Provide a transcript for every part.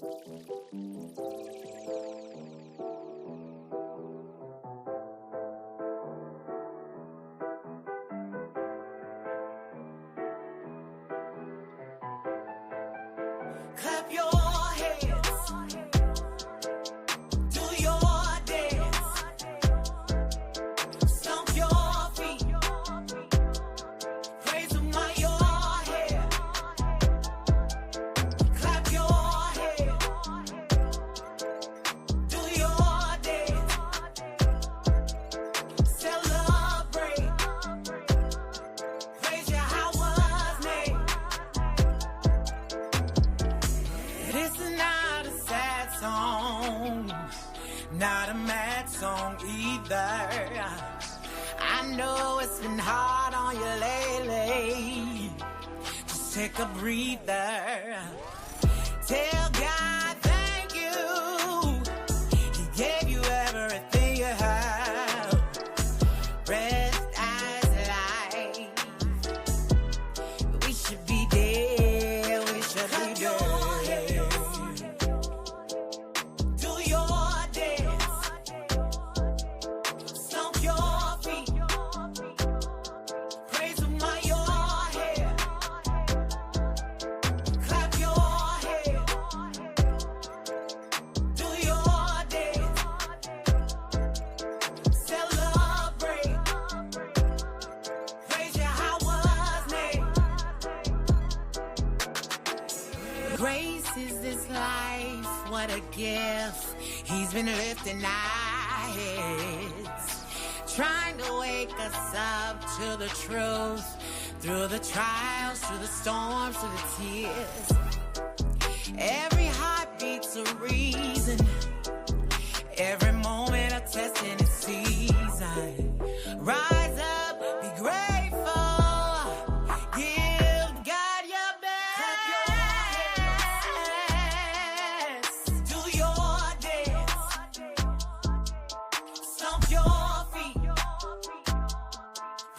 Clap your hands, do your dance, stomp your feet, praise Him while you're here. Clap your hands, do your dance, celebrate, praise Yahweh's name. This is not a sad song, not a mad song either. I know it's been hard on you lately. Just take a breather. Tell God thank you. He gave you everything you have. Breath as life. We should be dead. We should be dead. Grace is this life, what a gift. He's been lifting our heads, trying to wake us up to the truth, through the trials, through the storms, through the tears. Every heartbeat's a reason, every moment a test in its season. Rise up, be grateful, give God your best. Do your dance, stomp your feet,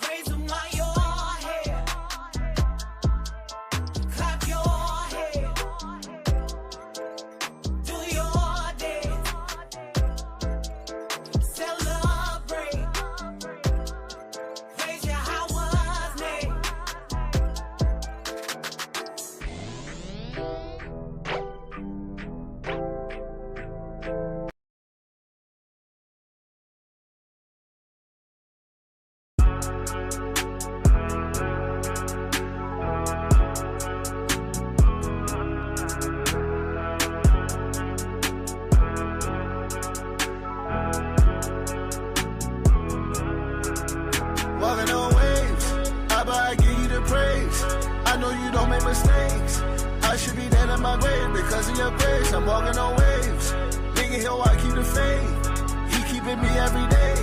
praise Him while you're here. Clap your hands, do your dance, celebrate, praise Yahweh's name. Walking on waves, Abba, I give you the praise. I know you don't make mistakes. I should be dead in my grave because of your grace. I'm walking on waves. Nigga, Hill, I keep the faith. He keeping me every day.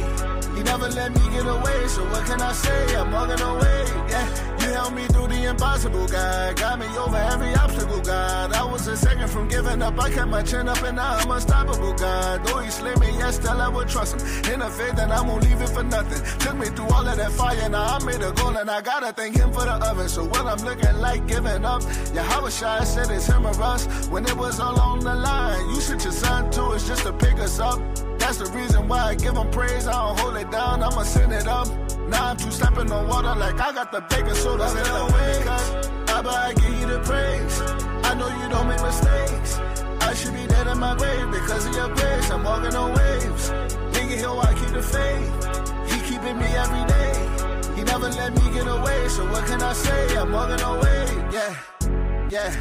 He never let me get away, so what can I say? I'm walking away, yeah. You held me through the impossible, God. Got me over every obstacle, God. I was a second from giving up. I kept my chin up and now I'm unstoppable, God. Though He slid me, yes, still I would trust Him. In a faith that I won't leave it for nothing. Took me through all of that fire, now I made a goal and I gotta thank Him for the oven. So what I'm looking like giving up, Yahweh Shai said it's Him or us. When it was all on the line, you sent your son to us just to pick us up. That's the reason why I give Him praise. I don't hold it down, I'ma send it up. Now I'm two stepping on water like I got the baking soda. Abba, I give you the praise. I know you don't make mistakes. I should be dead in my grave because of your grace. I'm walking on waves. Nigga, Hill, I keep the faith. He keeping me every day. He never let me get away, so what can I say? I'm walking on waves. Yeah.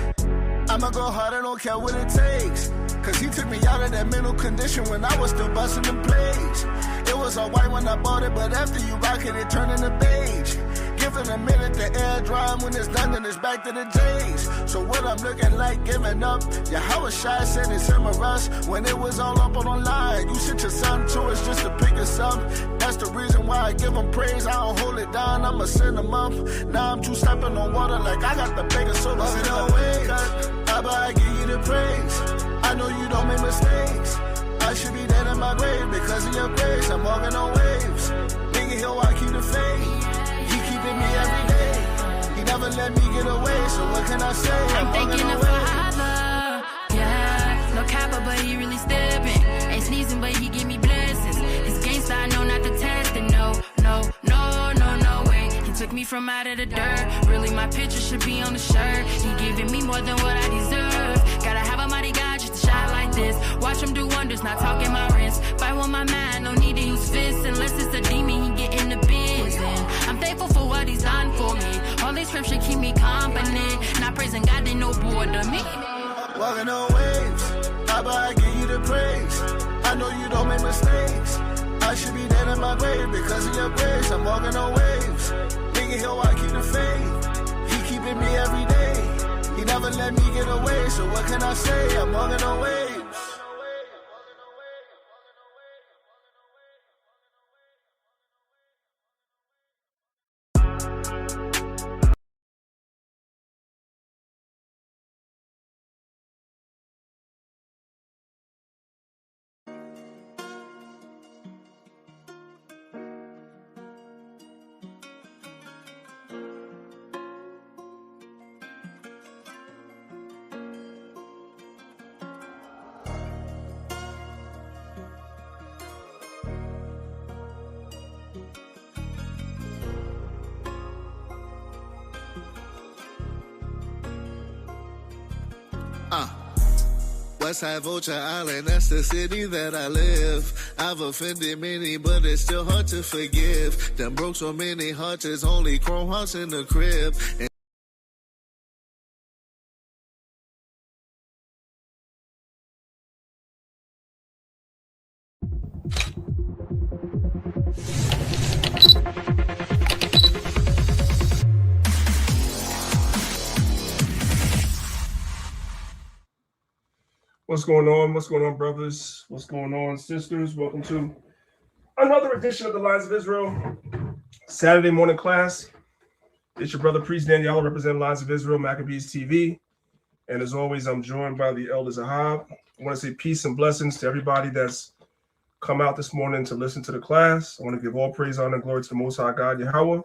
I'ma go hard, I don't care what it takes. Cause He took me out of that mental condition when I was still busting them plays. It was all white when I bought it, but after you rock it, it turned into beige. Give it a minute to air dry, when it's done, then it's back to the J's. So what I'm looking like giving up, Yahweh Shai said it's Him or us. When it was all up on the line, you sent your son to us just to pick us up. That's the reason why I give Him praise. I don't hold it down, I'ma send Him up. Now I'm two stepping on water like I got the bigger soda. Abba, I give you the praise. I know you don't make mistakes. I should be dead in my grave because of your grace. I'm walking on waves. Nigga, Hill, I keep the faith. He keeping me every day. He never let me get away, so what can I say? I'm thinking of Father, yeah. capper, but he really stepping. Ain't sneezing, but he give me blessings. His gangsta, I know not to test it. No way. He took me from out of the dirt. Really, my picture should be on the shirt. He giving me more than what I deserve. Gotta have a mighty God just to shine like this. Watch him do wonders, not talking my wrist. Fight with my mind, no need to use fists. Unless it's a demon, he get in the biz. And I'm thankful for what he's done for me. All these scripture keep me confident. Not praising God, they no bored to me. Walking on waves, Papa, I give you the praise. I know you don't make mistakes. I should be dead in my grave because of your grace. I'm walking on waves. Nigga, he'll I keep the faith. He keeping me every day. He never let me get away. So what can I say? I'm walking on waves. Westside Vulture Island, that's the city that I live. I've offended many, but it's still hard to forgive. Them broke so many hearts, there's only chrome hearts in the crib. What's going on? What's going on, brothers? What's going on, sisters? Welcome to another edition of the Lines of Israel Saturday morning class. It's your brother, Priest Daniela, representing Lines of Israel, Maccabees TV. And as always, I'm joined by the Elder Zahab. I want to say peace and blessings to everybody that's come out this morning to listen to the class. I want to give all praise, honor, and glory to the Most High God, Yahweh.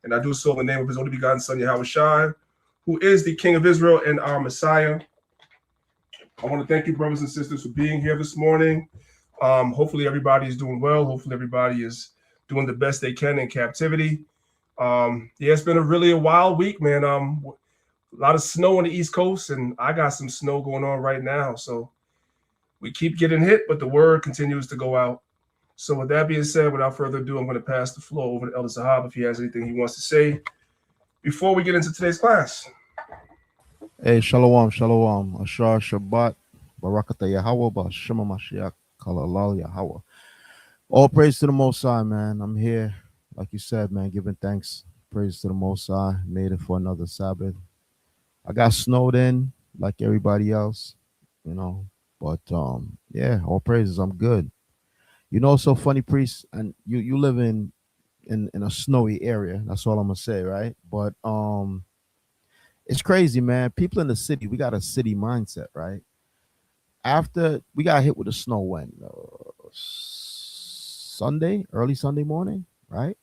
And I do so in the name of his only begotten Son, Yahweh Shai, who is the King of Israel and our Messiah. I want to thank you, brothers and sisters, for being here this morning. Hopefully everybody is doing well. Hopefully everybody is doing the best they can in captivity. It's been a wild week, man. A lot of snow on the East Coast, and I got some snow going on right now. So we keep getting hit, but the word continues to go out. So with that being said, without further ado, I'm going to pass the floor over to Elder Zahab if he has anything he wants to say before we get into today's class. Hey, shalom, Ashar Shabbat, Barakata Yahweh, Bashema Mashiach, Kalalal Yahweh. All praise to the Most High, man. I'm here, like you said, man, giving thanks, praise to the Most High. Made it for another Sabbath. I got snowed in like everybody else, but all praises. I'm good. So funny, Priest, and you live in a snowy area. That's all I'm gonna say, right? But it's crazy, man. People in the city, we got a city mindset, right? After we got hit with the snow when early Sunday morning, right?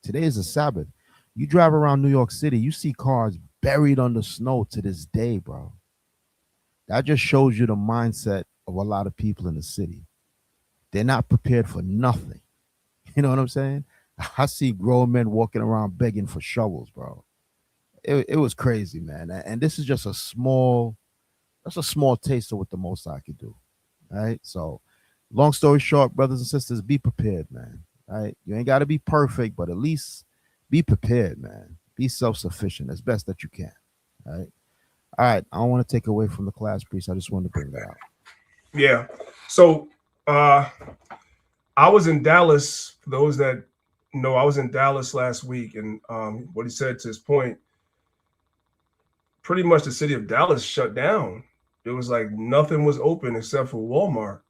Today is a Sabbath. You drive around New York City, you see cars buried under snow to this day, bro. That just shows you the mindset of a lot of people in the city. They're not prepared for nothing. You know what I'm saying? I see grown men walking around begging for shovels, bro. It was crazy, man. And this is just a small taste of what the Most High could do. Right? So long story short, brothers and sisters, be prepared, man. Right? You ain't got to be perfect, but at least be prepared, man. Be self-sufficient as best that you can. Right? All right. I don't want to take away from the class, Priest. I just wanted to bring that out. Yeah. So I was in Dallas. For those that know, I was in Dallas last week, and what he said to his point, pretty much the city of Dallas shut down. It was like nothing was open except for Walmart.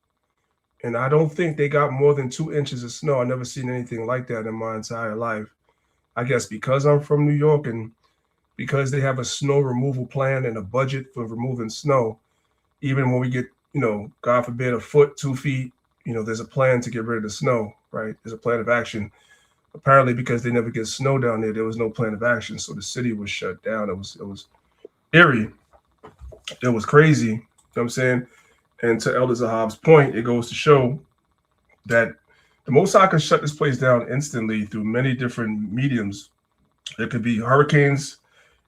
And I don't think they got more than 2 inches of snow. I've never seen anything like that in my entire life. I guess because I'm from New York and because they have a snow removal plan and a budget for removing snow, even when we get, God forbid, a foot, 2 feet, there's a plan to get rid of the snow, right? There's a plan of action. Apparently, because they never get snow down there was no plan of action. So the city was shut down. It was eerie. It was crazy. You know what I'm saying? And to Elder Zahab's point, it goes to show that the Most High can shut this place down instantly through many different mediums. It could be hurricanes,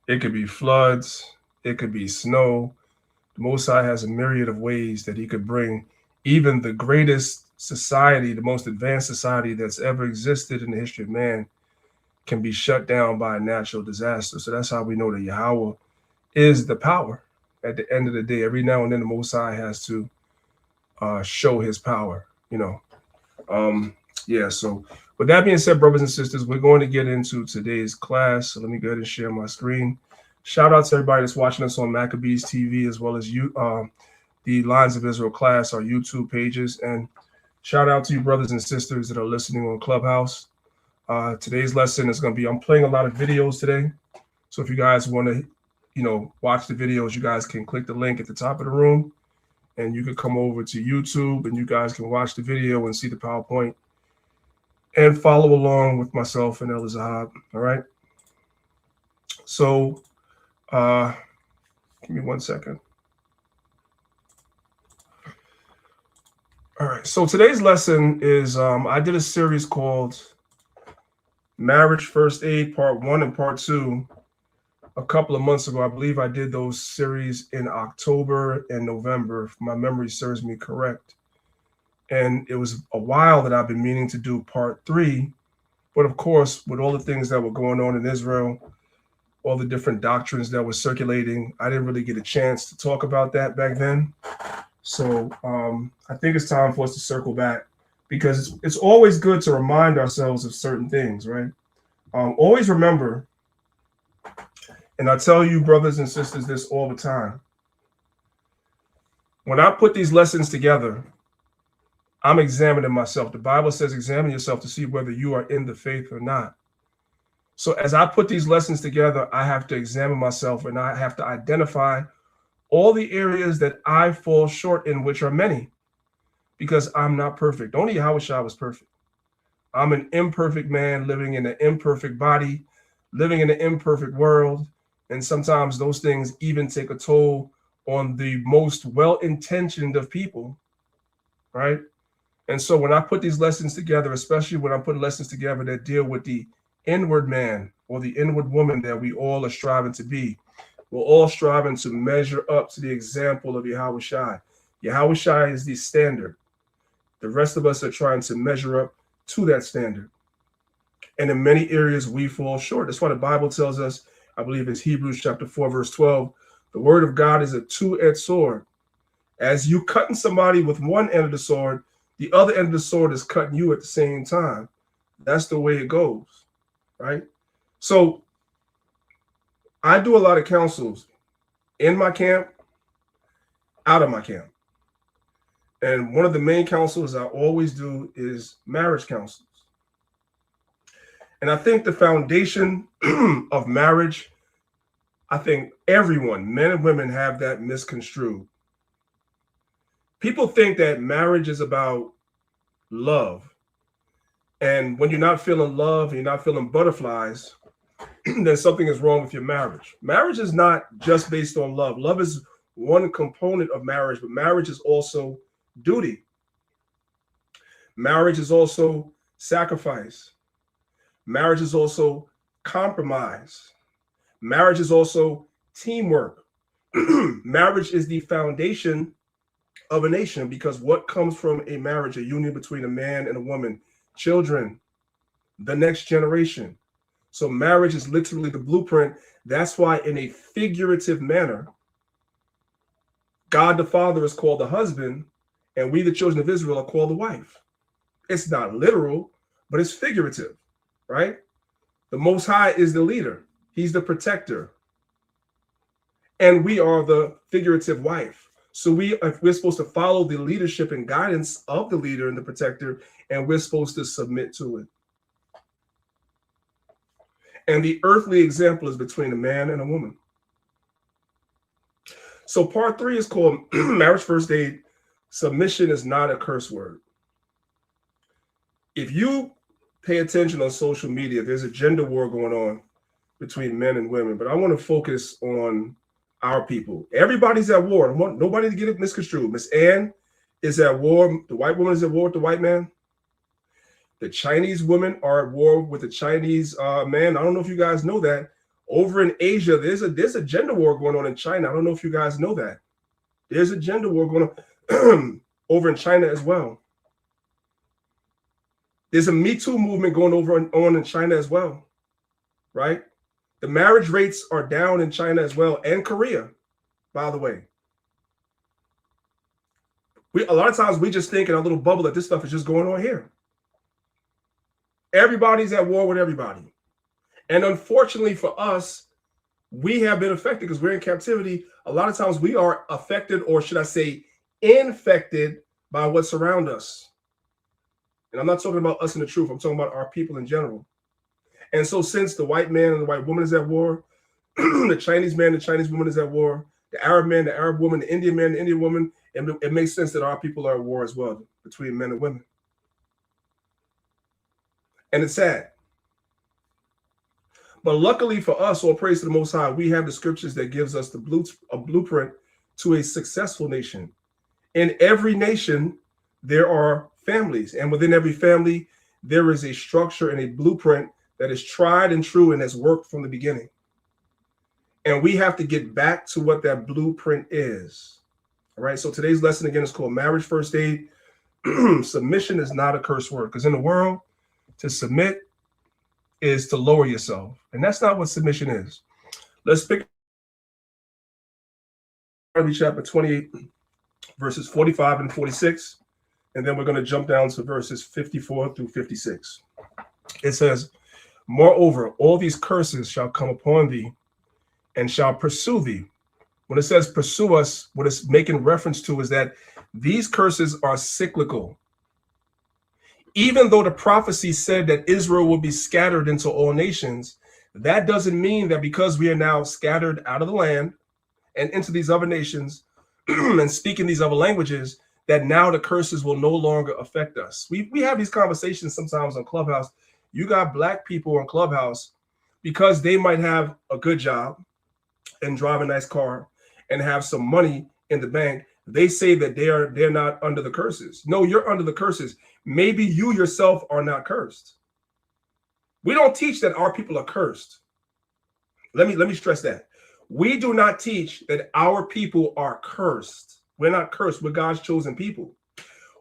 it could be floods, it could be snow. The Most High has a myriad of ways that he could bring even the greatest society, the most advanced society that's ever existed in the history of man, can be shut down by a natural disaster. So that's how we know that Yahweh is the power. At the end of the day, every now and then the Most High has to show his power, you know. Yeah, so with that being said, brothers and sisters, we're going to get into today's class. So let me go ahead and share my screen. Shout out to everybody that's watching us on Maccabees TV, as well as the Lines of Israel class, our YouTube pages. And shout out to you brothers and sisters that are listening on Clubhouse. Today's lesson is going to be, I'm playing a lot of videos today. So if you guys want to, you know, watch the videos, you guys can click the link at the top of the room and you can come over to YouTube and you guys can watch the video and see the PowerPoint and follow along with myself and Elder Zahab. All right. So give me 1 second. All right. So today's lesson is I did a series called Marriage First Aid Part 1 and Part 2 a couple of months ago. I believe I did those series in October and November, if my memory serves me correct. And it was a while that I've been meaning to do Part 3. But of course, with all the things that were going on in Israel, all the different doctrines that were circulating, I didn't really get a chance to talk about that back then. So I think it's time for us to circle back, because it's always good to remind ourselves of certain things, right? Always remember, and I tell you brothers and sisters this all the time, when I put these lessons together, I'm examining myself. The Bible says examine yourself to see whether you are in the faith or not. So as I put these lessons together, I have to examine myself and I have to identify all the areas that I fall short in, which are many, because I'm not perfect. Only Yahushua was perfect. I'm an imperfect man living in an imperfect body, living in an imperfect world. And sometimes those things even take a toll on the most well-intentioned of people, right? And so when I put these lessons together, especially when I put lessons together that deal with the inward man or the inward woman that we all are striving to be, we're all striving to measure up to the example of Yahushua. Yahushua is the standard. The rest of us are trying to measure up to that standard. And in many areas, we fall short. That's why the Bible tells us, I believe it's Hebrews chapter 4, verse 12, the word of God is a two-edged sword. As you cutting somebody with one end of the sword, the other end of the sword is cutting you at the same time. That's the way it goes, right? So I do a lot of counsels in my camp, out of my camp. And one of the main counsels I always do is marriage counsels. And I think the foundation of marriage, I think everyone, men and women, have that misconstrued. People think that marriage is about love. And when you're not feeling love, and you're not feeling butterflies, then something is wrong with your marriage. Marriage is not just based on love. Love is one component of marriage, but marriage is also duty. Marriage is also sacrifice. Marriage is also compromise. Marriage is also teamwork. Marriage is the foundation of a nation, because what comes from a marriage, a union between a man and a woman, children, the next generation. So marriage is literally the blueprint. That's why in a figurative manner, God the Father is called the husband, and we the children of Israel are called the wife. It's not literal, but it's figurative, right? The Most High is the leader. He's the protector. And we are the figurative wife. So we're supposed to follow the leadership and guidance of the leader and the protector, and we're supposed to submit to it. And the earthly example is between a man and a woman. So part 3 is called Marriage First Aid. Submission is not a curse word. If you pay attention on social media, there's a gender war going on between men and women, but I want to focus on our people. Everybody's at war. I want nobody to get it misconstrued. Miss Ann is at war. The white woman is at war with the white man. The Chinese women are at war with the Chinese man. I don't know if you guys know that. Over in Asia, there's a gender war going on in China. I don't know if you guys know that. There's a gender war going on over in China as well. There's a Me Too movement going on in China as well, right? The marriage rates are down in China as well, and Korea, by the way. A lot of times we just think in our little bubble that this stuff is just going on here. Everybody's at war with everybody. And unfortunately for us, we have been affected because we're in captivity. A lot of times we are affected, or should I say, infected by what surrounds us. And I'm not talking about us in the truth. I'm talking about our people in general. And so since the white man and the white woman is at war, the Chinese man, the Chinese woman is at war, the Arab man, the Arab woman, the Indian man, the Indian woman, it makes sense that our people are at war as well between men and women. And it's sad. But luckily for us, all praise to the Most High, we have the scriptures that gives us a blueprint to a successful nation. In every nation, there are families. And within every family, there is a structure and a blueprint that is tried and true and has worked from the beginning. And we have to get back to what that blueprint is. All right. So today's lesson again is called Marriage First Aid. Submission is not a curse word, because in the world, to submit is to lower yourself. And that's not what submission is. Let's pick chapter 28, verses 45 and 46. And then we're going to jump down to verses 54 through 56. It says, moreover, all these curses shall come upon thee and shall pursue thee. When it says pursue us, what it's making reference to is that these curses are cyclical. Even though the prophecy said that Israel will be scattered into all nations, that doesn't mean that because we are now scattered out of the land and into these other nations and speaking these other languages, that now the curses will no longer affect us. We have these conversations sometimes on Clubhouse. You got black people on Clubhouse because they might have a good job and drive a nice car and have some money in the bank. They say that they're not under the curses. No, you're under the curses. Maybe you yourself are not cursed. We don't teach that our people are cursed. Let me stress that. We do not teach that our people are cursed. We're not cursed. We're God's chosen people.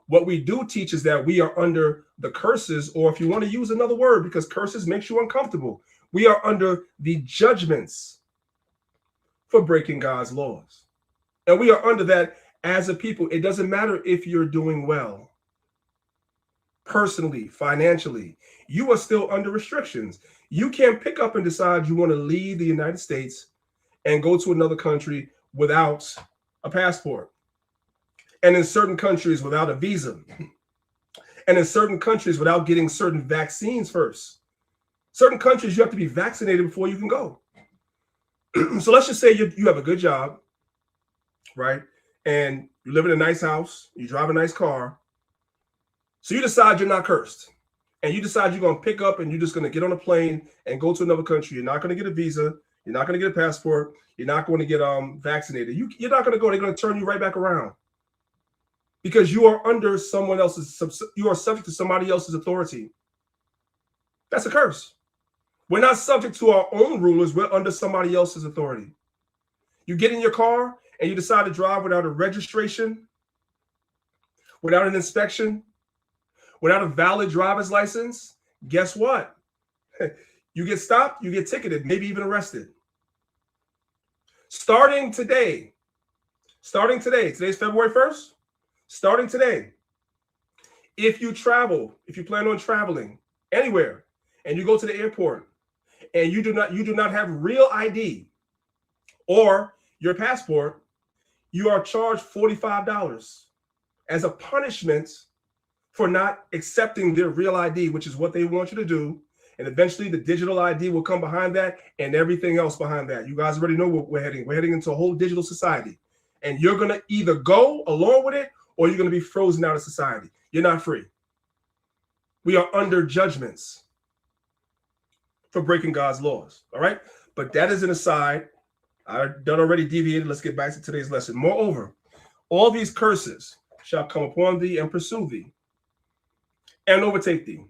What we do teach is that we are under the curses, or if you want to use another word, because curses makes you uncomfortable, we are under the judgments for breaking God's laws. And we are under that as a people. It doesn't matter if you're doing well. Personally, financially, you are still under restrictions. You can't pick up and decide you want to leave the United States and go to another country without a passport. And in certain countries without a visa. And in certain countries without getting certain vaccines first. Certain countries you have to be vaccinated before you can go. So let's just say you have a good job, right? And you live in a nice house, you drive a nice car. So you decide you're not cursed. And you decide you're going to pick up and you're just going to get on a plane and go to another country. You're not going to get a visa. You're not going to get a passport. You're not going to get vaccinated. You're not going to go. They're going to turn you right back around. Because you are under someone else's, you are subject to somebody else's authority. That's a curse. We're not subject to our own rulers. We're under somebody else's authority. You get in your car and you decide to drive without a registration, without an inspection, without a valid driver's license. Guess what? You get stopped, you get ticketed, maybe even arrested. Starting today, today's February 1st, starting today, if you plan on traveling anywhere and you go to the airport and you do not have real ID or your passport, you are charged $45 as a punishment for not accepting their real ID, which is what they want you to do. And eventually the digital ID will come behind that and everything else behind that. You guys already know where we're heading. We're heading into a whole digital society. And you're going to either go along with it or you're going to be frozen out of society. You're not free. We are under judgments for breaking God's laws. All right. But that is an aside. I done already deviated. Let's get back to today's lesson. Moreover, all these curses shall come upon thee and pursue thee and overtake thee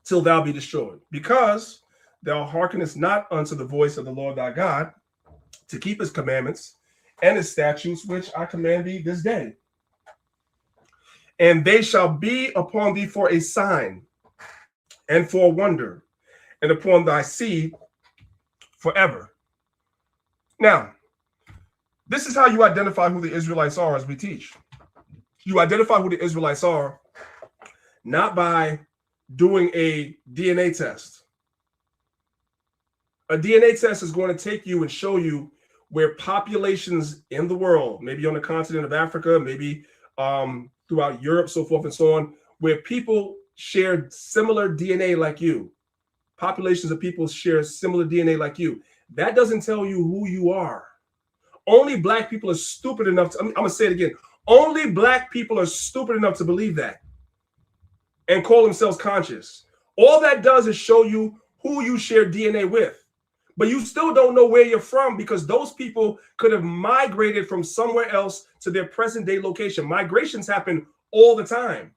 till thou be destroyed, because thou hearkenest not unto the voice of the Lord thy God to keep his commandments and his statutes, which I command thee this day. And they shall be upon thee for a sign and for a wonder, and upon thy seed forever. Now, this is how you identify who the Israelites are as we teach. You identify who the Israelites are not by doing a DNA test. A DNA test is going to take you and show you where populations in the world, maybe on the continent of Africa, maybe throughout Europe, so forth and so on, where people share similar DNA like you. Populations of people share similar DNA like you. That doesn't tell you who you are. Only black people are stupid enough to, I'm going to say it again. Only black people are stupid enough to believe that and call themselves conscious. All that does is show you who you share DNA with. But you still don't know where you're from, because those people could have migrated from somewhere else to their present day location. Migrations happen all the time,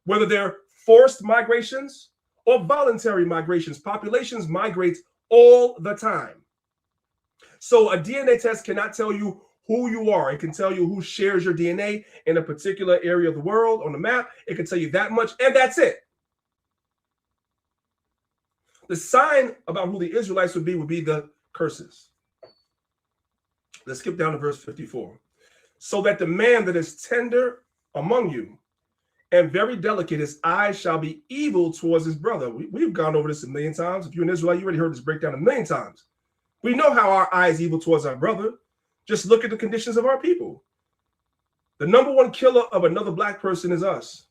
whether they're forced migrations or voluntary migrations. Populations migrate all the time. So a DNA test cannot tell you who you are. It can tell you who shares your DNA in a particular area of the world on the map. It can tell you that much, and that's it. The sign about who the Israelites would be the curses. Let's skip down to verse 54. So that the man that is tender among you and very delicate, his eyes shall be evil towards his brother. We've gone over this a million times. If you're an Israelite, you already heard this breakdown a million times. We know how our eye is evil towards our brother. Just look at the conditions of our people. The number one killer of another black person is us.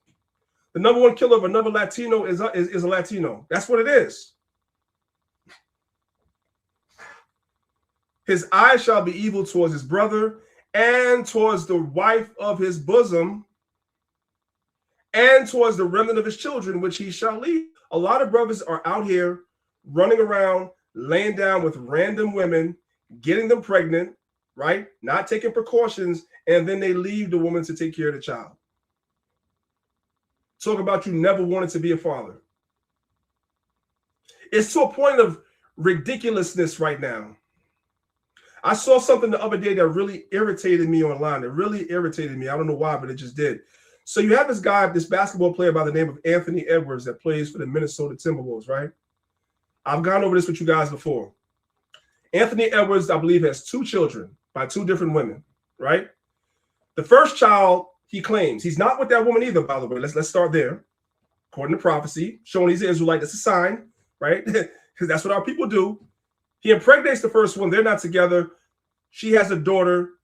The number one killer of another Latino is a Latino. That's what it is. His eye shall be evil towards his brother and towards the wife of his bosom and towards the remnant of his children, which he shall leave. A lot of brothers are out here running around, laying down with random women, getting them pregnant, right? Not taking precautions, and then they leave the woman to take care of the child. Talk about you never wanted to be a father. It's to a point of ridiculousness right now. I saw something the other day that really irritated me online. It really irritated me. I don't know why, but it just did. So you have this guy, this basketball player by the name of Anthony Edwards that plays for the Minnesota Timberwolves, right? I've gone over this with you guys before. Anthony Edwards, I believe, has 2 children by 2 different women, right? The first child, he claims, he's not with that woman either, by the way. Let's start there. According to prophecy, showing he's an Israelite, that's a sign, right? Because that's what our people do. He impregnates the first one. They're not together. She has a daughter.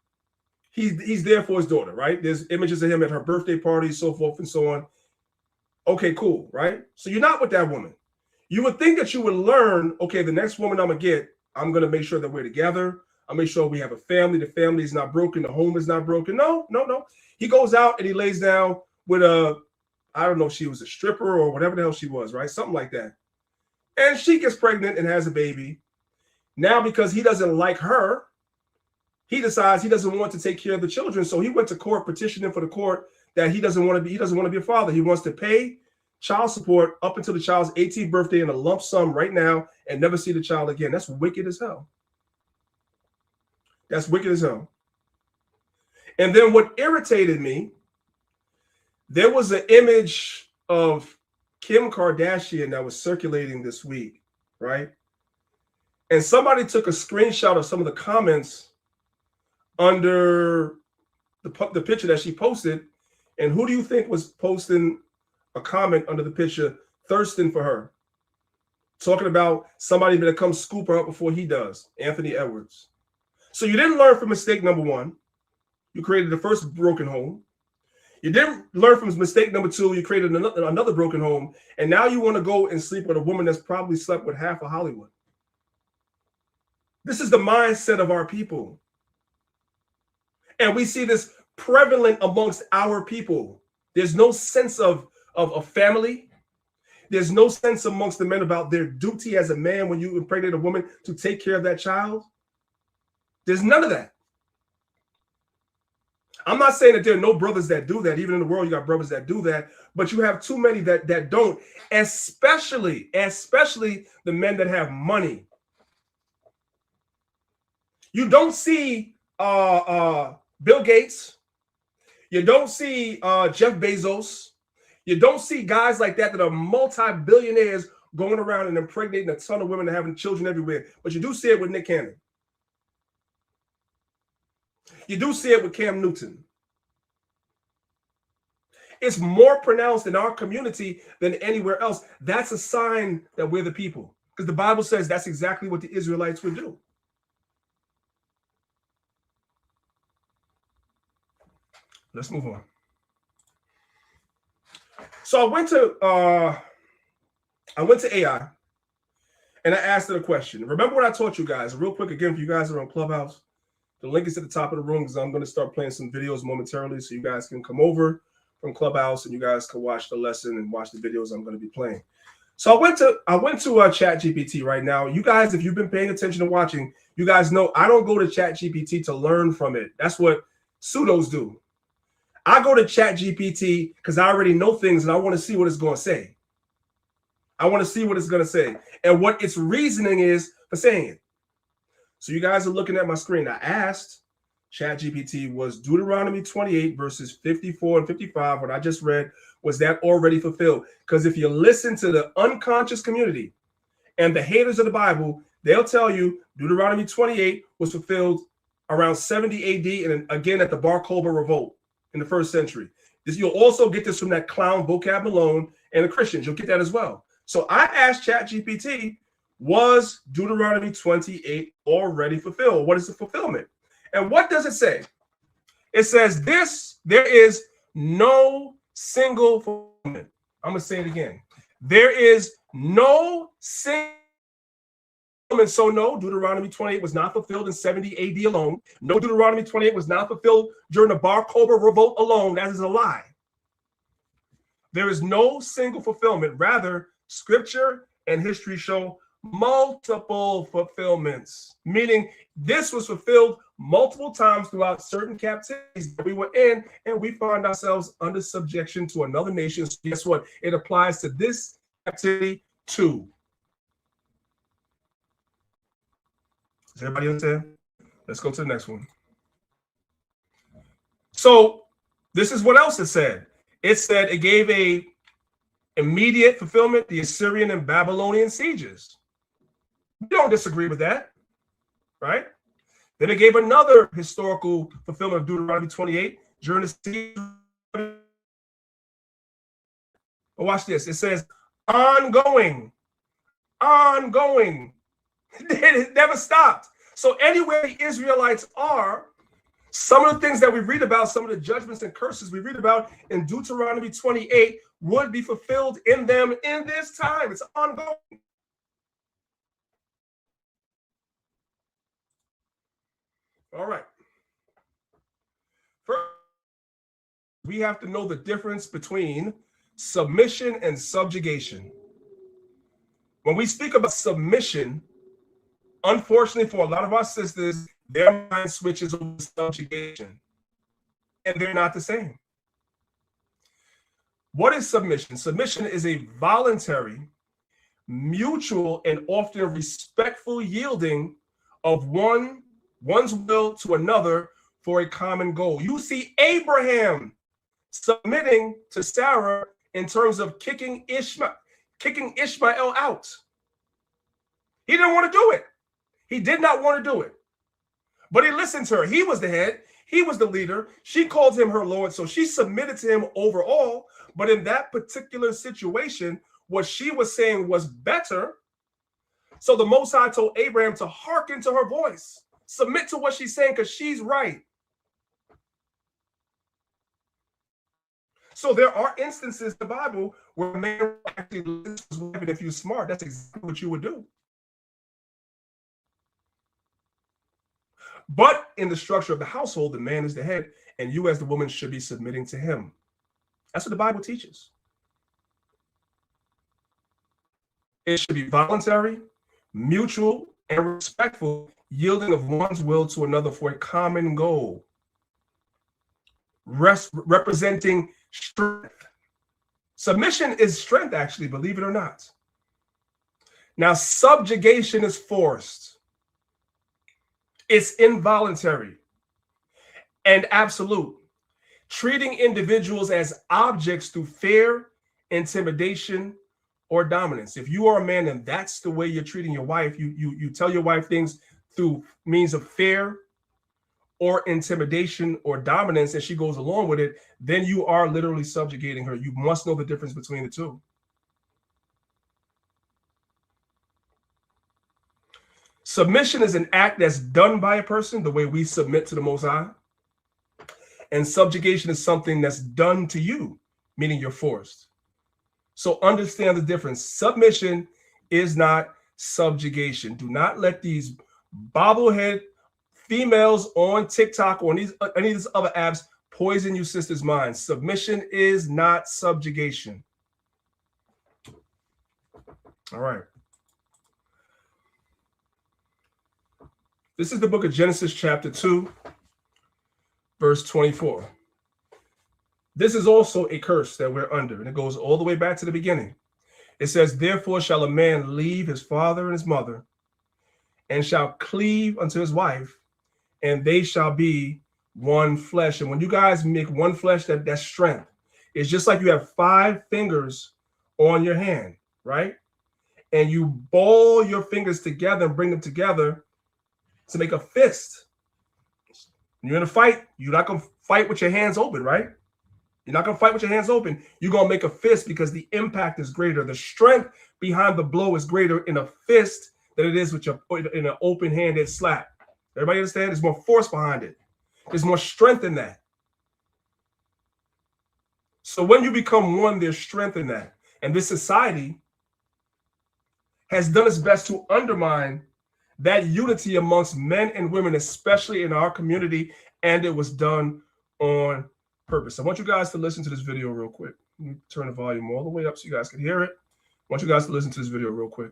He's there for his daughter, right? There's images of him at her birthday party, so forth and so on. Okay, cool, right? So you're not with that woman. You would think that you would learn, okay, the next woman I'm going to get, I'm going to make sure that we're together. I'll make sure we have a family. The family is not broken. The home is not broken. No. He goes out and he lays down with I don't know if she was a stripper or whatever the hell she was, right? Something like that. And she gets pregnant and has a baby. Now, because he doesn't like her, he decides he doesn't want to take care of the children. So he went to court petitioning for the court that he doesn't want to be a father. He wants to pay child support up until the child's 18th birthday in a lump sum right now and never see the child again. That's wicked as hell. That's wicked as hell. And then what irritated me, there was an image of Kim Kardashian that was circulating this week, right? And somebody took a screenshot of some of the comments under the picture that she posted. And who do you think was posting a comment under the picture, thirsting for her? Talking about somebody going to come scoop her up before he does, Anthony Edwards. So you didn't learn from mistake number 1. You created the first broken home. You didn't learn from mistake number 2. You created another broken home. And now you want to go and sleep with a woman that's probably slept with half of Hollywood. This is the mindset of our people. And we see this prevalent amongst our people. There's no sense of family. There's no sense amongst the men about their duty as a man when you impregnate a woman to take care of that child. There's none of that. I'm not saying that there are no brothers that do that. Even in the world, you got brothers that do that, but you have too many that don't, especially the men that have money. You don't see Bill Gates. You don't see Jeff Bezos. You don't see guys like that are multi-billionaires going around and impregnating a ton of women and having children everywhere. But you do see it with Nick Cannon. You do see it with Cam Newton. It's more pronounced in our community than anywhere else. That's a sign that we're the people, because the Bible says that's exactly what the Israelites would do. Let's move on. So I went to AI and I asked it a question. Remember what I taught you guys? Real quick again, if you guys are on Clubhouse, the link is at the top of the room because I'm going to start playing some videos momentarily so you guys can come over from Clubhouse and you guys can watch the lesson and watch the videos I'm going to be playing. So I went to ChatGPT right now. You guys, if you've been paying attention and watching, you guys know I don't go to ChatGPT to learn from it. That's what pseudos do. I go to ChatGPT because I already know things and I want to see what it's going to say. I want to see what it's going to say and what its reasoning is for saying it. So you guys are looking at my screen. I asked ChatGPT, was Deuteronomy 28 verses 54 and 55, what I just read, was that already fulfilled? Because if you listen to the unconscious community and the haters of the Bible, they'll tell you Deuteronomy 28 was fulfilled around 70 AD and again at the Bar Kokhba revolt in the 1st century. You'll also get this from that clown vocab Malone and the Christians. You'll get that as well. So I asked ChatGPT, was Deuteronomy 28 already fulfilled? What is the fulfillment? And what does it say? It says there is no single fulfillment. I'm going to say it again. There is no single fulfillment. So no, Deuteronomy 28 was not fulfilled in 70 AD alone. No, Deuteronomy 28 was not fulfilled during the Bar Kokhba revolt alone. That is a lie. There is no single fulfillment. Rather, scripture and history show multiple fulfillments, meaning this was fulfilled multiple times throughout certain captivities that we were in, and we find ourselves under subjection to another nation. So guess what? It applies to this captivity too. Does everybody understand? Let's go to the next one. So this is what else it said. It said it gave a immediate fulfillment, the Assyrian and Babylonian sieges. We don't disagree with that, right? Then it gave another historical fulfillment of Deuteronomy 28 during the siege. But watch this. It says ongoing. It never stopped. So anywhere the Israelites are, some of the things that we read about, some of the judgments and curses we read about in Deuteronomy 28 would be fulfilled in them in this time. It's ongoing. All right. First, we have to know the difference between submission and subjugation. When we speak about submission, unfortunately for a lot of our sisters, their mind switches over to subjugation, and they're not the same. What is submission? Submission is a voluntary, mutual, and often respectful yielding of one's will to another for a common goal. You see Abraham submitting to Sarah in terms of kicking Ishmael out. He didn't want to do it. He did not want to do it. But he listened to her. He was the head. He was the leader. She called him her Lord. So she submitted to him overall. But in that particular situation, what she was saying was better. So the Most High told Abraham to hearken to her voice. Submit to what she's saying because she's right. So there are instances in the Bible where a man actually listens to his wife, and if you're smart, that's exactly what you would do. But in the structure of the household, the man is the head, and you as the woman should be submitting to him. That's what the Bible teaches. It should be voluntary, mutual, and respectful yielding of one's will to another for a common goal, representing strength. Submission is strength, actually, believe it or not. Now, subjugation is forced. It's involuntary and absolute, treating individuals as objects through fear, intimidation, or dominance. If you are a man and that's the way you're treating your wife, you tell your wife things through means of fear or intimidation or dominance, and she goes along with it, then you are literally subjugating her. You must know the difference between the two. Submission is an act that's done by a person, the way we submit to the Most High. And subjugation is something that's done to you, meaning you're forced. So understand the difference. Submission is not subjugation. Do not let these bobblehead females on TikTok or on any of these other apps poison you sisters' minds. Submission is not subjugation. All right. This is the book of Genesis, chapter 2, verse 24. This is also a curse that we're under, and it goes all the way back to the beginning. It says, therefore shall a man leave his father and his mother, and shall cleave unto his wife, and they shall be one flesh. And when you guys make one flesh, that's strength. It's just like you have 5 fingers on your hand, right? And you ball your fingers together and bring them together to make a fist. When you're in a fight, you're not going to fight with your hands open, right? You're not going to fight with your hands open. You're going to make a fist because the impact is greater. The strength behind the blow is greater in a fist than it is with in an open-handed slap. Everybody understand? There's more force behind it. There's more strength in that. So when you become one, there's strength in that. And this society has done its best to undermine that unity amongst men and women, especially in our community, and it was done on purpose. I want you guys to listen to this video real quick. Let me turn the volume all the way up so you guys can hear it. I want you guys to listen to this video real quick.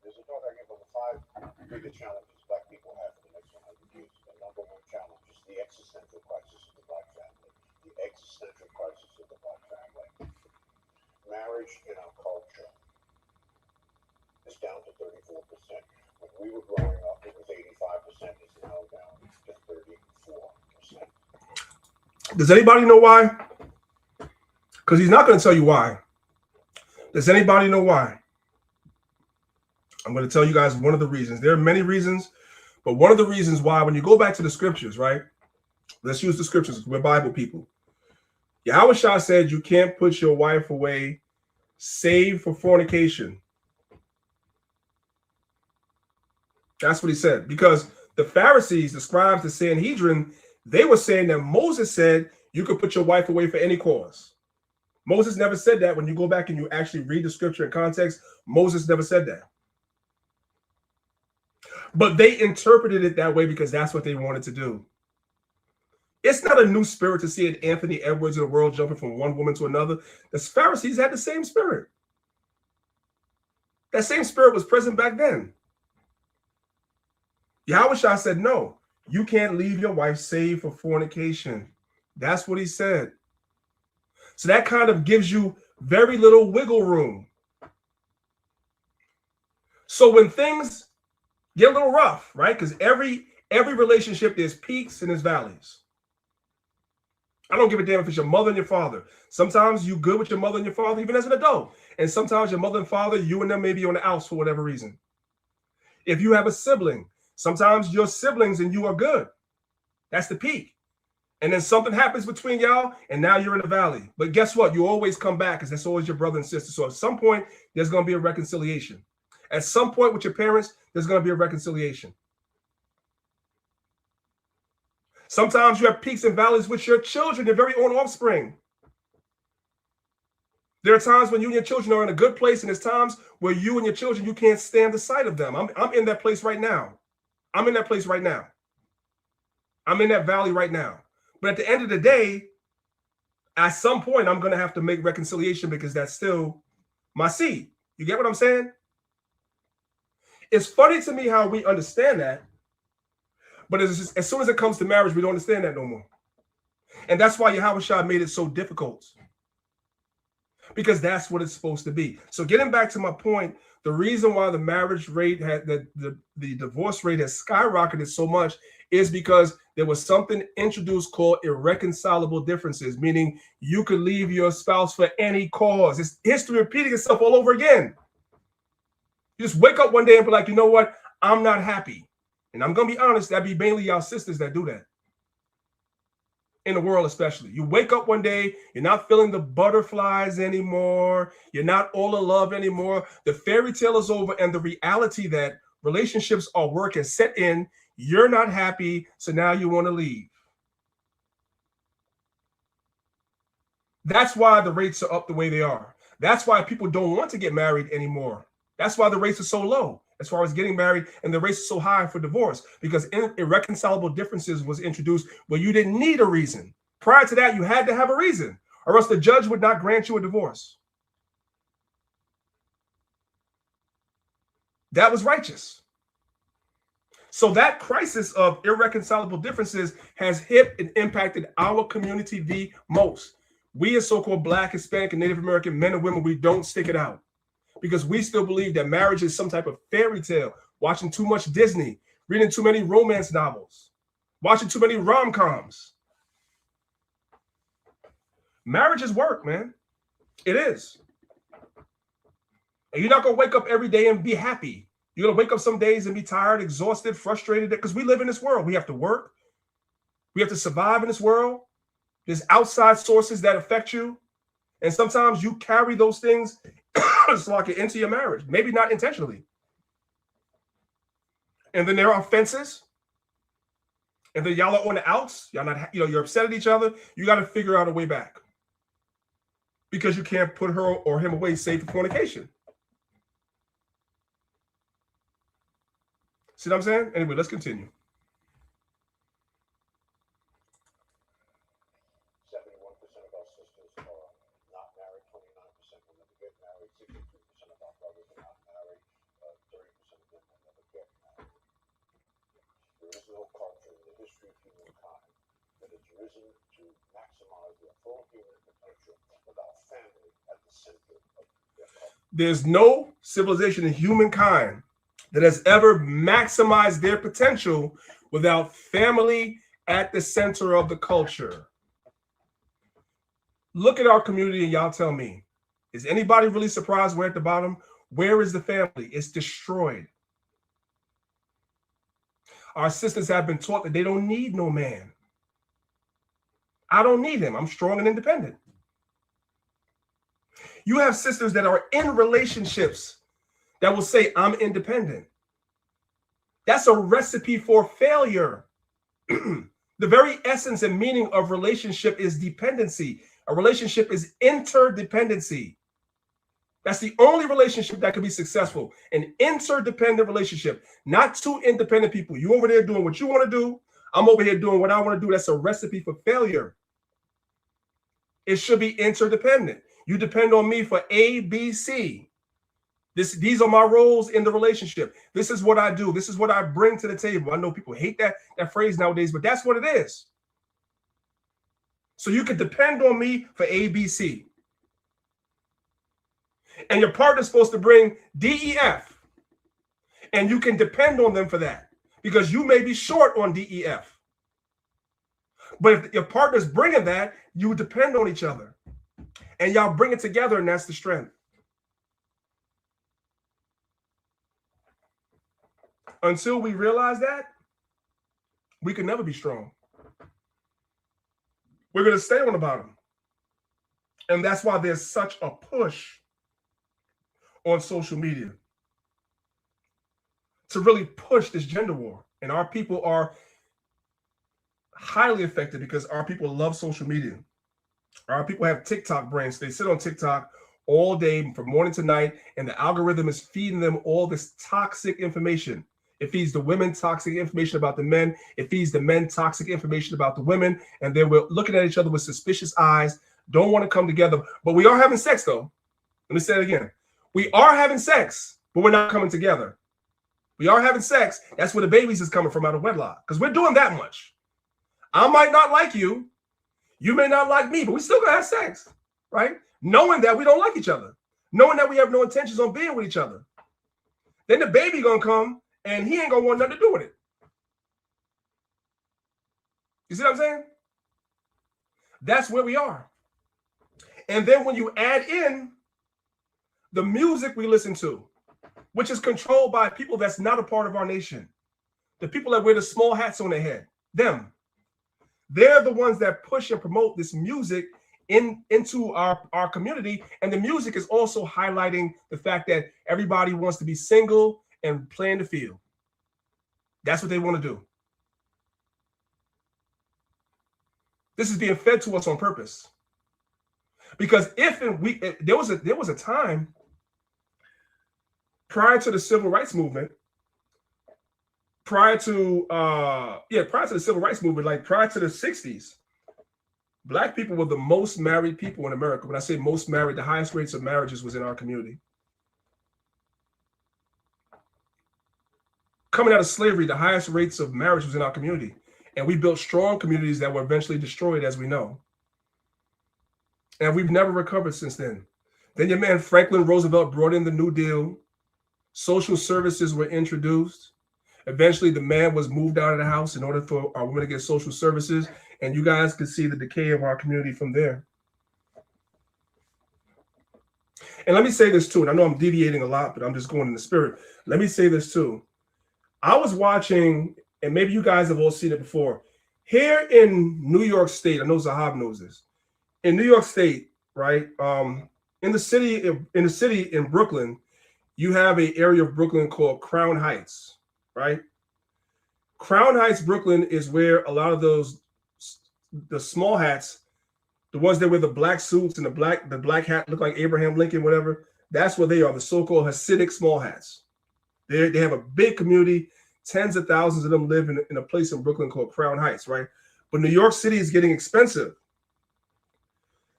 There's a talk I give of the 5 biggest challenges Black people have for the next 100 years. The number 1 challenge is the existential crisis of the Black family. The existential crisis of the Black family. Marriage in our culture is down to 34%. When we were growing up, it was 85%. It's now down to 34%. Does anybody know why? Because he's not going to tell you why. Does anybody know why? I'm going to tell you guys one of the reasons. There are many reasons, but one of the reasons why, when you go back to the scriptures, right? Let's use the scriptures. We're Bible people. Yahushua said you can't put your wife away save for fornication. That's what he said. Because the Pharisees, the scribes, the Sanhedrin, they were saying that Moses said you could put your wife away for any cause. Moses never said that. When you go back and you actually read the scripture in context, Moses never said that. But they interpreted it that way because that's what they wanted to do. It's not a new spirit to see an Anthony Edwards in the world jumping from one woman to another. The Pharisees had the same spirit. That same spirit was present back then. Yahushua said, no, you can't leave your wife save for fornication. That's what he said. So that kind of gives you very little wiggle room. So when things get a little rough, right? Because every relationship, there's peaks and there's valleys. I don't give a damn if it's your mother and your father. Sometimes you good with your mother and your father, even as an adult. And sometimes your mother and father, you and them may be on the outs for whatever reason. If you have a sibling, sometimes your siblings and you are good. That's the peak. And then something happens between y'all, and now you're in the valley. But guess what? You always come back because that's always your brother and sister. So at some point, there's going to be a reconciliation. At some point with your parents, there's going to be a reconciliation. Sometimes you have peaks and valleys with your children, your very own offspring. There are times when you and your children are in a good place, and there's times where you and your children, you can't stand the sight of them. I'm in that place right now. I'm in that place right now. I'm in that valley right now. But at the end of the day, at some point, I'm going to have to make reconciliation because that's still my seed. You get what I'm saying? It's funny to me how we understand that, But as soon as it comes to marriage, we don't understand that no more. And that's why Yahushua made it so difficult. Because that's what it's supposed to be. So getting back to my point, the reason why the marriage rate had the divorce rate has skyrocketed so much is because there was something introduced called irreconcilable differences, meaning you could leave your spouse for any cause. It's history repeating itself all over again. You just wake up one day and be like, you know what? I'm not happy. And I'm going to be honest, that'd be mainly y'all sisters that do that. In the world especially. You wake up one day, you're not feeling the butterflies anymore. You're not all in love anymore. The fairy tale is over, and the reality that relationships are work has set in. You're not happy, so now you want to leave. That's why the rates are up the way they are. That's why people don't want to get married anymore. That's why the rates are so low as far as getting married, and the rates are so high for divorce, because irreconcilable differences was introduced where you didn't need a reason. Prior to that, you had to have a reason, or else the judge would not grant you a divorce. That was righteous. So that crisis of irreconcilable differences has hit and impacted our community the most. We as so-called Black, Hispanic, and Native American men and women, we don't stick it out. Because we still believe that marriage is some type of fairy tale, watching too much Disney, reading too many romance novels, watching too many rom-coms. Marriage is work, man. It is. And you're not going to wake up every day and be happy. You're going to wake up some days and be tired, exhausted, frustrated, because we live in this world. We have to work. We have to survive in this world. There's outside sources that affect you. And sometimes you carry those things like into your marriage, maybe not intentionally. And then there are offenses. And then y'all are on the outs. Y'all not, you're upset at each other. You got to figure out a way back. Because you can't put her or him away safe for fornication. See what I'm saying? Anyway, let's continue. 71% of our sisters are not married, 29% will never get married, 63% of our brothers are not married, 30% of them will never get married. There is no culture in the history of humankind that has risen to maximize their full human potential without family at the center of their culture. There's no civilization in humankind that has ever maximized their potential without family at the center of the culture. Look at our community and y'all tell me, is anybody really surprised we're at the bottom? Where is the family? It's destroyed. Our sisters have been taught that they don't need no man. I don't need him. I'm strong and independent. You have sisters that are in relationships that will say, I'm independent. That's a recipe for failure. The very essence and meaning of relationship is dependency. A relationship is interdependency. That's the only relationship that can be successful. An interdependent relationship, not two independent people. You over there doing what you want to do. I'm over here doing what I want to do. That's a recipe for failure. It should be interdependent. You depend on me for A, B, C. These are my roles in the relationship. This is what I do. This is what I bring to the table. I know people hate that phrase nowadays, but that's what it is. So you can depend on me for A, B, C. And your partner's supposed to bring D, E, F. And you can depend on them for that because you may be short on D, E, F. But if your partner's bringing that, you depend on each other. And y'all bring it together, and that's the strength. Until we realize that, we can never be strong. We're going to stay on the bottom. And that's why there's such a push on social media to really push this gender war. And our people are highly affected because our people love social media. Our people have TikTok brains. They sit on TikTok all day from morning to night, and the algorithm is feeding them all this toxic information. It feeds the women toxic information about the men. It feeds the men toxic information about the women. And then we're looking at each other with suspicious eyes, don't want to come together. But we are having sex, though. Let me say it again. We are having sex, but we're not coming together. We are having sex. That's where the babies is coming from, out of wedlock, because we're doing that much. I might not like you. You may not like me, but we still gonna have sex, right? Knowing that we don't like each other, knowing that we have no intentions on being with each other. Then the baby gonna come and he ain't gonna want nothing to do with it. You see what I'm saying? That's where we are. And then when you add in the music we listen to, which is controlled by people that's not a part of our nation, the people that wear the small hats on their head, they're the ones that push and promote this music into our community. And the music is also highlighting the fact that everybody wants to be single and playing the field. That's what they want to do. This is being fed to us on purpose. Because there was a time prior to the civil rights movement, prior to the civil rights movement, like prior to the 60s, Black people were the most married people in America. When I say most married, the highest rates of marriages was in our community. Coming out of slavery, the highest rates of marriage was in our community. And we built strong communities that were eventually destroyed, as we know. And we've never recovered since then. Then your man Franklin Roosevelt brought in the New Deal. Social services were introduced. Eventually, the man was moved out of the house in order for our women to get social services. And you guys could see the decay of our community from there. And let me say this too, and I know I'm deviating a lot, but I'm just going in the spirit. Let me say this too. I was watching, and maybe you guys have all seen it before. Here in New York State, I know Zahab knows this. In New York State, right? In the city in Brooklyn, you have an area of Brooklyn called Crown Heights, right? Crown Heights, Brooklyn is where a lot of the small hats, the ones that wear the black suits and the black hat look like Abraham Lincoln, whatever. That's what they are, the so-called Hasidic small hats. They have a big community. Tens of thousands of them live in a place in Brooklyn called Crown Heights, right? But New York City is getting expensive.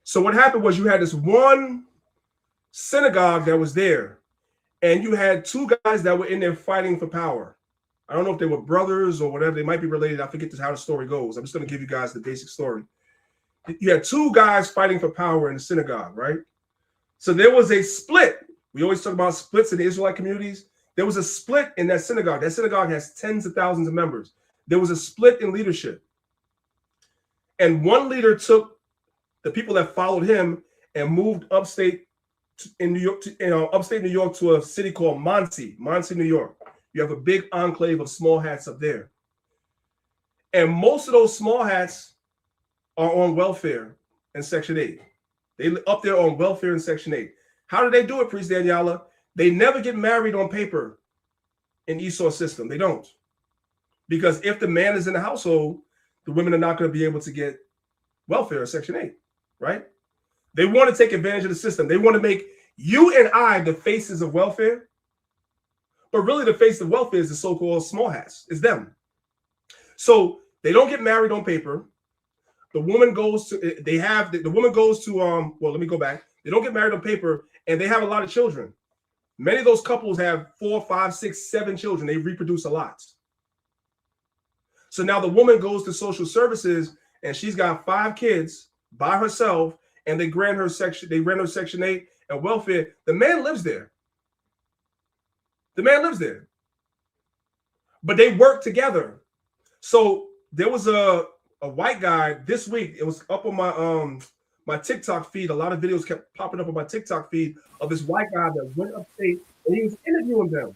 So what happened was you had this one synagogue that was there, and you had two guys that were in there fighting for power. I don't know if they were brothers or whatever. They might be related. I forget how the story goes. I'm just going to give you guys the basic story. You had two guys fighting for power in the synagogue, right? So there was a split. We always talk about splits in the Israelite communities. There was a split in that synagogue. That synagogue has tens of thousands of members. There was a split in leadership. And one leader took the people that followed him and moved upstate New York to a city called Muncie, New York. You have a big enclave of small hats up there. And most of those small hats are on welfare in Section 8. They up there on welfare in Section 8. How do they do it, Priest Daniela? They never get married on paper in Esau system. They don't. Because if the man is in the household, the women are not going to be able to get welfare in Section 8, right? They want to take advantage of the system. They want to make you and I the faces of welfare. But really the face of welfare is the so-called small hats. It's them. So they don't get married on paper. The woman goes to, well, let me go back. They don't get married on paper, and they have a lot of children. Many of those couples have 4, 5, 6, 7 children. They reproduce a lot. So now the woman goes to social services, and she's got 5 kids by herself, and they rent her Section 8 and welfare. The man lives there. But they work together. So there was a white guy this week. It was up on my TikTok feed. A lot of videos kept popping up on my TikTok feed of this white guy that went upstate and he was interviewing them.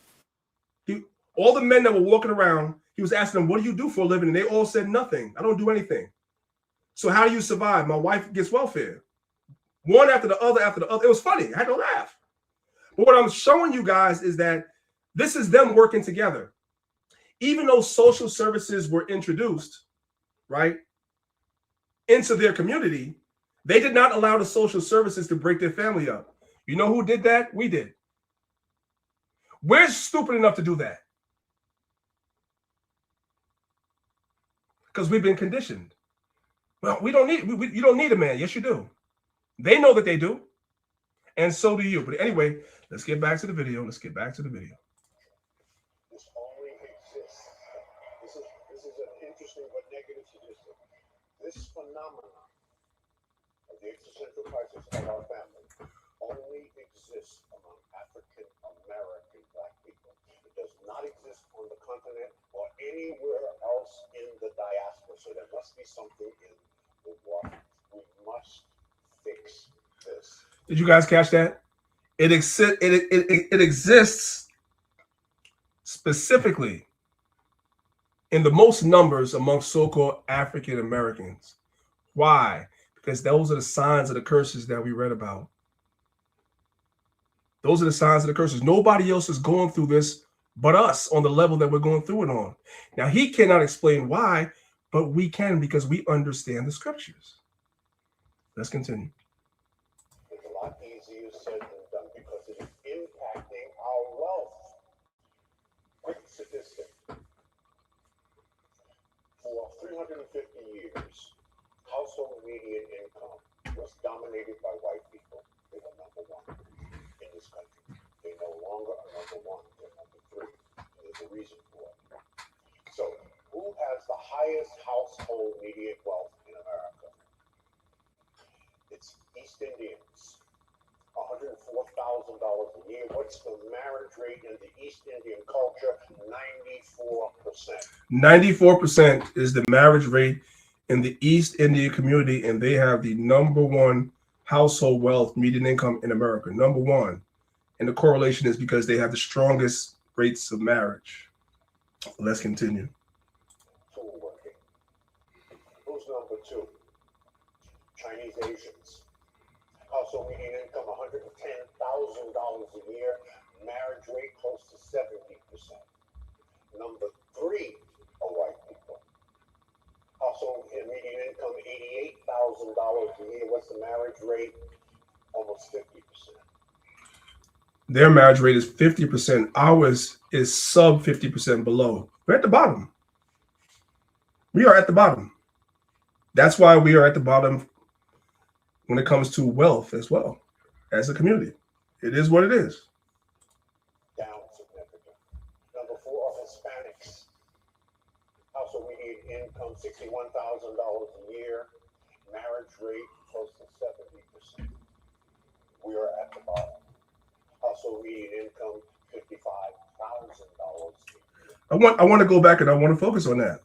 All the men that were walking around, he was asking them, "What do you do for a living?" And they all said, "Nothing. I don't do anything." So how do you survive? My wife gets welfare. One after the other. It was funny. I had to laugh. But what I'm showing you guys is that this is them working together. Even though social services were introduced, right, into their community, they did not allow the social services to break their family up. You know who did that? We did. We're stupid enough to do that. Because we've been conditioned. Well, you don't need a man. Yes, you do. They know that they do. And so do you. But anyway, let's get back to the video. this phenomenon of the existential crisis of our family only exists among African American black people. It does not exist on the continent or anywhere else in the diaspora. So there must be something in the water. We must fix this. Did you guys catch that? It exists specifically in the most numbers among so-called African Americans. Why? Because those are the signs of the curses that we read about. Those are the signs of the curses. Nobody else is going through this but us on the level that we're going through it on. Now, he cannot explain why, but we can because we understand the scriptures. Let's continue. It's a lot easier said than done because it is impacting our wealth. Quick statistic. For 350 years, household median income was dominated by white people. They were number one in this country. They no longer are number one, they're number three. And there's a reason for it. So, who has the highest household median wealth in America? It's East Indians. $104,000 a year. What's the marriage rate in the East Indian culture? 94%. 94% is the marriage rate in the East Indian community, and they have the number one household wealth median income in America. Number one. And the correlation is because they have the strongest rates of marriage. Let's continue. Tool working. Who's number two? Chinese Asians. Household median income $110,000 a year. Marriage rate close to 70%. Number three are white people. Household median income $88,000 a year. What's the marriage rate? Almost 50%. Their marriage rate is 50%. Ours is sub 50% below. We're at the bottom. We are at the bottom. That's why we are at the bottom when it comes to wealth as well as a community. It is what it is. Down significant. Number four are Hispanics. Household median income $61,000 a year. Marriage rate close to 70%. We are at the bottom. Household median income $55,000 a year. I want to go back and I want to focus on that.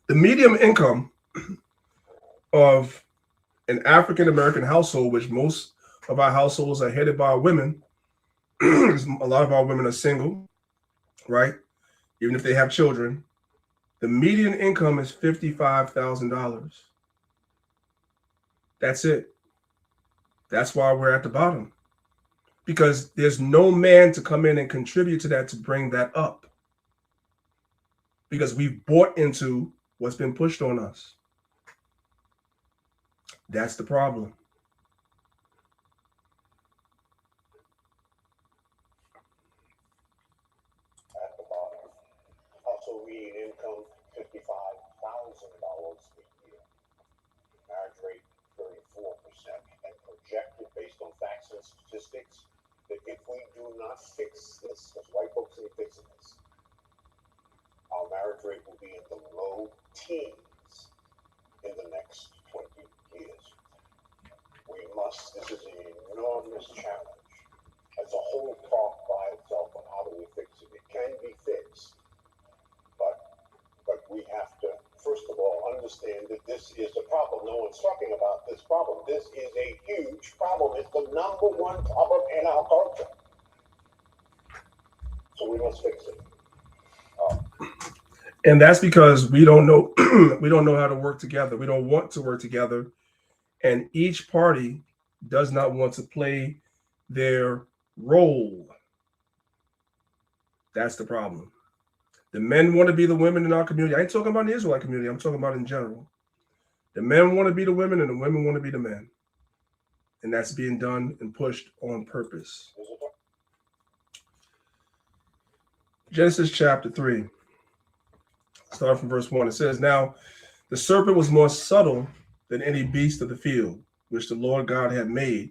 The median income of an African American household, which most of our households are headed by women, a lot of our women are single, right? Even if they have children, the median income is $55,000. That's it. That's why we're at the bottom. Because there's no man to come in and contribute to that to bring that up. Because we've bought into what's been pushed on us. That's the problem. At the bottom. Household median income $55,000 a year. Marriage rate 34%. And projected based on facts and statistics that if we do not fix this, because white folks ain't fixing this, our marriage rate will be in the low teens in the next 20 years. This is an enormous challenge. As a whole talk by itself on how do we fix it. It can be fixed, but we have to, first of all, understand that this is a problem. No one's talking about this problem. This is a huge problem. It's the number one problem in our culture. So we must fix it. And that's because we don't know we don't know how to work together. We don't want to work together. And each party does not want to play their role. That's the problem. The men want to be the women in our community. I ain't talking about the Israelite community. I'm talking about in general. The men want to be the women and the women want to be the men. And that's being done and pushed on purpose. Genesis chapter 3. Starting from verse 1, it says, "Now the serpent was more subtle than any beast of the field, which the Lord God had made.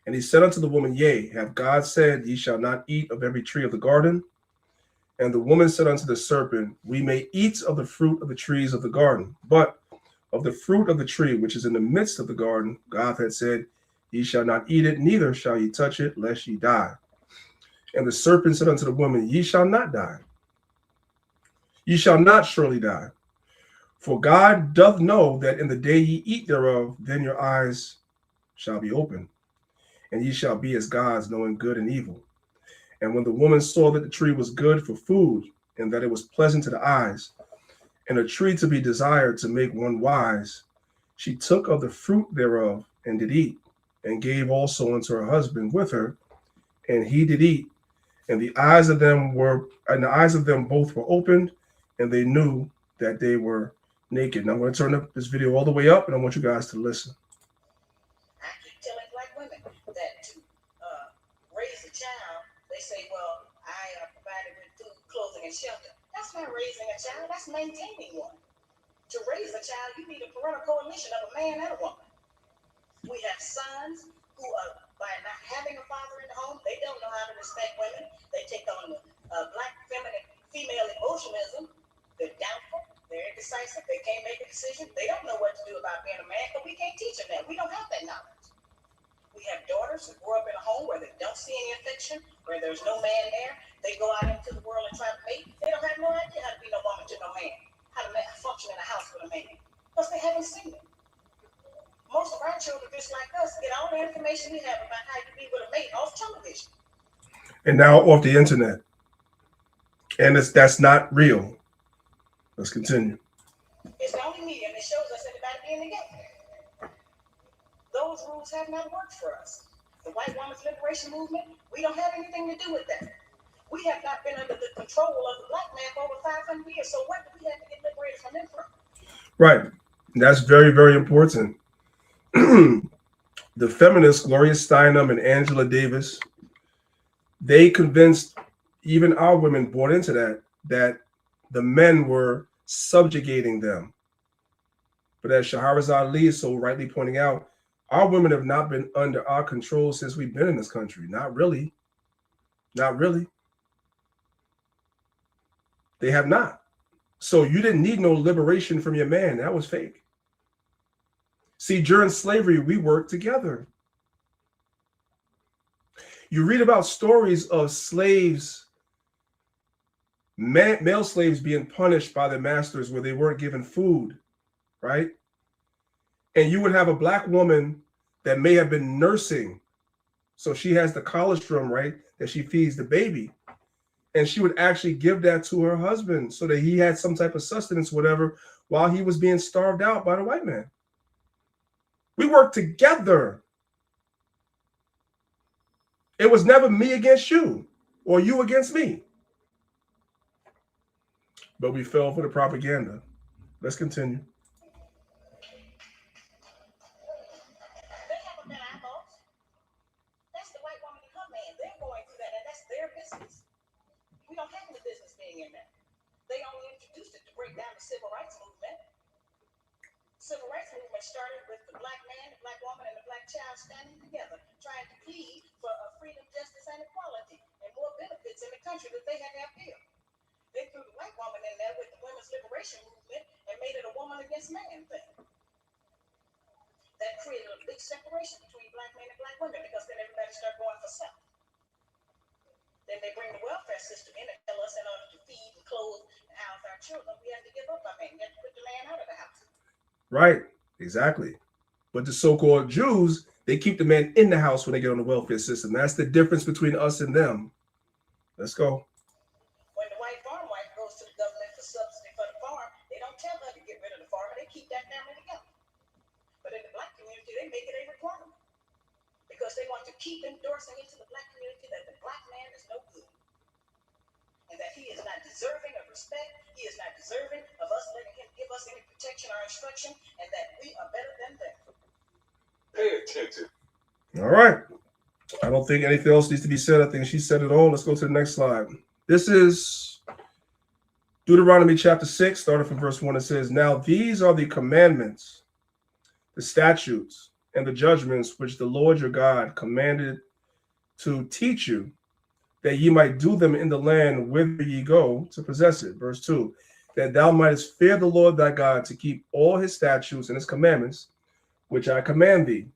And he said unto the woman, Yea, hath God said, Ye shall not eat of every tree of the garden? And the woman said unto the serpent, We may eat of the fruit of the trees of the garden, but of the fruit of the tree which is in the midst of the garden, God had said, Ye shall not eat it, neither shall ye touch it, lest ye die. And the serpent said unto the woman, Ye shall not die. Ye shall not surely die. For God doth know that in the day ye eat thereof, then your eyes shall be opened, and ye shall be as gods, knowing good and evil. And when the woman saw that the tree was good for food, and that it was pleasant to the eyes, and a tree to be desired to make one wise, she took of the fruit thereof, and did eat, and gave also unto her husband with her, and he did eat. And the eyes of them both were opened, and they knew that they were naked. Now I'm going to turn this video all the way up, and I want you guys to listen. I keep telling black women that to raise a child, they say, well, I provided with food, clothing, and shelter. That's not raising a child, that's maintaining one. To raise a child, you need a parental coalition of a man and a woman. We have sons who are, by not having a father in the home, they don't know how to respect women. They take on the black feminine female emotionalism. They're doubtful, they're indecisive, they can't make a decision. They don't know what to do about being a man, but we can't teach them that. We don't have that knowledge. We have daughters who grow up in a home where they don't see any affection, where there's no man there. They go out into the world and try to mate. They don't have no idea how to be no woman to no man, how to function in a house with a man, because they haven't seen it. Most of our children, just like us, get all the information we have about how you be with a mate off television. And now off the internet. And that's not real. Let's continue. It's the only medium that shows us anybody being together. Those rules have not worked for us. The white woman's liberation movement, we don't have anything to do with that. We have not been under the control of the black man for over 500 years. So what do we have to get liberated from them from? Right. That's very, very important. The feminists, Gloria Steinem and Angela Davis, they convinced even our women bought into that the men were subjugating them. But as Shahrazad Lee is so rightly pointing out, our women have not been under our control since we've been in this country. Not really. Not really. They have not. So you didn't need no liberation from your man. That was fake. See, during slavery, we worked together. You read about stories of slaves, male slaves being punished by their masters where they weren't given food, right? And you would have a black woman that may have been nursing. So she has the colostrum, right, that she feeds the baby. And she would actually give that to her husband so that he had some type of sustenance, whatever, while he was being starved out by the white man. We worked together. It was never me against you or you against me. But we fell for the propaganda. Let's continue. They haven't been our fault. That's the white woman and her man. They're going through that, and that's their business. We don't have any business being in that. They only introduced it to break down the civil rights movement. Civil rights movement started with the black man, the black woman, and the black child standing together, trying to plead for freedom, justice, and equality, and more benefits in the country that they had to appeal. They threw the white woman in there with the women's liberation movement and made it a woman against man thing. That created a big separation between black men and black women, because then everybody started going for self. Then they bring the welfare system in and tell us in order to feed and clothe and house our children, we have to give up our man. We have to put the man out of the house. Right, exactly. But the so-called Jews, they keep the man in the house when they get on the welfare system. That's the difference between us and them. Let's go. When the white farm wife goes to the government for subsidy for the farm, they don't tell her to get rid of the farmer. They keep that family together. But in the black community, they make it a requirement, because they want to keep endorsing into the black community that the black man is no good, and that he is not deserving of respect. He is not deserving of us letting him give us any protection or instruction, and that we are better than them. Pay attention. All right. I don't think anything else needs to be said. I think she said it all. Let's go to the next slide. This is Deuteronomy chapter 6, starting from verse 1. It says, Now these are the commandments, the statutes, and the judgments which the Lord your God commanded to teach you, that ye might do them in the land whither ye go to possess it. Verse 2. that thou mightest fear the Lord thy God, to keep all his statutes and his commandments, which I command thee.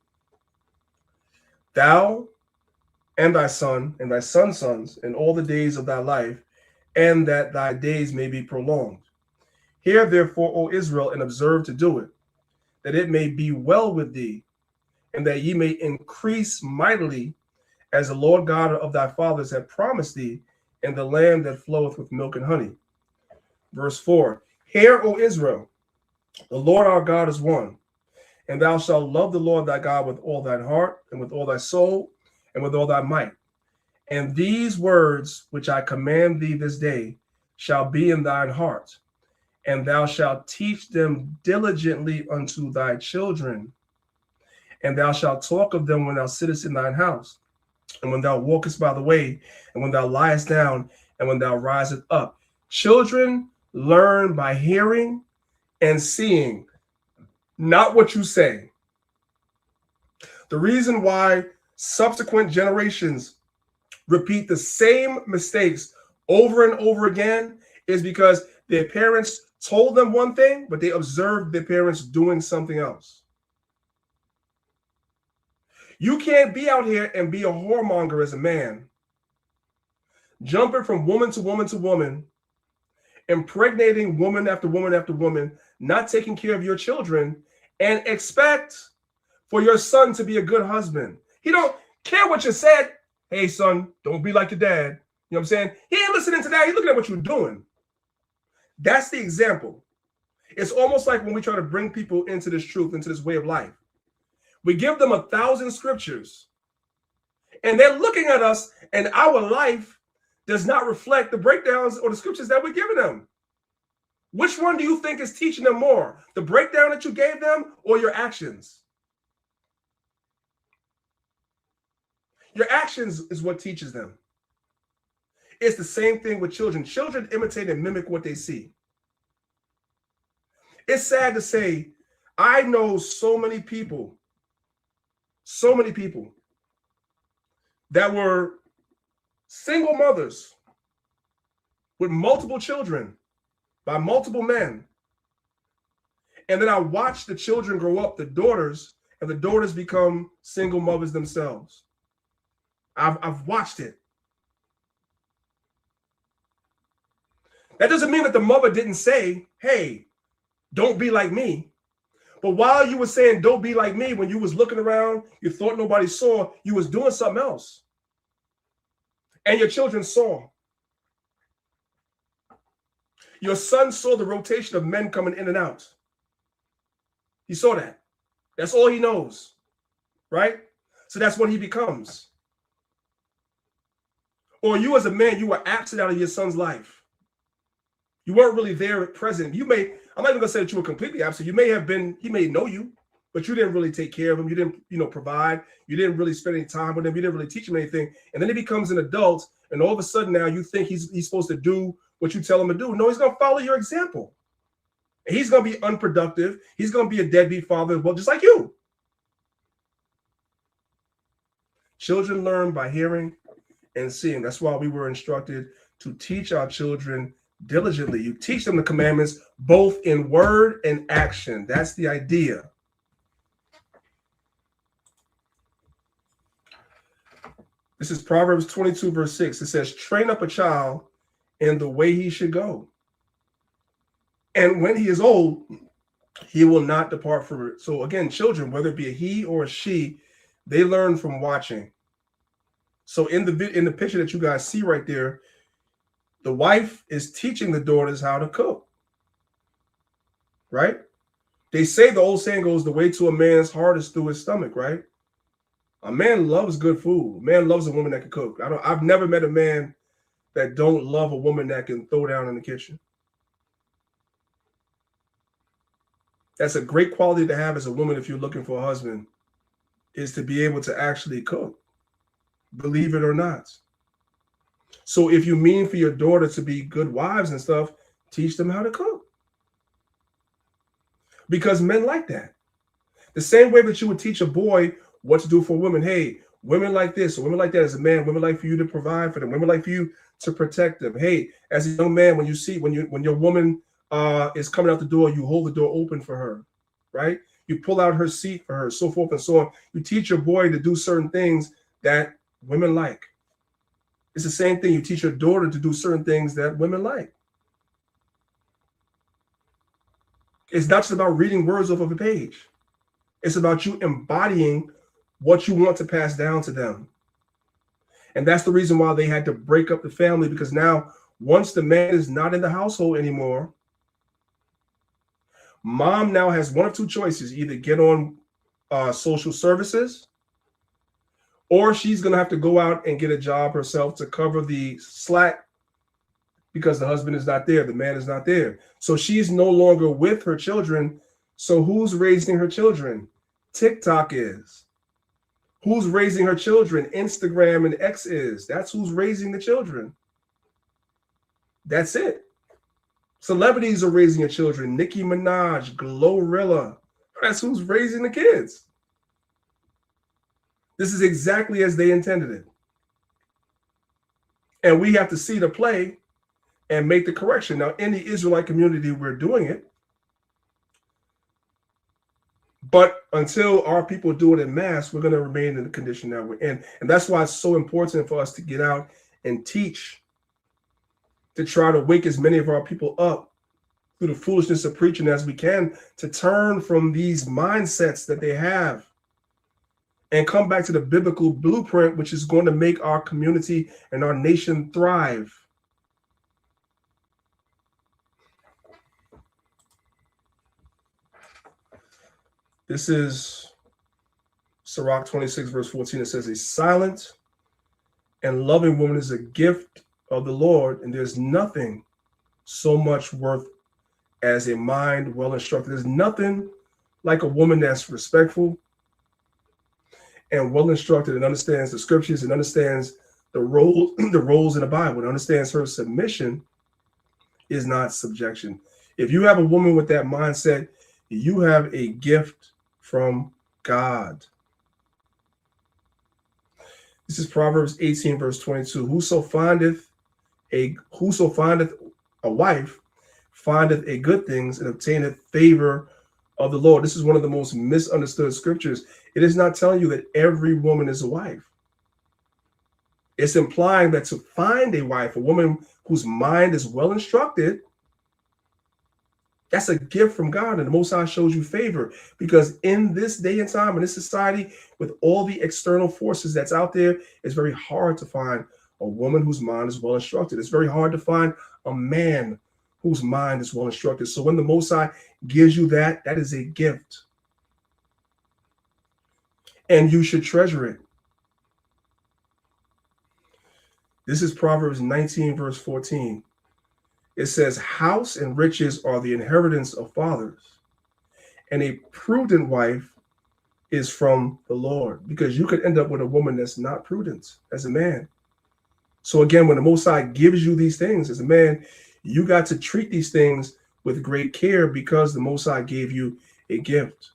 Thou and thy son and thy son's sons in all the days of thy life, and that thy days may be prolonged. Hear therefore, O Israel, and observe to do it, that it may be well with thee, and that ye may increase mightily, as the Lord God of thy fathers hath promised thee, in the land that floweth with milk and honey. Verse 4, Hear, O Israel, the Lord our God is one, and thou shalt love the Lord thy God with all thine heart, and with all thy soul, and with all thy might. And these words which I command thee this day shall be in thine heart, and thou shalt teach them diligently unto thy children, and thou shalt talk of them when thou sittest in thine house, and when thou walkest by the way, and when thou liest down, and when thou risest up. Children learn by hearing and seeing, not what you say. The reason why subsequent generations repeat the same mistakes over and over again is because their parents told them one thing, but they observed their parents doing something else. You can't be out here and be a whoremonger as a man, jumping from woman to woman to woman, impregnating woman after woman after woman, not taking care of your children, and expect for your son to be a good husband. He don't care what you said. Hey, son, don't be like your dad. You know what I'm saying? He ain't listening to that. He's looking at what you're doing. That's the example. It's almost like when we try to bring people into this truth, into this way of life. We give them 1,000 scriptures, and they're looking at us, and our life does not reflect the breakdowns or the scriptures that we're giving them. Which one do you think is teaching them more? The breakdown that you gave them or your actions? Your actions is what teaches them. It's the same thing with children. Children imitate and mimic what they see. It's sad to say, I know so many people that were single mothers with multiple children by multiple men. And then I watch the children grow up, the daughters, and the daughters become single mothers themselves. I've watched it. That doesn't mean that the mother didn't say, hey, don't be like me. But while you were saying, don't be like me, when you was looking around, you thought nobody saw, you was doing something else. And your children saw. Your son saw the rotation of men coming in and out. He saw that. That's all he knows, right? So that's what he becomes. Or you as a man, you were absent out of your son's life. You weren't really there present. I'm not even gonna say that you were completely absent. You may have been, he may know you, but you didn't really take care of him. You didn't, provide. You didn't really spend any time with him. You didn't really teach him anything. And then he becomes an adult, and all of a sudden now you think he's supposed to do what you tell him to do. No, he's gonna follow your example. And he's gonna be unproductive. He's gonna be a deadbeat father, well, just like you. Children learn by hearing and seeing. That's why we were instructed to teach our children diligently. You teach them the commandments both in word and action. That's the idea. This is Proverbs 22, verse 6. It says, train up a child in the way he should go, and when he is old, he will not depart from it. So again, children, whether it be a he or a she, they learn from watching. So in the picture that you guys see right there, the wife is teaching the daughters how to cook, right? They say, the old saying goes, the way to a man's heart is through his stomach, right? A man loves good food. A man loves a woman that can cook. I've never met a man that don't love a woman that can throw down in the kitchen. That's a great quality to have as a woman if you're looking for a husband, is to be able to actually cook, believe it or not. So if you mean for your daughter to be good wives and stuff, teach them how to cook. Because men like that. The same way that you would teach a boy what to do for women. Hey, women like this, or women like that as a man. Women like for you to provide for them. Women like for you to protect them. Hey, as a young man, when your woman is coming out the door, you hold the door open for her, right? You pull out her seat for her, so forth and so on. You teach your boy to do certain things that women like. It's the same thing. You teach your daughter to do certain things that women like. It's not just about reading words off of a page. It's about you embodying what you want to pass down to them. And that's the reason why they had to break up the family, because now once the man is not in the household anymore, mom now has one of two choices: either get on social services, or she's going to have to go out and get a job herself to cover the slack because the husband is not there, the man is not there. So she's no longer with her children. So who's raising her children? TikTok is. Who's raising her children? Instagram and X is. That's who's raising the children. That's it. Celebrities are raising your children. Nicki Minaj, Glorilla. That's who's raising the kids. This is exactly as they intended it. And we have to see the play and make the correction. Now, in the Israelite community, we're doing it. But until our people do it in mass, we're going to remain in the condition that we're in. And that's why it's so important for us to get out and teach, to try to wake as many of our people up through the foolishness of preaching as we can, to turn from these mindsets that they have and come back to the biblical blueprint, which is going to make our community and our nation thrive. This is Sirach 26, verse 14. It says, a silent and loving woman is a gift of the Lord, and there's nothing so much worth as a mind well instructed. There's nothing like a woman that's respectful and well instructed and understands the scriptures and understands the roles in the Bible and understands her submission is not subjection. If you have a woman with that mindset, you have a gift from God. This is Proverbs 18, verse 22. Whoso findeth a wife findeth a good things and obtaineth favor of the Lord. This is one of the most misunderstood scriptures. It is not telling you that every woman is a wife. It's implying that to find a wife, a woman whose mind is well instructed, that's a gift from God, and the Most High shows you favor, because in this day and time, in this society, with all the external forces that's out there, it's very hard to find a woman whose mind is well instructed. It's very hard to find a man whose mind is well instructed. So when the Most High gives you that, that is a gift. And you should treasure it. This is Proverbs 19, verse 14. It says, house and riches are the inheritance of fathers, and a prudent wife is from the Lord, because you could end up with a woman that's not prudent as a man. So again, when the Most High gives you these things as a man, you got to treat these things with great care, because the Most High gave you a gift.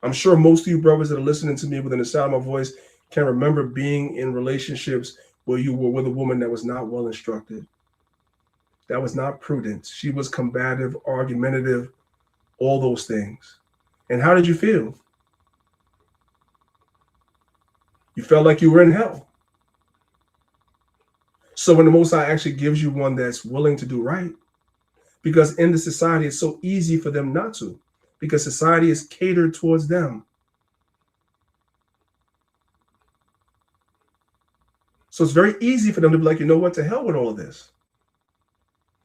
I'm sure most of you brothers that are listening to me within the sound of my voice can remember being in relationships where you were with a woman that was not well instructed, that was not prudent. She was combative, argumentative, all those things. And how did you feel? You felt like you were in hell. So when the Most High actually gives you one that's willing to do right, because in the society, it's so easy for them not to, because society is catered towards them. So it's very easy for them to be like, you know what, to hell with all of this.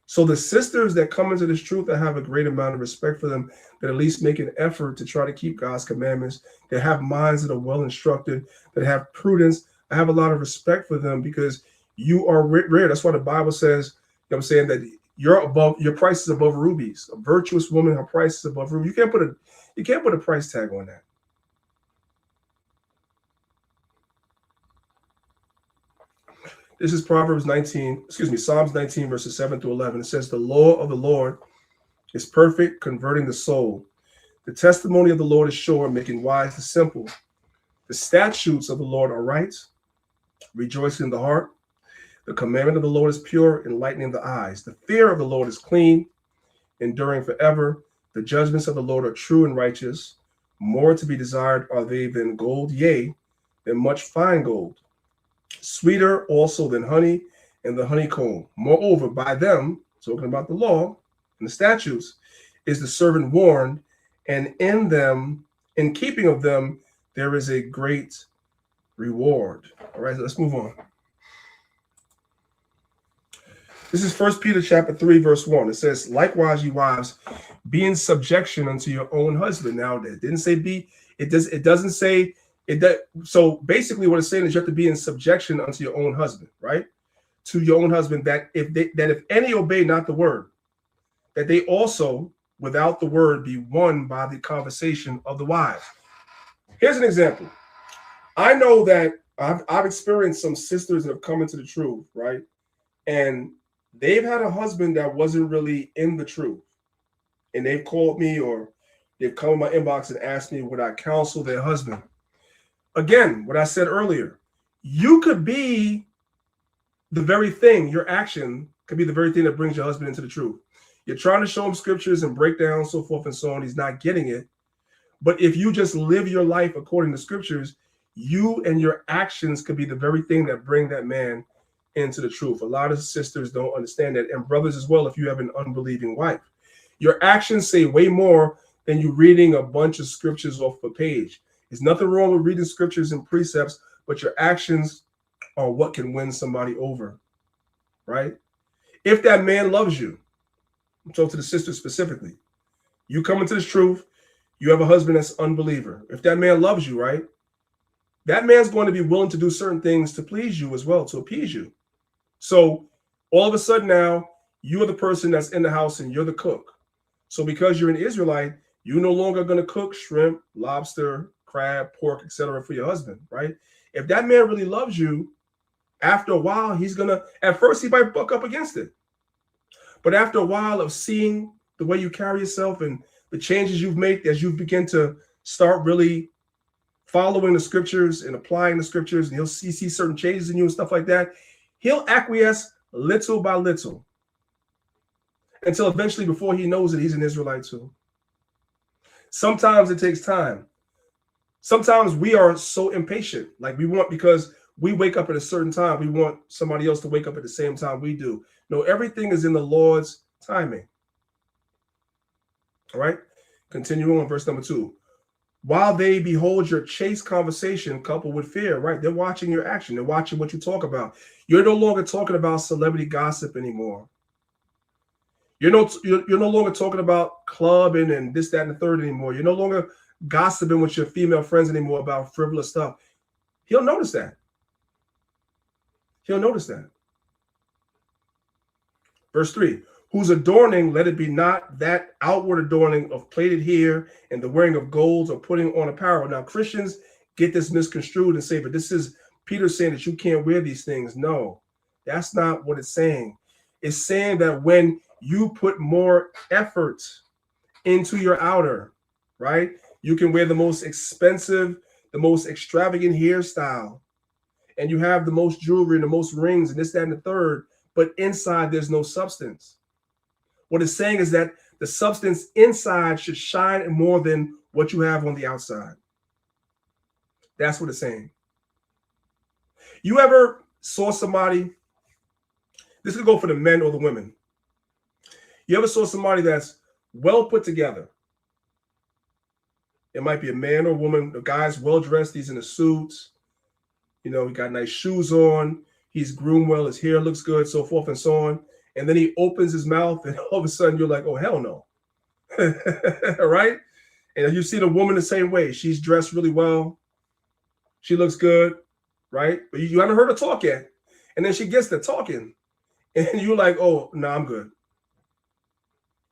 So the sisters that come into this truth, that have a great amount of respect for them, that at least make an effort to try to keep God's commandments, that have minds that are well instructed, that have prudence, I have a lot of respect for them, because you are rare. That's why the Bible says, you know what I'm saying, that your price is above rubies. A virtuous woman, her price is above rubies. You can't put a price tag on that. This is Psalms 19, verses 7 through 11. It says, the law of the Lord is perfect, converting the soul. The testimony of the Lord is sure, making wise the simple. The statutes of the Lord are right, rejoicing in the heart. The commandment of the Lord is pure, enlightening the eyes. The fear of the Lord is clean, enduring forever. The judgments of the Lord are true and righteous. More to be desired are they than gold, yea, than much fine gold. Sweeter also than honey and the honeycomb. Moreover, by them, talking about the law and the statutes, is the servant warned, and in them, in keeping of them, there is a great reward. All right, so let's move on. This is 1 Peter chapter 3, verse 1. It says, likewise, ye wives, be in subjection unto your own husband. Now, it didn't say be, it doesn't say it. So basically what it's saying is you have to be in subjection unto your own husband, right? To your own husband, that if any obey not the word, that they also, without the word, be won by the conversation of the wives. Here's an example. I know that I've experienced some sisters that have come into the truth, right? And they've had a husband that wasn't really in the truth. And they've called me or they've come in my inbox and asked me would I counsel their husband. Again, what I said earlier, you could be the very thing, your action could be the very thing that brings your husband into the truth. You're trying to show him scriptures and break down, so forth and so on. He's not getting it. But if you just live your life according to scriptures, you and your actions could be the very thing that bring that man into the truth. A lot of sisters don't understand that, and brothers as well, if you have an unbelieving wife. Your actions say way more than you reading a bunch of scriptures off a page. There's nothing wrong with reading scriptures and precepts, but your actions are what can win somebody over, right? If that man loves you, I'm talking to the sisters specifically, you come into this truth, you have a husband that's unbeliever. If that man loves you, right, that man's going to be willing to do certain things to please you as well, to appease you. So all of a sudden now, you're the person that's in the house and you're the cook. So because you're an Israelite, you're no longer going to cook shrimp, lobster, crab, pork, etc. for your husband, right? If that man really loves you, after a while, he's going to, at first, he might buck up against it. But after a while of seeing the way you carry yourself and the changes you've made as you begin to start really following the scriptures and applying the scriptures, and he'll see certain changes in you and stuff like that, he'll acquiesce little by little until eventually, before he knows it, he's an Israelite too. Sometimes it takes time. Sometimes we are so impatient, like we want, because we wake up at a certain time, we want somebody else to wake up at the same time we do. No, everything is in the Lord's timing. All right, continue on, verse number 2. While they behold your chaste conversation coupled with fear, right? They're watching your action. They're watching what you talk about. You're no longer talking about celebrity gossip anymore. You're no longer talking about clubbing and this, that, and the third anymore. You're no longer gossiping with your female friends anymore about frivolous stuff. He'll notice that. He'll notice that. Verse 3. Whose adorning, let it be not that outward adorning of plaited hair and the wearing of golds or putting on apparel. Now, Christians get this misconstrued and say, but this is Peter saying that you can't wear these things. No, that's not what it's saying. It's saying that when you put more effort into your outer, right, you can wear the most expensive, the most extravagant hairstyle, and you have the most jewelry and the most rings and this, that, and the third, but inside there's no substance. What it's saying is that the substance inside should shine more than what you have on the outside. That's what it's saying. You ever saw somebody, this could go for the men or the women. You ever saw somebody that's well put together? It might be a man or a woman. The guy's well dressed. He's in a suit. You know, he got nice shoes on. He's groomed well. His hair looks good, so forth and so on. And then he opens his mouth, and all of a sudden you're like, oh, hell no. Right? And you see the woman the same way. She's dressed really well. She looks good, right? But you haven't heard her talk yet. And then she gets to talking, and you're like, oh, no, I'm good.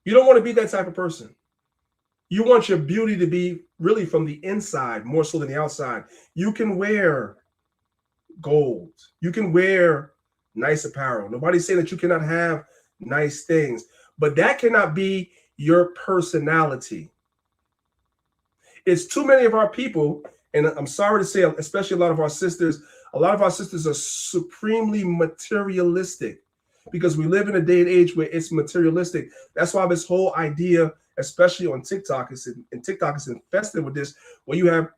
You don't want to be that type of person. You want your beauty to be really from the inside more so than the outside. You can wear gold. You can wear nice apparel. Nobody's saying that you cannot have nice things, but that cannot be your personality. It's too many of our people, and I'm sorry to say, especially a lot of our sisters, A lot of our sisters are supremely materialistic because we live in a day and age where it's materialistic. That's why this whole idea, especially on TikTok, and TikTok is infested with this, where you have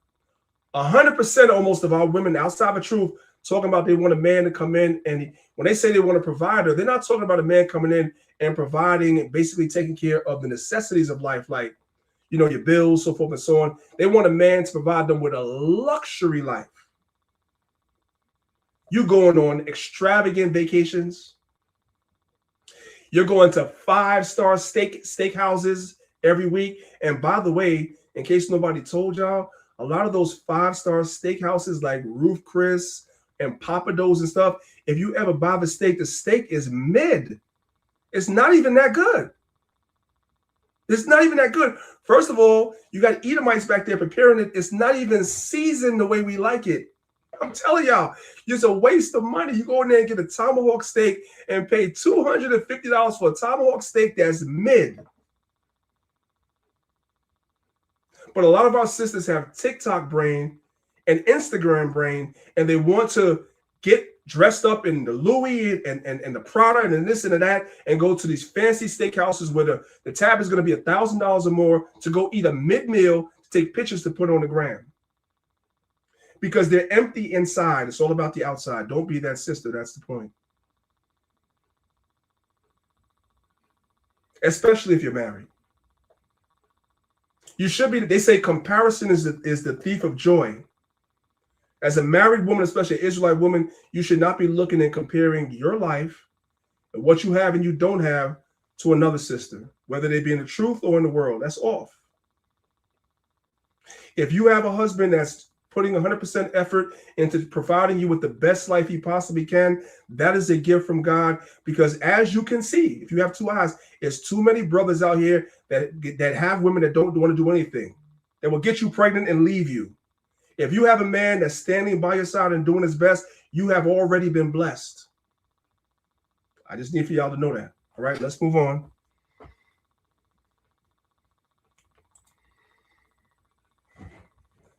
100% almost of our women outside of truth talking about they want a man to come in, and when they say they want a provider, they're not talking about a man coming in and providing and basically taking care of the necessities of life, like, you know, your bills, so forth and so on. They want a man to provide them with a luxury life. You're going on extravagant vacations. You're going to 5-star steakhouses every week. And by the way, in case nobody told y'all, a lot of those 5-star steakhouses like Ruth Chris and Papa Do's and stuff, if you ever buy the steak is mid. It's not even that good. It's not even that good. First of all, you got Edomites back there preparing it. It's not even seasoned the way we like it. I'm telling y'all, it's a waste of money. You go in there and get a tomahawk steak and pay $250 for a tomahawk steak that's mid. But a lot of our sisters have TikTok brain and Instagram brain, and they want to get dressed up in the Louis and the Prada and this and that, and go to these fancy steakhouses where the tab is going to be $1,000 or more to go eat a mid-meal to take pictures to put on the gram. Because they're empty inside. It's all about the outside. Don't be that sister. That's the point. Especially if you're married. You should be. They say comparison is the thief of joy. As a married woman, especially an Israelite woman, you should not be looking and comparing your life and what you have and you don't have to another sister, whether they be in the truth or in the world. That's off. If you have a husband that's putting 100% effort into providing you with the best life he possibly can, that is a gift from God. Because as you can see, if you have two eyes, there's too many brothers out here that have women that don't want to do anything, that will get you pregnant and leave you. If you have a man that's standing by your side and doing his best, you have already been blessed. I just need for y'all to know that. All right, let's move on.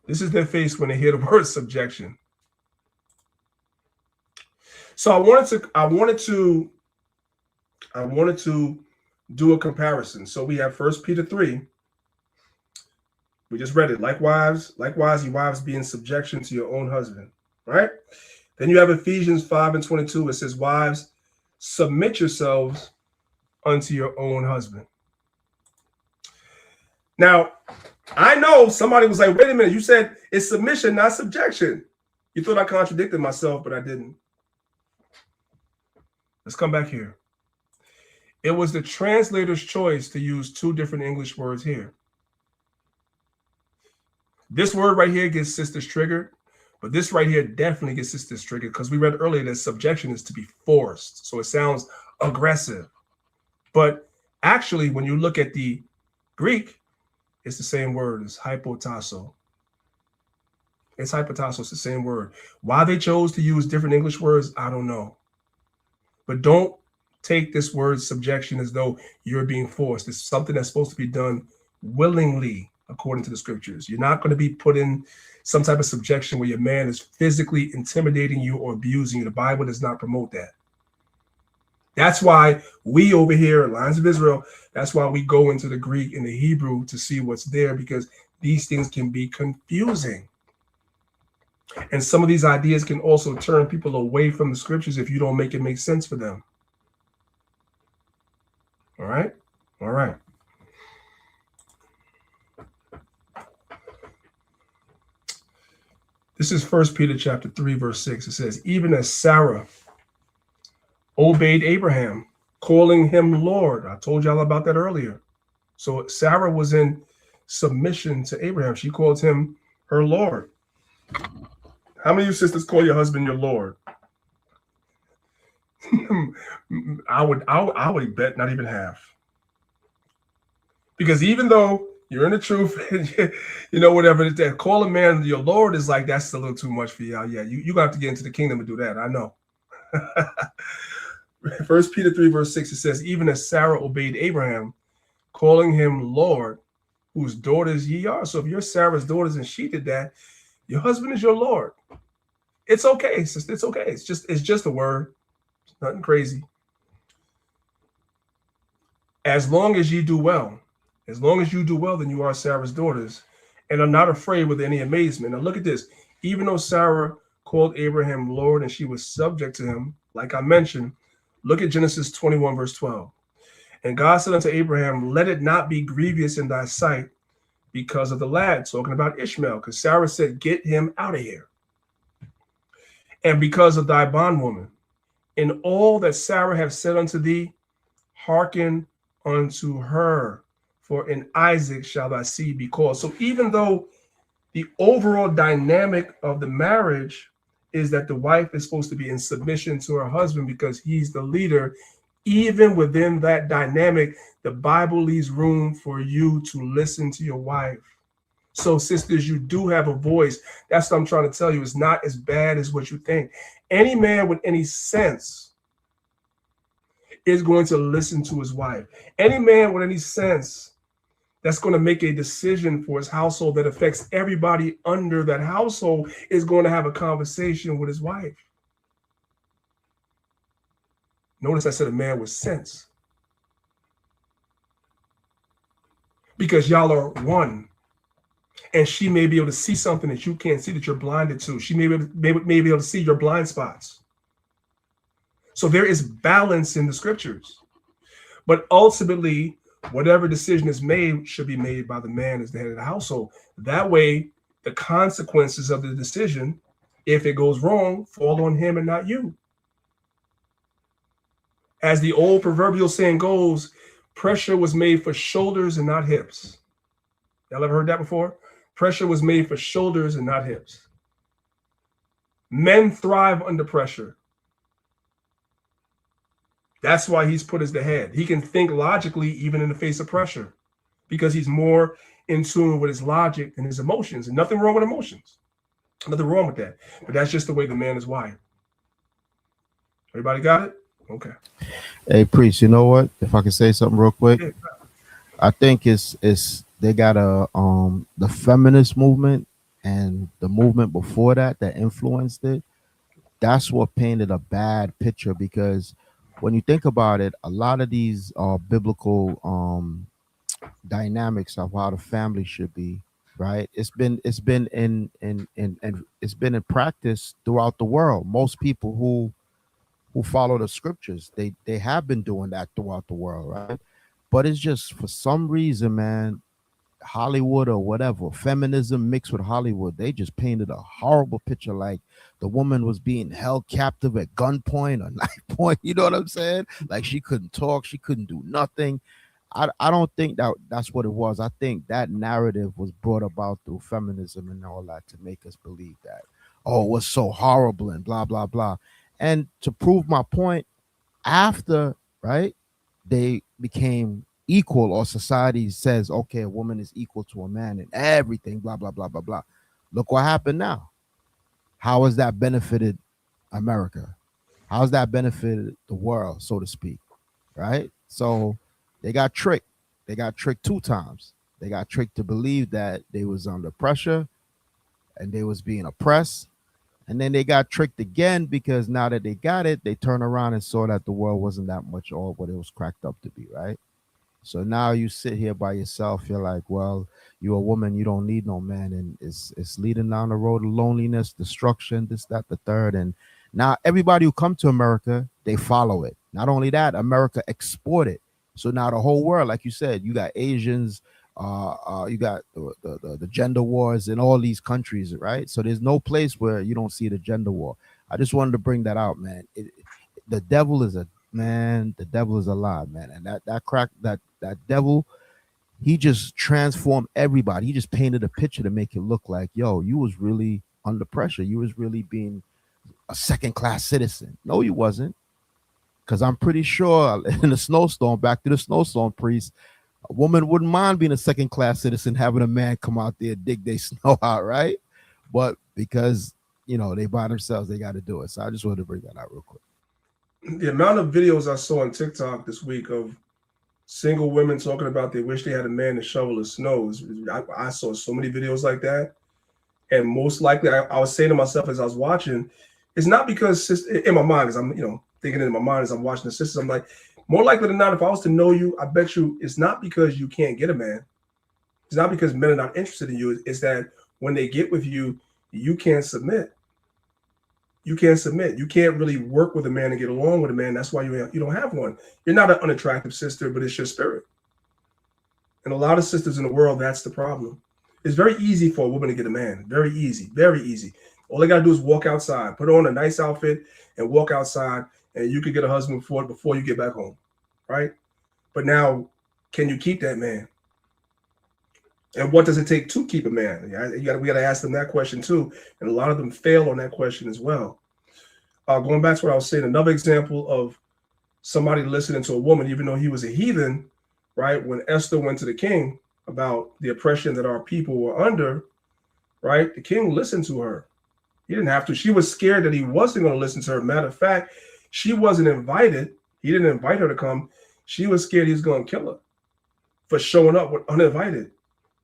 This is their face when they hear the word subjection. So I wanted to do a comparison. So we have 1 Peter 3. We just read it. Likewise, you wives, be in subjection to your own husband. Right? Then you have Ephesians 5:22. It says, wives, submit yourselves unto your own husband. Now, I know somebody was like, wait a minute, you said it's submission, not subjection. You thought I contradicted myself, but I didn't. Let's come back here. It was the translator's choice to use two different English words here. This word right here gets sisters triggered, but this right here definitely gets sisters triggered because we read earlier that subjection is to be forced. So it sounds aggressive. But actually, when you look at the Greek, it's the same word. It's hypotasso. It's hypotasso. It's the same word. Why they chose to use different English words, I don't know. But don't take this word subjection as though you're being forced. It's something that's supposed to be done willingly, according to the scriptures. You're not going to be put in some type of subjection where your man is physically intimidating you or abusing you. The Bible does not promote that. That's why we over here at Lions of Israel, that's why we go into the Greek and the Hebrew to see what's there, because these things can be confusing. And some of these ideas can also turn people away from the scriptures if you don't make it make sense for them. All right? All right. This is 1 Peter chapter 3, verse 6. It says, even as Sarah obeyed Abraham, calling him Lord. I told y'all about that earlier. So Sarah was in submission to Abraham. She called him her Lord. How many of you sisters call your husband your Lord? I would bet not even half. Because even though you're in the truth, you know, whatever it is, call a man your Lord is like, that's a little too much for y'all. Yeah, you got to get into the kingdom and do that. I know. 1 Peter 3, verse 6, it says, even as Sarah obeyed Abraham, calling him Lord, whose daughters ye are. So if you're Sarah's daughters and she did that, your husband is your Lord. It's okay, sister. It's okay. It's just a word. It's nothing crazy. As long as you do well, then you are Sarah's daughters, and are not afraid with any amazement. Now look at this. Even though Sarah called Abraham Lord and she was subject to him, like I mentioned, look at Genesis 21, verse 12. And God said unto Abraham, let it not be grievous in thy sight because of the lad, talking about Ishmael, because Sarah said, get him out of here. And because of thy bondwoman, in all that Sarah hath said unto thee, hearken unto her, for in Isaac shall thy seed be called. So even though the overall dynamic of the marriage is that the wife is supposed to be in submission to her husband because he's the leader, even within that dynamic, the Bible leaves room for you to listen to your wife. So sisters, you do have a voice. That's what I'm trying to tell you. It's not as bad as what you think. Any man with any sense is going to listen to his wife. Any man with any sense that's going to make a decision for his household that affects everybody under that household is going to have a conversation with his wife. Notice I said a man with sense. Because y'all are one. And she may be able to see something that you can't see, that you're blinded to. She may be able to see your blind spots. So there is balance in the scriptures. But ultimately, whatever decision is made should be made by the man as the head of the household. That way, the consequences of the decision, if it goes wrong, fall on him and not you. As the old proverbial saying goes, pressure was made for shoulders and not hips. Y'all ever heard that before? Pressure was made for shoulders and not hips. Men thrive under pressure. That's why he's put as the head. He can think logically even in the face of pressure because he's more in tune with his logic and his emotions. And nothing wrong with emotions. Nothing wrong with that. But that's just the way the man is wired. Everybody got it? Okay. Hey, Priest, you know what? If I can say something real quick, yeah. I think it's they got the feminist movement and the movement before that influenced it. That's what painted a bad picture, because when you think about it, a lot of these biblical dynamics of how the family should be, right? It's been in it's been in practice throughout the world. Most people who follow the scriptures, they have been doing that throughout the world, right? But it's just for some reason, man, Hollywood or whatever, feminism mixed with Hollywood, they just painted a horrible picture, like the woman was being held captive at gunpoint or knife point. You know what I'm saying? Like she couldn't talk, she couldn't do nothing. I don't think that's what it was. I think that narrative was brought about through feminism and all that to make us believe that, oh, it was so horrible and blah, blah, blah. And to prove my point, after, right, they became equal, or society says, okay, a woman is equal to a man and everything, blah, blah, blah, blah, blah. Look what happened now. How has that benefited America? How has that benefited the world, so to speak, right? So they got tricked. They got tricked 2 times. They got tricked to believe that they was under pressure and they was being oppressed. And then they got tricked again because now that they got it, they turned around and saw that the world wasn't that much all what it was cracked up to be, right? So now you sit here by yourself. You're like, well, you're a woman. You don't need no man. And it's leading down the road of loneliness, destruction, this, that, the third. And now everybody who come to America, they follow it. Not only that, America export it. So now the whole world, like you said, you got Asians, you got the gender wars in all these countries, right? So there's no place where you don't see the gender war. I just wanted to bring that out, man. The devil is a lie, man. And that devil, he just transformed everybody. He just painted a picture to make it look like, yo, you was really under pressure. You was really being a second-class citizen. No, you wasn't. Because I'm pretty sure in the snowstorm, back to the snowstorm, Priest, a woman wouldn't mind being a second-class citizen, having a man come out there, dig their snow out, right? But because, you know, they by themselves, they got to do it. So I just wanted to bring that out real quick. The amount of videos I saw on TikTok this week of single women talking about they wish they had a man to shovel the snow. I saw so many videos like that. And most likely, I was saying to myself as I was watching, it's not because in my mind, as I'm, thinking in my mind as I'm watching the sisters, I'm like, more likely than not, if I was to know you, I bet you it's not because you can't get a man. It's not because men are not interested in you. It's that when they get with you, you can't submit. You can't submit. You can't really work with a man and get along with a man. That's why you don't have one. You're not an unattractive sister, but it's your spirit. And a lot of sisters in the world, that's the problem. It's very easy for a woman to get a man. Very easy. Very easy. All they got to do is walk outside, put on a nice outfit and walk outside, and you could get a husband for it before you get back home, right? But now, can you keep that man? And what does it take to keep a man? We got to ask them that question too. And a lot of them fail on that question as well. Going back to what I was saying, another example of somebody listening to a woman, even though he was a heathen, right? When Esther went to the king about the oppression that our people were under, right? The king listened to her. He didn't have to. She was scared that he wasn't going to listen to her. Matter of fact, she wasn't invited. He didn't invite her to come. She was scared he was going to kill her for showing up uninvited,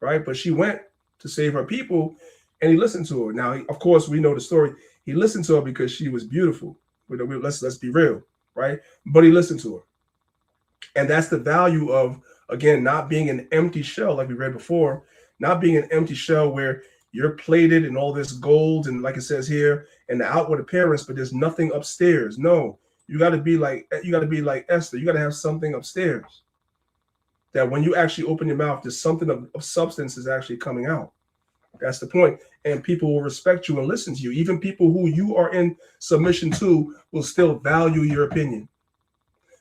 right? But she went to save her people, and he listened to her. Now, of course, we know the story. He listened to her because she was beautiful. Let's be real, right? But he listened to her. And that's the value of, again, not being an empty shell, like we read before, not being an empty shell where you're plated in all this gold and, like it says here, and the outward appearance, but there's nothing upstairs. No, you got to be like Esther. You got to have something upstairs that when you actually open your mouth, there's something of substance is actually coming out. That's the point. And people will respect you and listen to you. Even people who you are in submission to will still value your opinion.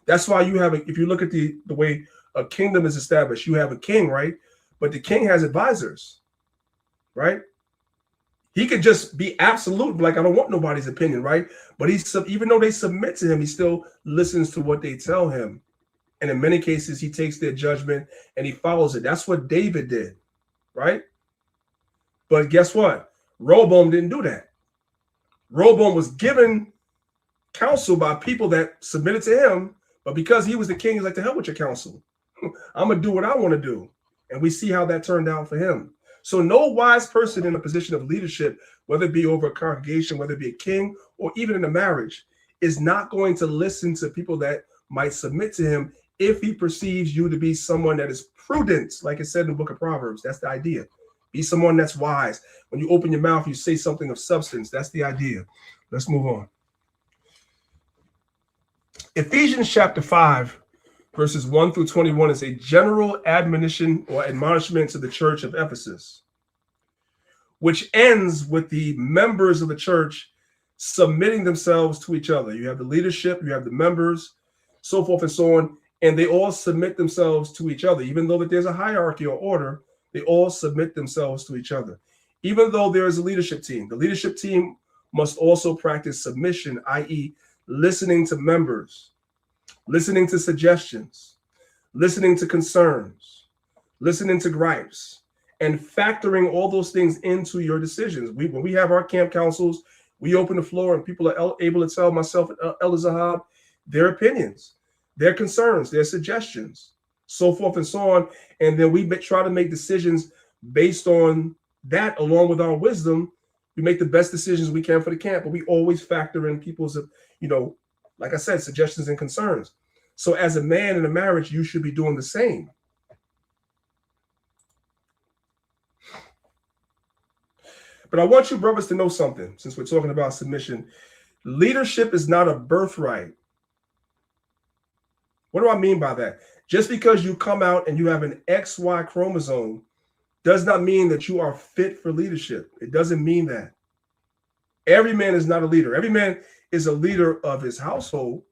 That's why you have, if you look at the way a kingdom is established, you have a king, right? But the king has advisors, right? He could just be absolute, like, I don't want nobody's opinion, right? But even though they submit to him, he still listens to what they tell him. And in many cases, he takes their judgment and he follows it. That's what David did, right? But guess what? Rehoboam didn't do that. Rehoboam was given counsel by people that submitted to him, but because he was the king, he's like, to hell with your counsel. I'm going to do what I want to do. And we see how that turned out for him. So no wise person in a position of leadership, whether it be over a congregation, whether it be a king, or even in a marriage, is not going to listen to people that might submit to him if he perceives you to be someone that is prudent, like it said in the book of Proverbs. That's the idea. Be someone that's wise. When you open your mouth, you say something of substance. That's the idea. Let's move on. Ephesians chapter 5, verses 1 through 21 is a general admonition or admonishment to the church of Ephesus, which ends with the members of the church submitting themselves to each other. You have the leadership, you have the members, so forth and so on, and they all submit themselves to each other. Even though that there's a hierarchy or order, they all submit themselves to each other. Even though there is a leadership team, the leadership team must also practice submission, i.e., listening to members, listening to suggestions, listening to concerns, listening to gripes, and factoring all those things into your decisions. When we have our camp councils, we open the floor and people are able to tell myself and Elder Zahab their opinions, their concerns, their suggestions, so forth and so on. And then we try to make decisions based on that, along with our wisdom. We make the best decisions we can for the camp, but we always factor in people's, like I said, suggestions and concerns. So as a man in a marriage, you should be doing the same. But I want you brothers to know something, since we're talking about submission. Leadership is not a birthright. What do I mean by that? Just because you come out and you have an XY chromosome does not mean that you are fit for leadership. It doesn't mean that. Every man is not a leader. Every man is a leader of his household,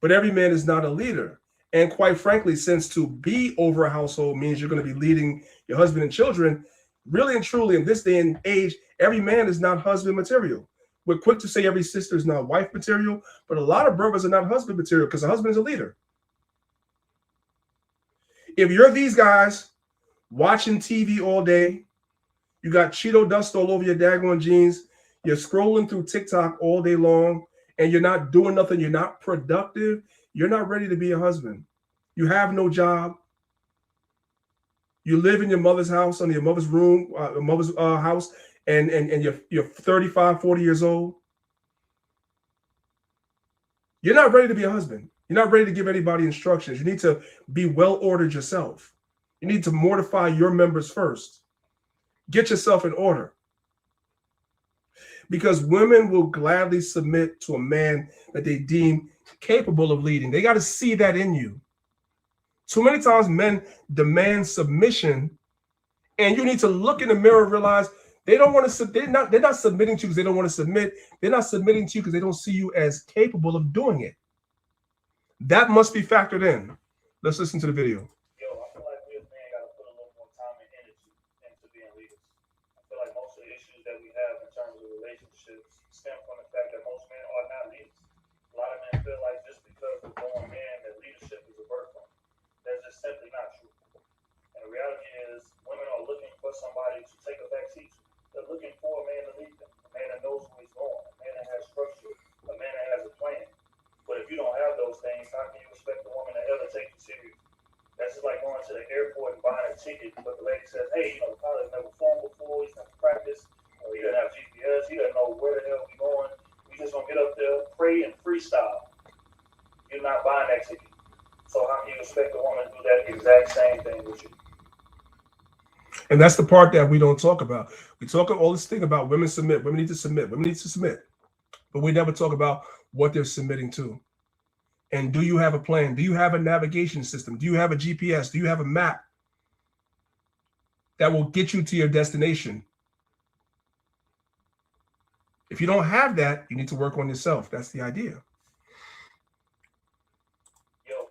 but every man is not a leader. And quite frankly, since to be over a household means you're going to be leading your husband and children, really and truly in this day and age, every man is not husband material. We're quick to say every sister is not wife material, but a lot of brothers are not husband material because a husband is a leader. If you're these guys watching TV all day, you got Cheeto dust all over your daggone jeans, you're scrolling through TikTok all day long, and you're not doing nothing, you're not productive, you're not ready to be a husband. You have no job. You live in your mother's house, on your mother's room, mother's house, and you're 35, 40 years old. You're not ready to be a husband. You're not ready to give anybody instructions. You need to be well ordered yourself. You need to mortify your members first. Get yourself in order. Because women will gladly submit to a man that they deem capable of leading. They got to see that in you. Too many times men demand submission, and you need to look in the mirror and realize they don't want to. They're not submitting to you because they don't want to submit. They're not submitting to you because they don't see you as capable of doing it. That must be factored in. Let's listen to the video. Yo, I feel like we as men got to put a little more time and energy into being leaders. I feel like most of the issues that we have in terms of relationships stem from the fact that most men are not leaders. A lot of men feel like just because we're born men that leadership is a birthright. That's just simply not true. And the reality is women are looking for somebody to take a back seat to. They're looking for a man to lead them, a man that knows where he's going, a man that has structure, a man that has a plan. But if you don't have those things, how can you expect a woman to ever take you serious? That's just like going to the airport and buying a ticket, but the lady says, hey, the pilot's never flown before, he's never practiced, he doesn't have GPS, he doesn't know where the hell we're going. We just gonna get up there, pray, and freestyle. You're not buying that ticket. So how can you expect a woman to do that exact same thing with you? And that's the part that we don't talk about. We talk all this thing about women submit, women need to submit, women need to submit. But we never talk about what they're submitting to. And do you have a plan? Do you have a navigation system? Do you have a GPS? Do you have a map that will get you to your destination? If you don't have that, you need to work on yourself. That's the idea. Yo.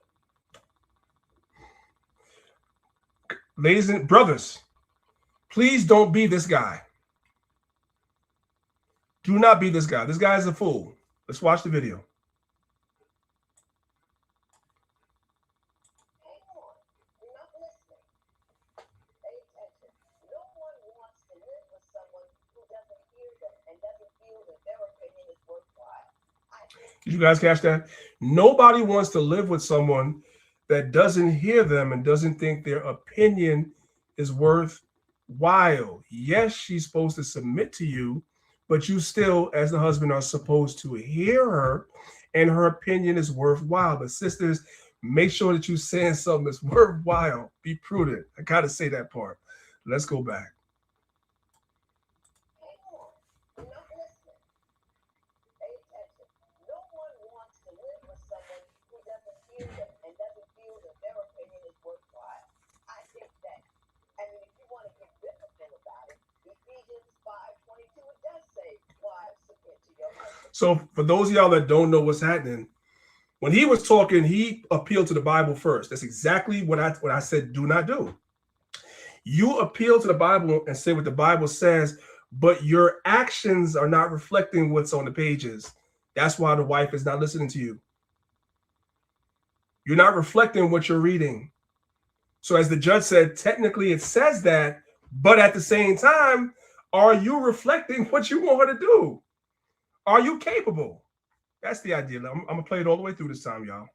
Ladies and brothers, please don't be this guy. Do not be this guy. This guy is a fool. Let's watch the video. Did you guys catch that? Nobody wants to live with someone that doesn't hear them and doesn't think their opinion is worthwhile. Yes, she's supposed to submit to you, but you still, as the husband, are supposed to hear her, and her opinion is worthwhile. But sisters, make sure that you're saying something that's worthwhile. Be prudent. I got to say that part. Let's go back. So for those of y'all that don't know what's happening, when he was talking, he appealed to the Bible first. That's exactly what I said do not do. You appeal to the Bible and say what the Bible says, but your actions are not reflecting what's on the pages. That's why the wife is not listening to you. You're not reflecting what you're reading. So as the judge said, technically it says that, but at the same time, are you reflecting what you want her to do? Are you capable? That's the idea. I'm going to play it all the way through this time, y'all.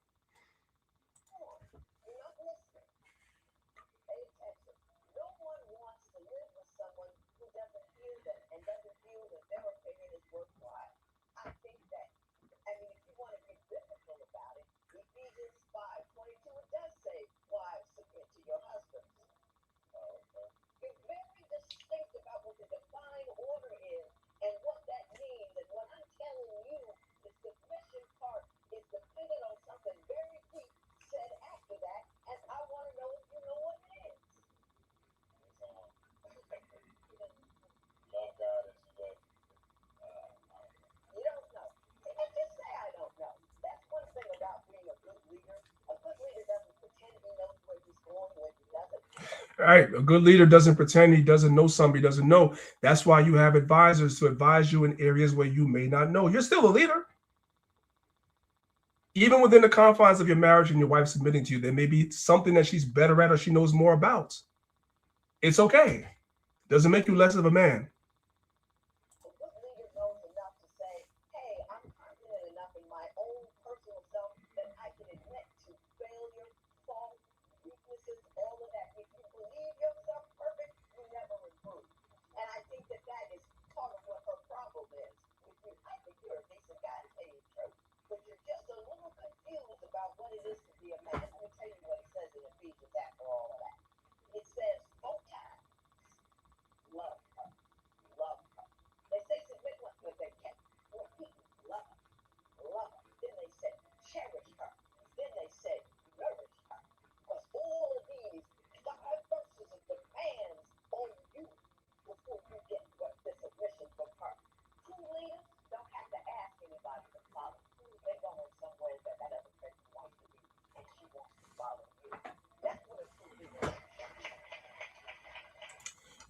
All right, a good leader doesn't pretend he doesn't know something he doesn't know. That's why you have advisors to advise you in areas where you may not know. You're still a leader. Even within the confines of your marriage and your wife submitting to you, there may be something that she's better at or she knows more about. It's okay. Doesn't make you less of a man.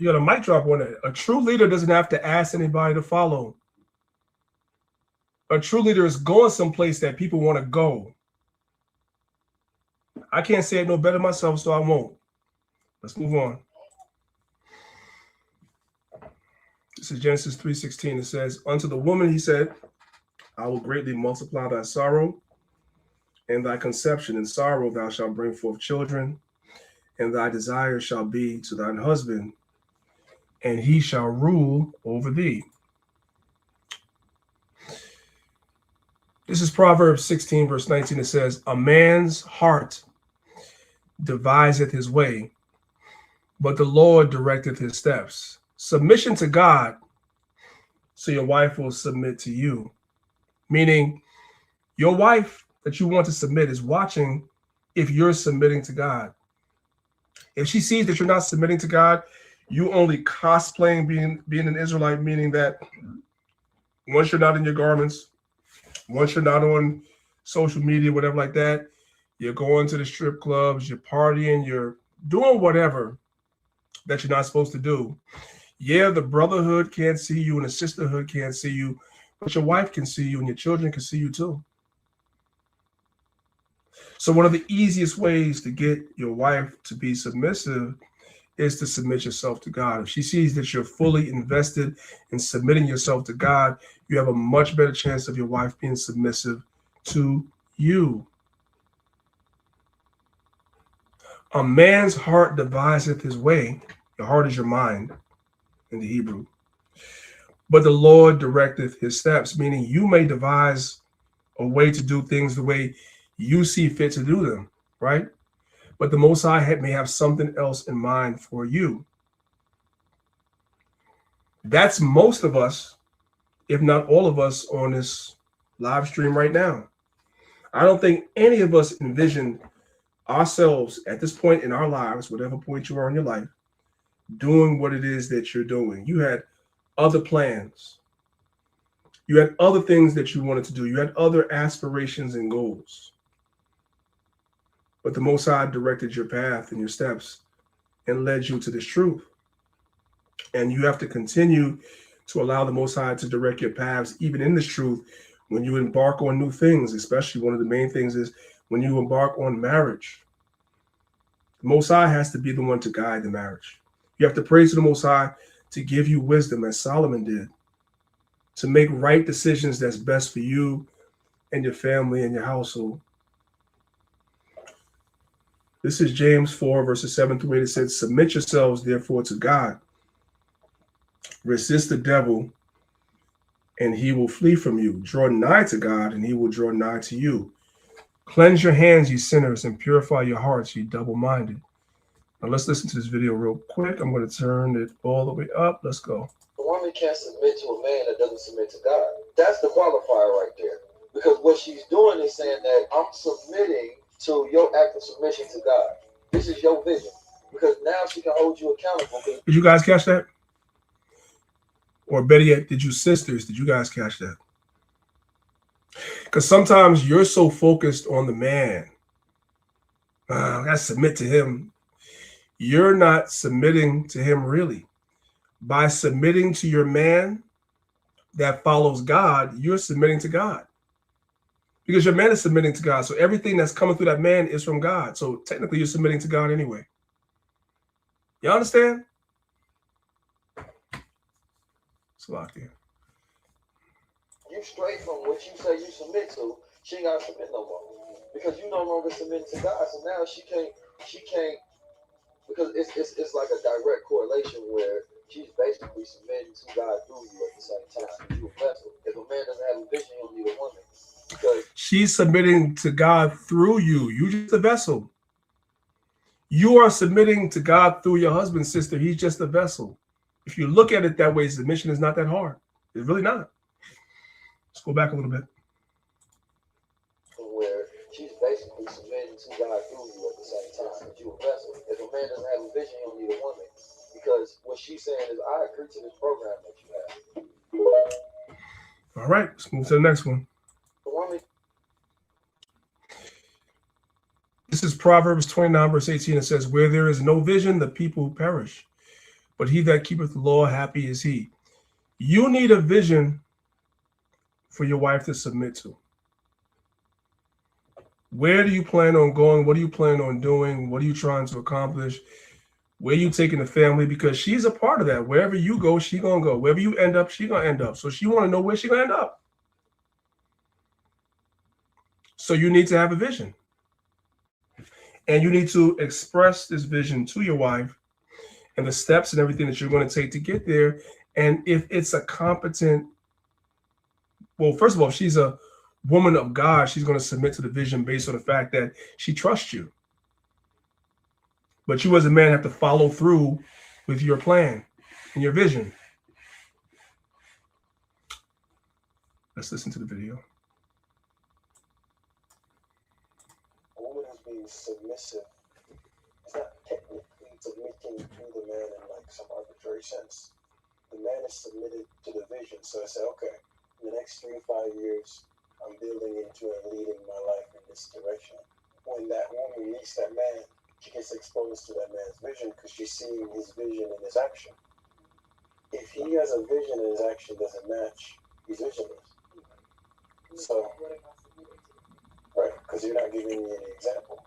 You got a mic drop on it. A true leader doesn't have to ask anybody to follow. A true leader is going someplace that people want to go. I can't say it no better myself, so I won't. Let's move on. This is Genesis 3:16. It says, unto the woman he said, I will greatly multiply thy sorrow and thy conception. In sorrow thou shalt bring forth children, and thy desire shall be to thine husband, and he shall rule over thee. This is Proverbs 16, verse 19. It says, a man's heart deviseth his way, but the Lord directeth his steps. Submission to God, so your wife will submit to you. Meaning, your wife that you want to submit is watching if you're submitting to God. If she sees that you're not submitting to God, you only cosplaying being an Israelite, meaning that once you're not in your garments, once you're not on social media, whatever like that, you're going to the strip clubs, you're partying, you're doing whatever that you're not supposed to do. Yeah, the brotherhood can't see you and the sisterhood can't see you, but your wife can see you and your children can see you too. So one of the easiest ways to get your wife to be submissive is to submit yourself to God. If she sees that you're fully invested in submitting yourself to God, you have a much better chance of your wife being submissive to you. A man's heart deviseth his way. Your heart is your mind in the Hebrew. But the Lord directeth his steps, meaning you may devise a way to do things the way you see fit to do them, right? But the Most High may have something else in mind for you. That's most of us, if not all of us, on this live stream right now. I don't think any of us envisioned ourselves at this point in our lives, whatever point you are in your life, doing what it is that you're doing. You had other plans. You had other things that you wanted to do. You had other aspirations and goals. But the Most High directed your path and your steps and led you to this truth. And you have to continue to allow the Most High to direct your paths, even in this truth, when you embark on new things. Especially one of the main things is when you embark on marriage. The Most High has to be the one to guide the marriage. You have to pray to the Most High to give you wisdom, as Solomon did, to make right decisions that's best for you and your family and your household. This is James 4, verses 7 through 8. It says, submit yourselves, therefore, to God. Resist the devil, and he will flee from you. Draw nigh to God, and he will draw nigh to you. Cleanse your hands, ye sinners, and purify your hearts, ye double-minded. Now let's listen to this video real quick. I'm going to turn it all the way up. Let's go. A woman can't submit to a man that doesn't submit to God. That's the qualifier right there. Because what she's doing is saying that I'm submitting to your act of submission to God. This is your vision. Because now she can hold you accountable. Did you guys catch that? Or better yet, did you guys catch that? Because sometimes you're so focused on the man. I gotta submit to him. You're not submitting to him really. By submitting to your man that follows God, you're submitting to God. Because your man is submitting to God. So everything that's coming through that man is from God. So technically you're submitting to God anyway. You understand? It's locked in. You straight from what you say you submit to, she ain't gotta submit no more. Because you no longer submitting to God. So now she can't, because it's like a direct correlation where she's basically submitting to God through you at the same time. You a vessel. If a man doesn't have a vision, you don't need a woman. Because she's submitting to God through you. You're just a vessel. You are submitting to God through your husband, sister. He's just a vessel. If you look at it that way, submission is not that hard. It's really not. Let's go back a little bit. Where she's basically submitting to God through you at the same time. But you a vessel. If a man doesn't have a vision, you don't need a woman. Because what she's saying is, I agree to this program that you have. All right, let's move to the next one. The woman. This is Proverbs 29, verse 18. It says, where there is no vision, the people perish. but he that keepeth the law, happy is he. You need a vision for your wife to submit to. Where do you plan on going? What do you plan on doing? What are you trying to accomplish? Where you taking the family? Because she's a part of that. Wherever you go, she gonna go. Wherever you end up, she gonna end up. So she want to know where she gonna end up. So you need to have a vision. And you need to express this vision to your wife and the steps and everything that you're going to take to get there. And if it's a competent, well, first of all, if she's a woman of God, she's going to submit to the vision based on the fact that she trusts you. But you as a man have to follow through with your plan and your vision. Let's listen to the video. A woman who's being submissive is not technically submitting to the man in like some arbitrary sense. The man is submitted to the vision. So I say, okay, in the next 3 to 5 years, I'm building into and leading my life in this direction. When that woman meets that man, she gets exposed to that man's vision because she's seeing his vision in his action. If he has a vision and his action doesn't match, he's visionless. So, right, because you're not giving me any example.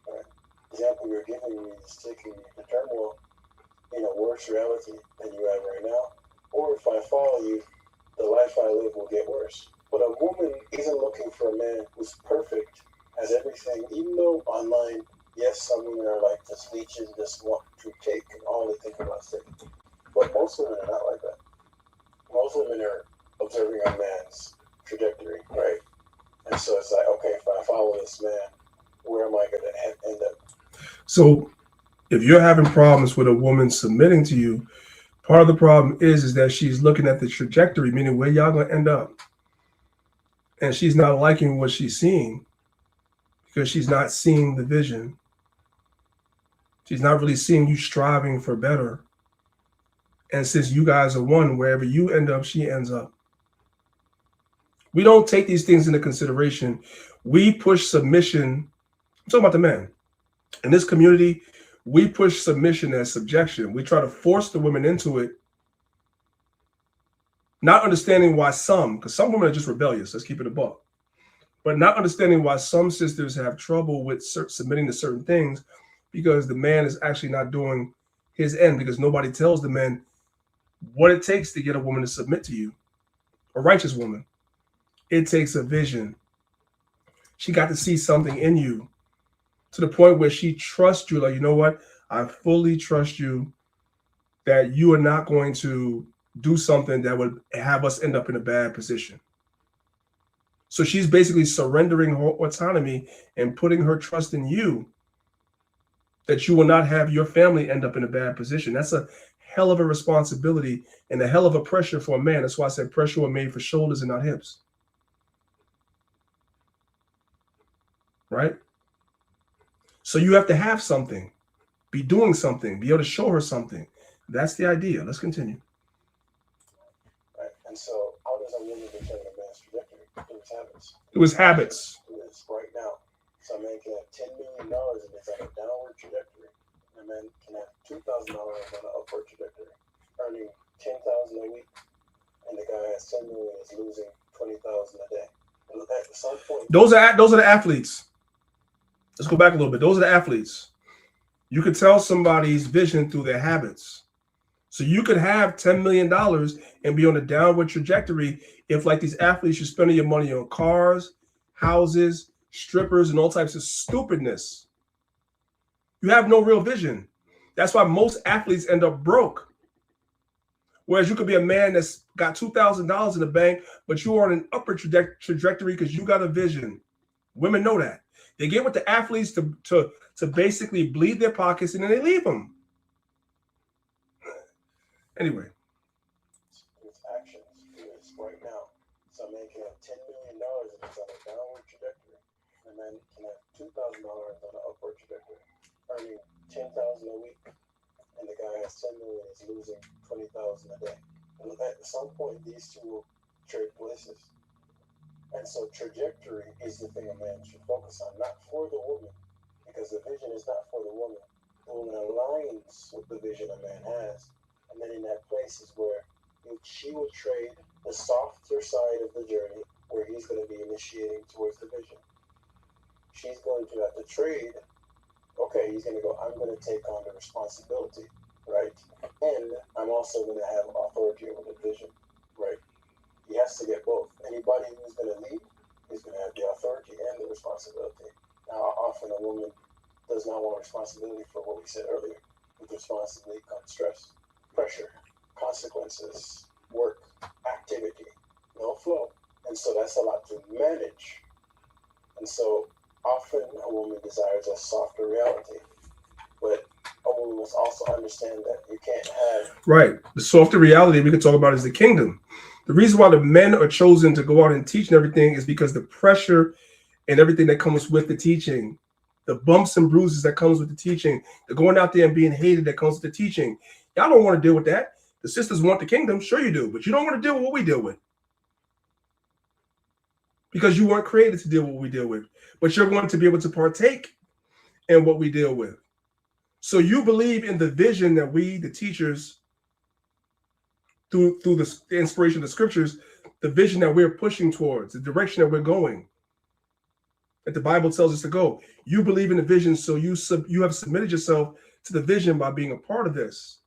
Right? The example you're giving me is taking me to turmoil in a worse reality than you have right now. Or if I follow you, the life I live will get worse. But a woman isn't looking for a man who's perfect, has everything, even though online, yes, some women are like just leeches, just want to take, and all they think about is taking. But most women are not like that. Most women are observing a man's trajectory, right? And so it's like, okay, if I follow this man, where am I going to end up? So if you're having problems with a woman submitting to you, part of the problem is that she's looking at the trajectory, meaning where y'all going to end up. And she's not liking what she's seeing because she's not seeing the vision. She's not really seeing you striving for better. And since you guys are one, wherever you end up, she ends up. We don't take these things into consideration. We push submission. I'm talking about the men. In this community, we push submission as subjection. We try to force the women into it, not understanding why because some women are just rebellious. Let's keep it a buck. But not understanding why some sisters have trouble with submitting to certain things because the man is actually not doing his end, because nobody tells the men what it takes to get a woman to submit to you, a righteous woman. It takes a vision. She got to see something in you to the point where she trusts you. Like, you know what? I fully trust you that you are not going to do something that would have us end up in a bad position. So she's basically surrendering her autonomy and putting her trust in you that you will not have your family end up in a bad position. That's a hell of a responsibility and a hell of a pressure for a man. That's why I said pressure was made for shoulders and not hips. Right? So you have to have something, be doing something, be able to show her something. That's the idea. Let's continue. Right. And so how does a woman determine a man's trajectory? It was habits. It was habits. It is right now. So a man can have $10 million and it's on a downward trajectory. A man can have $2,000 on an upward trajectory, earning $10,000 a week, and the guy has $10 million is losing $20,000 a day. And at some point, those are the athletes. Let's go back a little bit. Those are the athletes. You could tell somebody's vision through their habits. So you could have $10 million and be on a downward trajectory if, like these athletes, you're spending your money on cars, houses, strippers, and all types of stupidness. You have no real vision. That's why most athletes end up broke. Whereas you could be a man that's got $2,000 in the bank, but you are on an upward trajectory because you got a vision. Women know that. They get with the athletes to basically bleed their pockets and then they leave them. Anyway. His actions is right now. So a man can have $10 million and it's on a downward trajectory. A man can have $2,000 on an upward trajectory, earning $10,000 a week, and the guy has $10 million is losing $20,000 a day. And at some point, these two will trade places. And so trajectory is the thing a man should focus on, not for the woman, because the vision is not for the woman. The woman aligns with the vision a man has, And then in that place is where she will trade the softer side of the journey, where he's going to be initiating towards the vision. She's going to have to trade. Okay, he's going to go, I'm going to take on the responsibility, right? And I'm also going to have authority over the vision, right? He has to get both. Anybody who's going to lead is going to have the authority and the responsibility. Now, often a woman does not want responsibility for what we said earlier. With responsibility comes stress, pressure, consequences, work, activity, no flow. And so that's a lot to manage. And so often a woman desires a softer reality. But a woman must also understand that you can't have... Right. The softer reality we can talk about is the kingdom. The reason why the men are chosen to go out and teach and everything is because the pressure and everything that comes with the teaching, the bumps and bruises that comes with the teaching, the going out there and being hated that comes with the teaching. Y'all don't want to deal with that. The sisters want the kingdom. Sure you do. But you don't want to deal with what we deal with. Because you weren't created to deal with what we deal with. But you're going to be able to partake in what we deal with. So you believe in the vision that we, the teachers, through the inspiration of the scriptures, the vision that we're pushing towards, the direction that we're going, that the Bible tells us to go. You believe in the vision, so you have submitted yourself to the vision by being a part of this.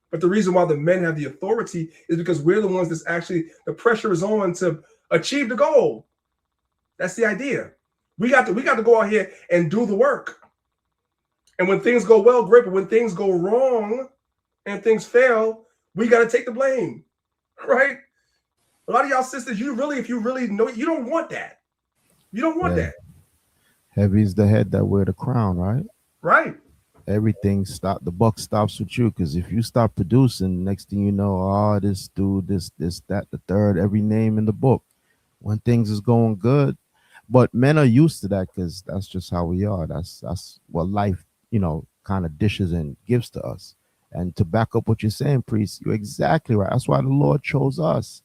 But the reason why the men have the authority is because we're the ones that's actually, the pressure is on to achieve the goal. That's the idea. We got to go out here and do the work. And when things go well, great. But when things go wrong and things fail, we got to take the blame, right? A lot of y'all sisters, if you really know, you don't want that. You don't want that. Heavy is the head that wear the crown, right? Right. Everything the buck stops with you, because if you stop producing, next thing you know, this dude, this, that, the third, every name in the book. When things is going good, but men are used to that because that's just how we are. That's what life, kind of dishes and gives to us. And to back up what you're saying, priest, you're exactly right. That's why the Lord chose us,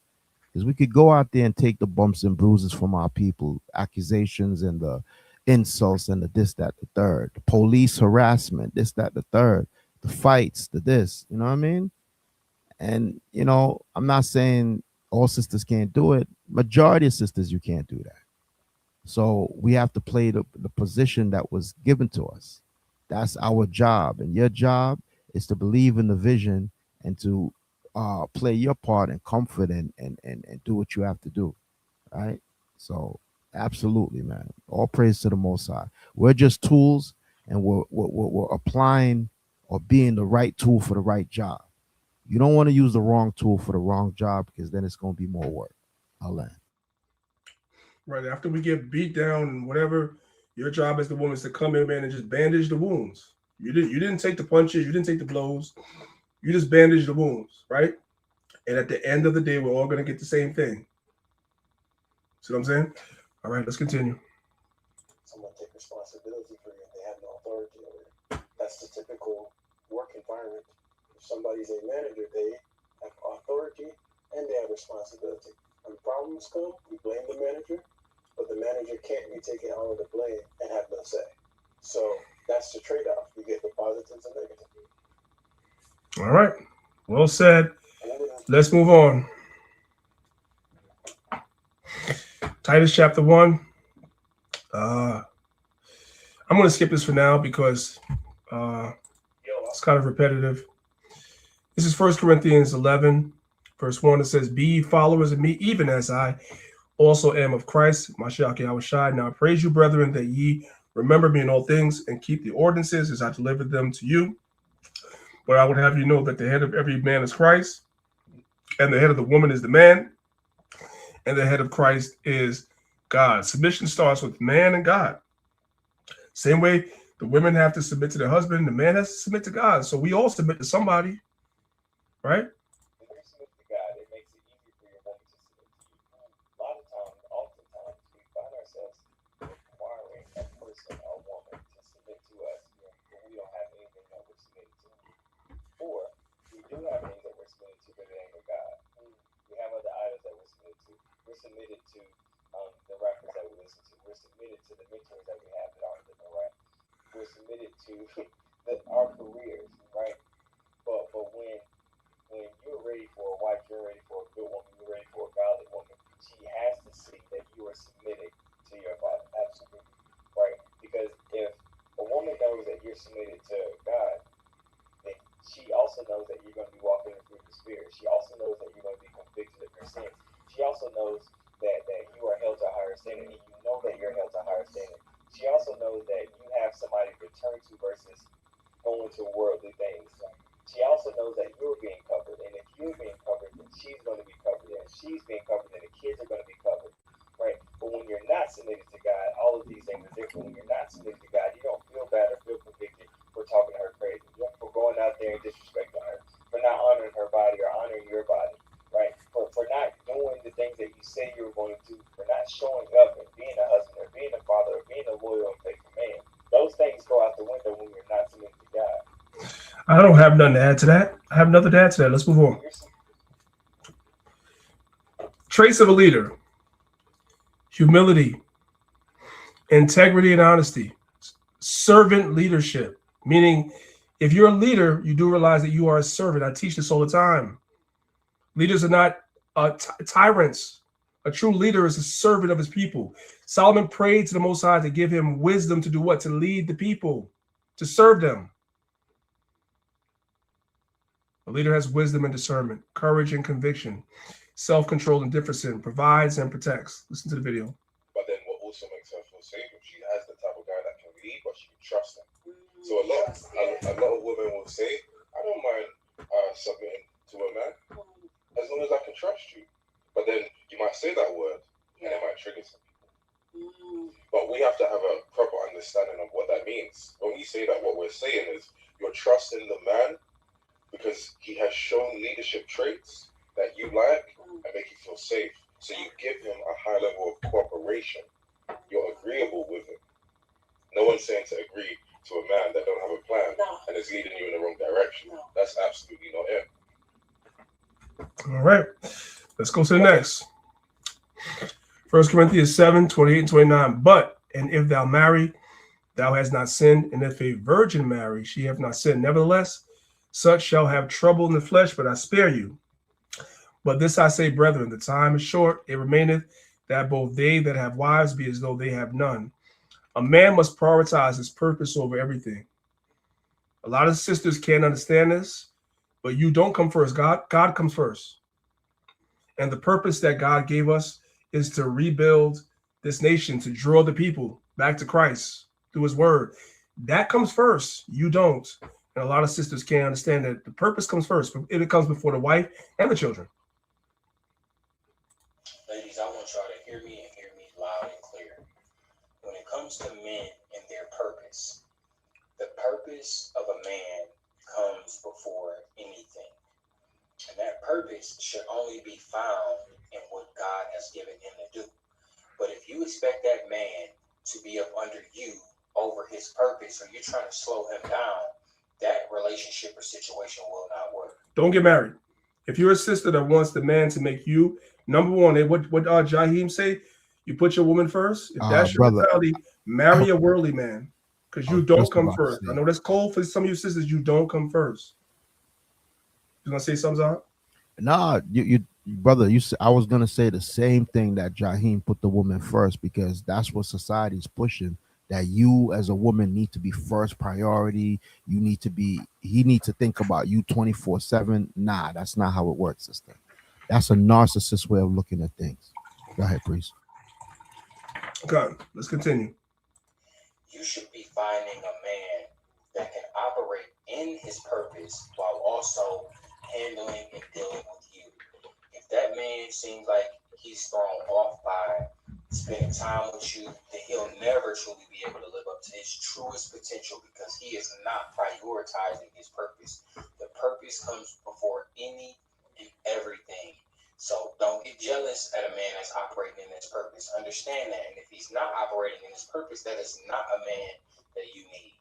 because we could go out there and take the bumps and bruises from our people, accusations and the insults and the this, that, the third, the police harassment, this, that, the third, the fights, the this, you know what I mean? And, I'm not saying all sisters can't do it. Majority of sisters, you can't do that. So we have to play the position that was given to us. That's our job. And your job is to believe in the vision and to play your part and comfort and do what you have to do. Right? So absolutely, man. All praise to the Most High. We're just tools, and we're applying or being the right tool for the right job. You don't want to use the wrong tool for the wrong job, because then it's going to be more work. I'll land. Right. After we get beat down and whatever, your job as the woman is to come in, man, and just bandage the wounds. You didn't take the punches, you didn't take the blows. You just bandage the wounds, right? And at the end of the day, we're all going to get the same thing. See what I'm saying? All right, let's continue. Someone take responsibility for you and they have no authority over it. That's the typical work environment. If somebody's a manager, they have authority and they have responsibility. When problems come, we blame the manager, but the manager can't be taking all of the blame and have no say. So that's the trade-off. You get the positives and negatives. All right. Well said. Let's move on. Titus chapter 1. I'm going to skip this for now because it's kind of repetitive. This is 1 Corinthians 11, verse 1. It says, "Be ye followers of me, even as I also am of Christ, Mashiach Yahushai. Now I praise you, brethren, that ye remember me in all things and keep the ordinances as I delivered them to you. But I would have you know that the head of every man is Christ, and the head of the woman is the man, and the head of Christ is God." Submission starts with man and God. Same way the women have to submit to their husband, the man has to submit to God. So we all submit to somebody, right? When you submit to God, it makes it easier for your woman to submit to you. A lot of times, oftentimes, we find ourselves requiring a person or woman to submit to us, but we don't have anything that we're submitted to. Or we do have things that we're submitted to, but it ain't with God. We have other idols that we're submitted to. We're submitted to the rappers that we listen to. We're submitted to the mentors that we have that aren't living right. We're submitted to our careers, right? But when you're submitted to God, then she also knows that you're going to be walking in through the Spirit. She also knows that you're going to be convicted of your sins. She also knows that you are held to a higher standard, and you know that you're held to a higher standard. She also knows that you have somebody to turn to versus going to worldly things. She also knows that you're being covered, and if you're being covered, then she's going to be covered, and if she's being covered, then the kids are going to be covered, right? But when you're not submitted to God, all of these things are different. When you're not submitted to God, you don't feel bad or feel convicted for talking to her crazy, for going out there and disrespecting her, for not honoring her body or honoring your body, right? For not doing the things that you say you were going to do, for not showing up and being a husband or being a father or being a loyal and faithful man. Those things go out the window when you're not submitted to God. I don't have nothing to add to that. I have nothing to add to that. Let's move on. Traits of a leader: humility, integrity, and honesty. Servant leadership, meaning if you're a leader, you do realize that you are a servant. I teach this all the time. Leaders are not tyrants. A true leader is a servant of his people. Solomon prayed to the Most High to give him wisdom to do what? To lead the people, to serve them. A leader has wisdom and discernment, courage and conviction, self-control and difference, provides and protects. Listen to the video. But then what also makes her feel safe if she has the type of guy that can lead, but she can trust him. So a lot of women will say, I don't mind submitting to a man as long as I can trust you. But then you might say that word and it might trigger some people. But we have to have a proper understanding of what that means. When we say that, what we're saying is you're trusting the man because he has shown leadership traits that you like and make you feel safe. So you give him a high level of cooperation. You're agreeable with him. No one's saying to agree to a man that don't have a plan and is leading you in the wrong direction. That's absolutely not it. All right, let's go to the next. 1 Corinthians 7, 28 and 29. But, and if thou marry, thou hast not sinned, and if a virgin marry, she hath not sinned. Nevertheless, such shall have trouble in the flesh, but I spare you. But this I say, brethren, the time is short, it remaineth that both they that have wives be as though they have none. A man must prioritize his purpose over everything. A lot of sisters can't understand this, but you don't come first. God comes first. And the purpose that God gave us is to rebuild this nation, to draw the people back to Christ through his word. That comes first. You don't. And a lot of sisters can't understand that the purpose comes first. It comes before the wife and the children. Ladies, I want y'all to hear me and hear me loud and clear. When it comes to men and their purpose, the purpose of a man comes before anything. And that purpose should only be found in what God has given him to do. But if you expect that man to be up under you over his purpose, or you're trying to slow him down, that relationship or situation will not work. Don't get married. If you're a sister that wants the man to make you number one, what Jaheim say? You put your woman first. If that's your mentality, marry a worldly man, because you don't come first. I know that's cold for some of you sisters. You don't come first. You gonna say something, Zahn? Nah, you brother. I was gonna say the same thing, that Jaheim put the woman first, because that's what society's pushing. That you as a woman need to be first priority. He needs to think about you 24/7. Nah, that's not how it works, sister. That's a narcissist way of looking at things. Go ahead, priest. Okay, let's continue. You should be finding a man that can operate in his purpose while also handling and dealing with you. If that man seems like he's thrown off by spending time with you, then he'll never truly be able to live up to his truest potential, because he is not prioritizing his purpose. The purpose comes before any and everything. So don't get jealous at a man that's operating in his purpose. Understand that. And if he's not operating in his purpose, that is not a man that you need.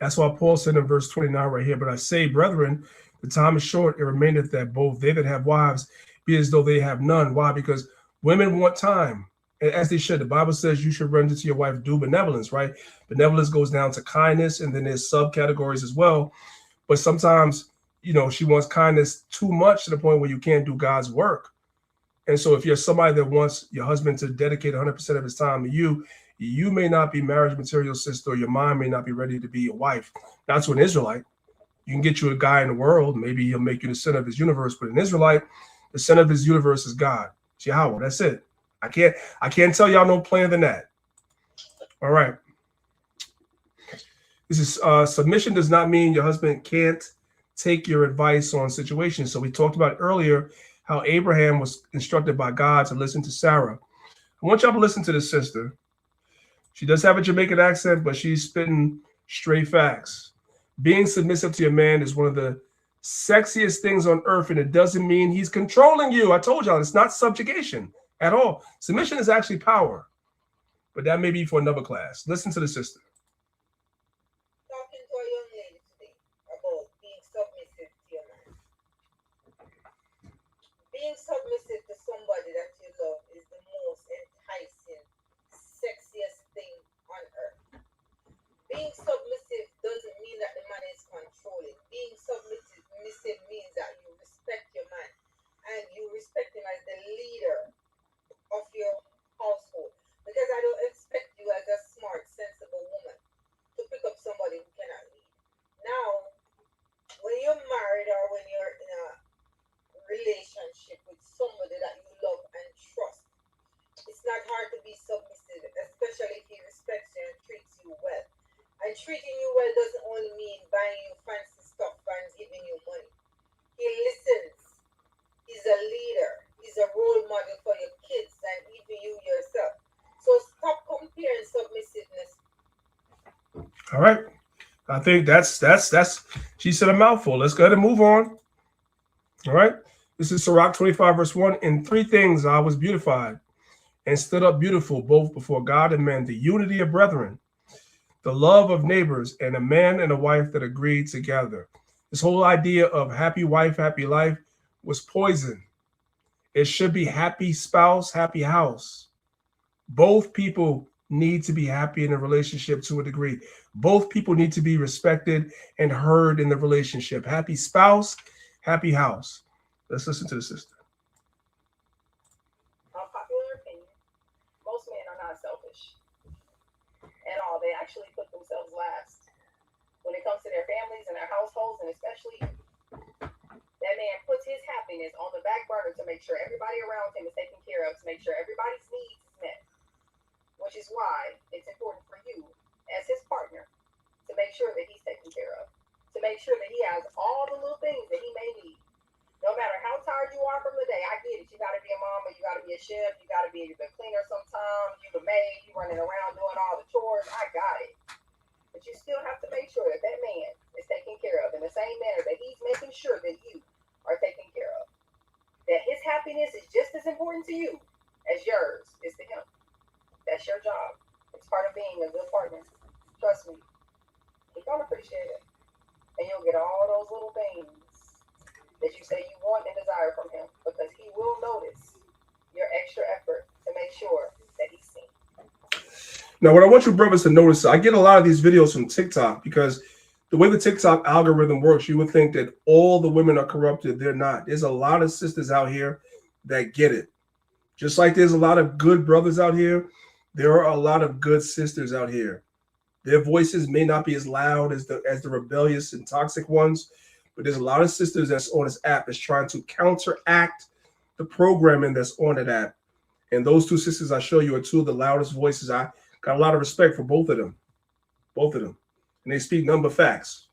That's why Paul said in verse 29 right here, but I say, brethren, the time is short, it remaineth that both they that have wives be as though they have none. Why? Because women want time, as they should. The Bible says you should render to your wife due benevolence, right? Benevolence goes down to kindness, and then there's subcategories as well. But sometimes, she wants kindness too much to the point where you can't do God's work. And so if you're somebody that wants your husband to dedicate 100% of his time to you, You may not be marriage material, sister, or your mind may not be ready to be your wife. Not to an Israelite. You can get you a guy in the world, maybe he'll make you the center of his universe, but an Israelite, the center of his universe is God. It's Yahweh. That's it. I can't tell y'all no plainer than that. All right. This is submission does not mean your husband can't take your advice on situations. So we talked about earlier how Abraham was instructed by God to listen to Sarah. I want y'all to listen to this sister. She does have a Jamaican accent, but she's spitting straight facts. Being submissive to your man is one of the sexiest things on earth, and it doesn't mean he's controlling you. I told y'all, it's not subjugation at all. Submission is actually power, but that may be for another class. Listen to the sister. Talking to a young lady today about being submissive to your man. Being submissive to somebody that you love is the most enticing, sexiest thing on earth. Being submissive doesn't mean that the man is controlling. Being submissive means that you respect your man and you respect him as the leader of your household. Because I don't expect you as a smart, sensible woman to pick up somebody who cannot lead. Now, when you're married or when you're in a relationship with somebody that you love and trust, it's not hard to be submissive, especially if he respects you and treats you well. And treating you well doesn't only mean buying you fancy stuff and giving you money. He listens. He's a leader. He's a role model for your kids and even you yourself. So stop comparing submissiveness. All right. I think that's she said a mouthful. Let's go ahead and move on. All right. This is Sirach 25, verse 1. In three things I was beautified and stood up beautiful, both before God and men, the unity of brethren, the love of neighbors, and a man and a wife that agreed together. This whole idea of happy wife, happy life was poison. It should be happy spouse, happy house. Both people need to be happy in a relationship to a degree. Both people need to be respected and heard in the relationship. Happy spouse, happy house. Let's listen to the sister. Unpopular opinion. Most men are not selfish at all. They actually put themselves last. When it comes to their families and their households, and especially that man puts his happiness on the back burner to make sure everybody around him is taken care of, to make sure everybody's needs is met. Which is why it's important for you, as his partner, to make sure that he's taken care of. To make sure that he has all the little things that he may need. No matter how tired you are from the day, I get it. You got to be a mama, you got to be a chef, you got to be the cleaner sometimes, you the maid, you running around doing all the chores. I got it. But you still have to make sure that that man is taken care of in the same manner that he's making sure that you are taken care of. That his happiness is just as important to you as yours is to him. That's your job. It's part of being a good partner. Trust me. He's going to appreciate it. And you'll get all those little things that you say you want and desire from him, because he will notice your extra effort to make sure that he's seen. Now, what I want you brothers to notice, I get a lot of these videos from TikTok because the way the TikTok algorithm works, you would think that all the women are corrupted. They're not. There's a lot of sisters out here that get it. Just like there's a lot of good brothers out here, there are a lot of good sisters out here. Their voices may not be as loud as the rebellious and toxic ones, but there's a lot of sisters that's on this app that's trying to counteract the programming that's on that app. And those two sisters I show you are two of the loudest voices. I got a lot of respect for both of them. Both of them. And they speak number facts.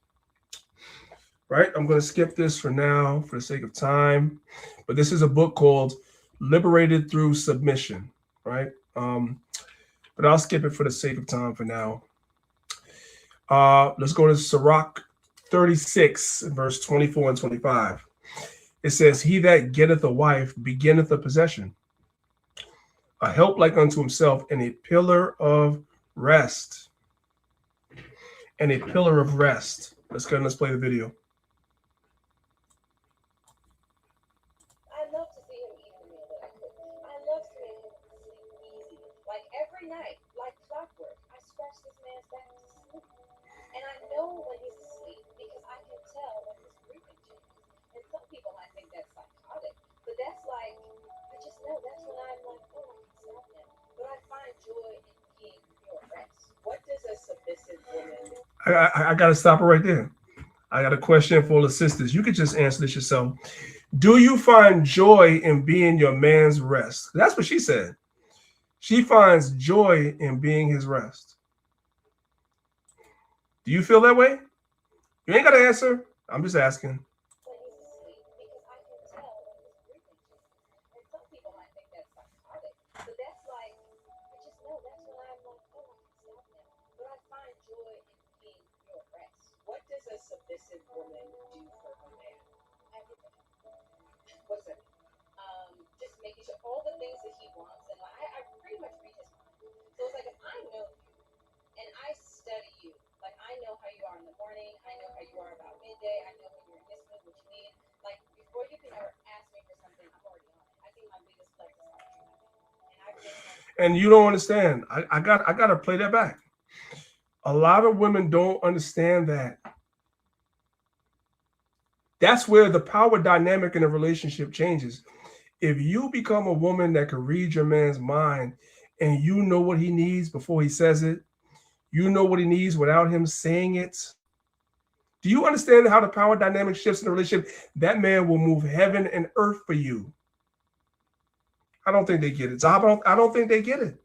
Right? I'm going to skip this for now for the sake of time. But this is a book called Liberated Through Submission. Right? But I'll skip it for the sake of time for now. Let's go to Sirach 36, verse 24 and 25. It says, he that getteth a wife beginneth a possession, a help like unto himself, and a pillar of rest. And a pillar of rest. Let's go and let's play the video. I love to see him eat the meal that I cook. I love to make him sleep easy. Like every night, like clockwork, I scratch this man's back to sleep. And I know when he's asleep because I can tell when his breathing changes. And some people might think that's psychotic, but that's like, I just know that's when I'm like, oh, I can stop him. But I find joy in being I got to stop it right there. I got a question for the sisters. You could just answer this yourself. Do you find joy in being your man's rest? That's what she said. She finds joy in being his rest. Do you feel that way? You ain't got to answer. I'm just asking. What does a submissive woman do for her man? What's that? Just making sure all the things that he wants, and like, I pretty much read his mind. So it's like if I know you and I study you, like I know how you are in the morning, I know how you are about midday, I know when you're in this mood, what you need. Like before you can ever ask me for something, I'm already on it. I think my biggest flex is how I treat my man, and I really know. And you don't understand. I got to play that back. A lot of women don't understand that. That's where the power dynamic in a relationship changes. If you become a woman that can read your man's mind and you know what he needs before he says it, you know what he needs without him saying it. Do you understand how the power dynamic shifts in a relationship? That man will move heaven and earth for you. I don't think they get it. I don't think they get it.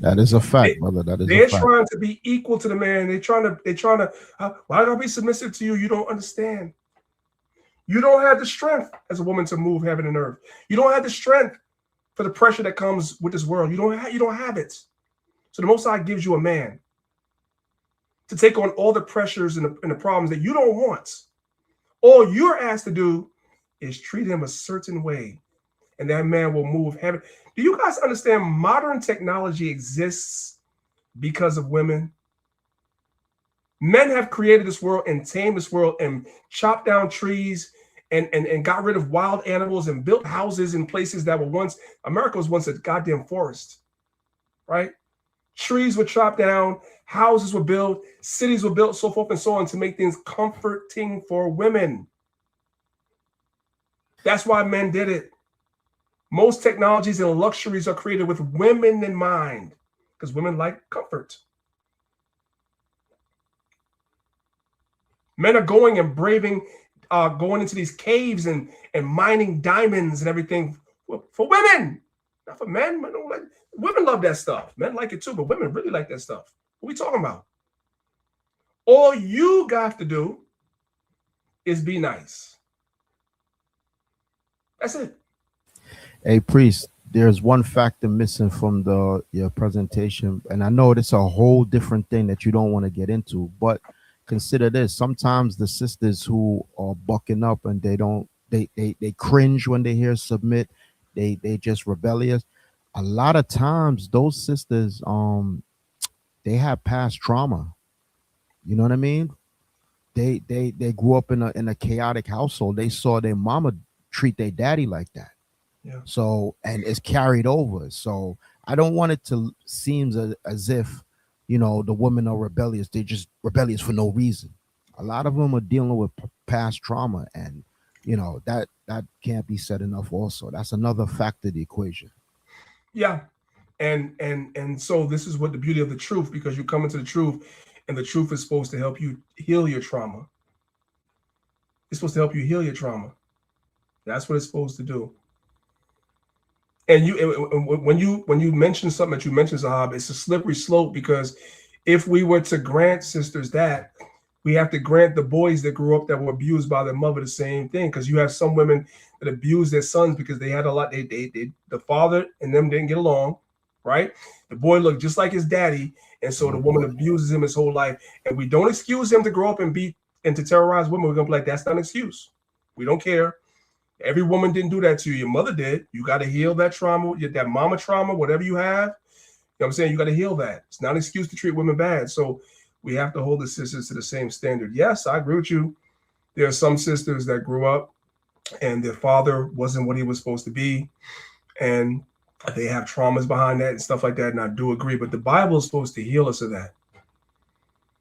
That is a fact, brother. That is a They're fact. trying to be equal to the man. They're trying to, why don't I be submissive to you? You don't understand. You don't have the strength as a woman to move heaven and earth. You don't have the strength for the pressure that comes with this world. You don't have it. So the Most High gives you a man to take on all the pressures and the problems that you don't want. All you're asked to do is treat him a certain way, and that man will move heaven. Do you guys understand modern technology exists because of women? Men have created this world and tamed this world and chopped down trees and got rid of wild animals and built houses in places that were once, America was once a goddamn forest, right? Trees were chopped down, houses were built, cities were built, so forth and so on, to make things comforting for women. That's why men did it. Most technologies and luxuries are created with women in mind because women like comfort. Men are going and braving, going into these caves and mining diamonds and everything for women, not for men. Women love that stuff. Men like it too, but women really like that stuff. What are we talking about? All you got to do is be nice. That's it. Hey, priest, there's one factor missing from your presentation, and I know it's a whole different thing that you don't want to get into, but consider this. Sometimes the sisters who are bucking up and they cringe when they hear submit, they just rebellious. A lot of times those sisters they have past trauma. You know what I mean? They grew up in a chaotic household. They saw their mama treat their daddy like that. Yeah. So, and it's carried over. So I don't want it to seem as if, you know, the women are rebellious. They're just rebellious for no reason. A lot of them are dealing with past trauma, and you know that can't be said enough. Also, that's another factor of the equation. Yeah, and so this is what the beauty of the truth, because you come into the truth, and the truth is supposed to help you heal your trauma. It's supposed to help you heal your trauma. That's what it's supposed to do. And when you mention something that you mentioned, Zahab, it's a slippery slope, because if we were to grant sisters that, we have to grant the boys that grew up that were abused by their mother the same thing. Because you have some women that abuse their sons because they had a lot. The father and them didn't get along, right? The boy looked just like his daddy, and so the woman abuses him his whole life. And we don't excuse him to grow up and beat and to terrorize women. We're gonna be like, that's not an excuse. We don't care. Every woman didn't do that to you. Your mother did. You got to heal that trauma, that mama trauma, whatever you have. You know what I'm saying? You got to heal that. It's not an excuse to treat women bad. So we have to hold the sisters to the same standard. Yes, I agree with you. There are some sisters that grew up and their father wasn't what he was supposed to be, and they have traumas behind that and stuff like that. And I do agree, but the Bible is supposed to heal us of that.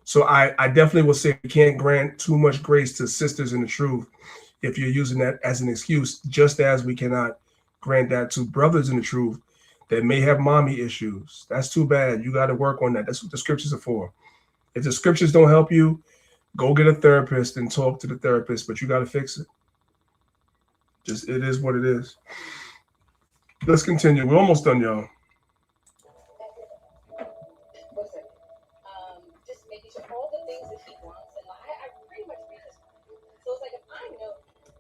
So I definitely will say we can't grant too much grace to sisters in the truth if you're using that as an excuse, just as we cannot grant that to brothers in the truth that may have mommy issues. That's too bad. You got to work on that. That's what the scriptures are for. If the scriptures don't help you, go get a therapist and talk to the therapist, but you got to fix it. Just, it is what it is. Let's continue. We're almost done, y'all. Just making sure all the things that he wants, and I pretty much read his mind. So it's like if I know you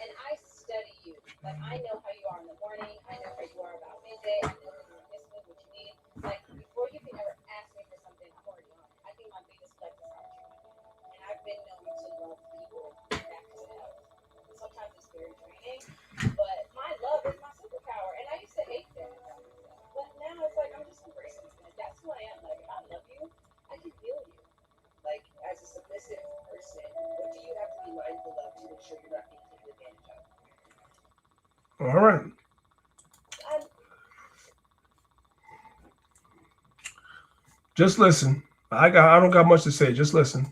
and I study you, like I know how you are in the morning, I know how you are about midday, I know when you're in this mood, what you need. Like before you can ever ask me for something, I'm already on it. I think my biggest flex is how much you love me, and I've been known to love people back to health. Sometimes it's very draining, but my love is my superpower, and I used to hate that. But now it's like I'm just embracing it. That's who I am. Like if I love you, I can feel you. Like as a submissive person, what do you have to be mindful of to ensure you're not being taken advantage of? All right. Just listen. I don't got much to say. Just listen.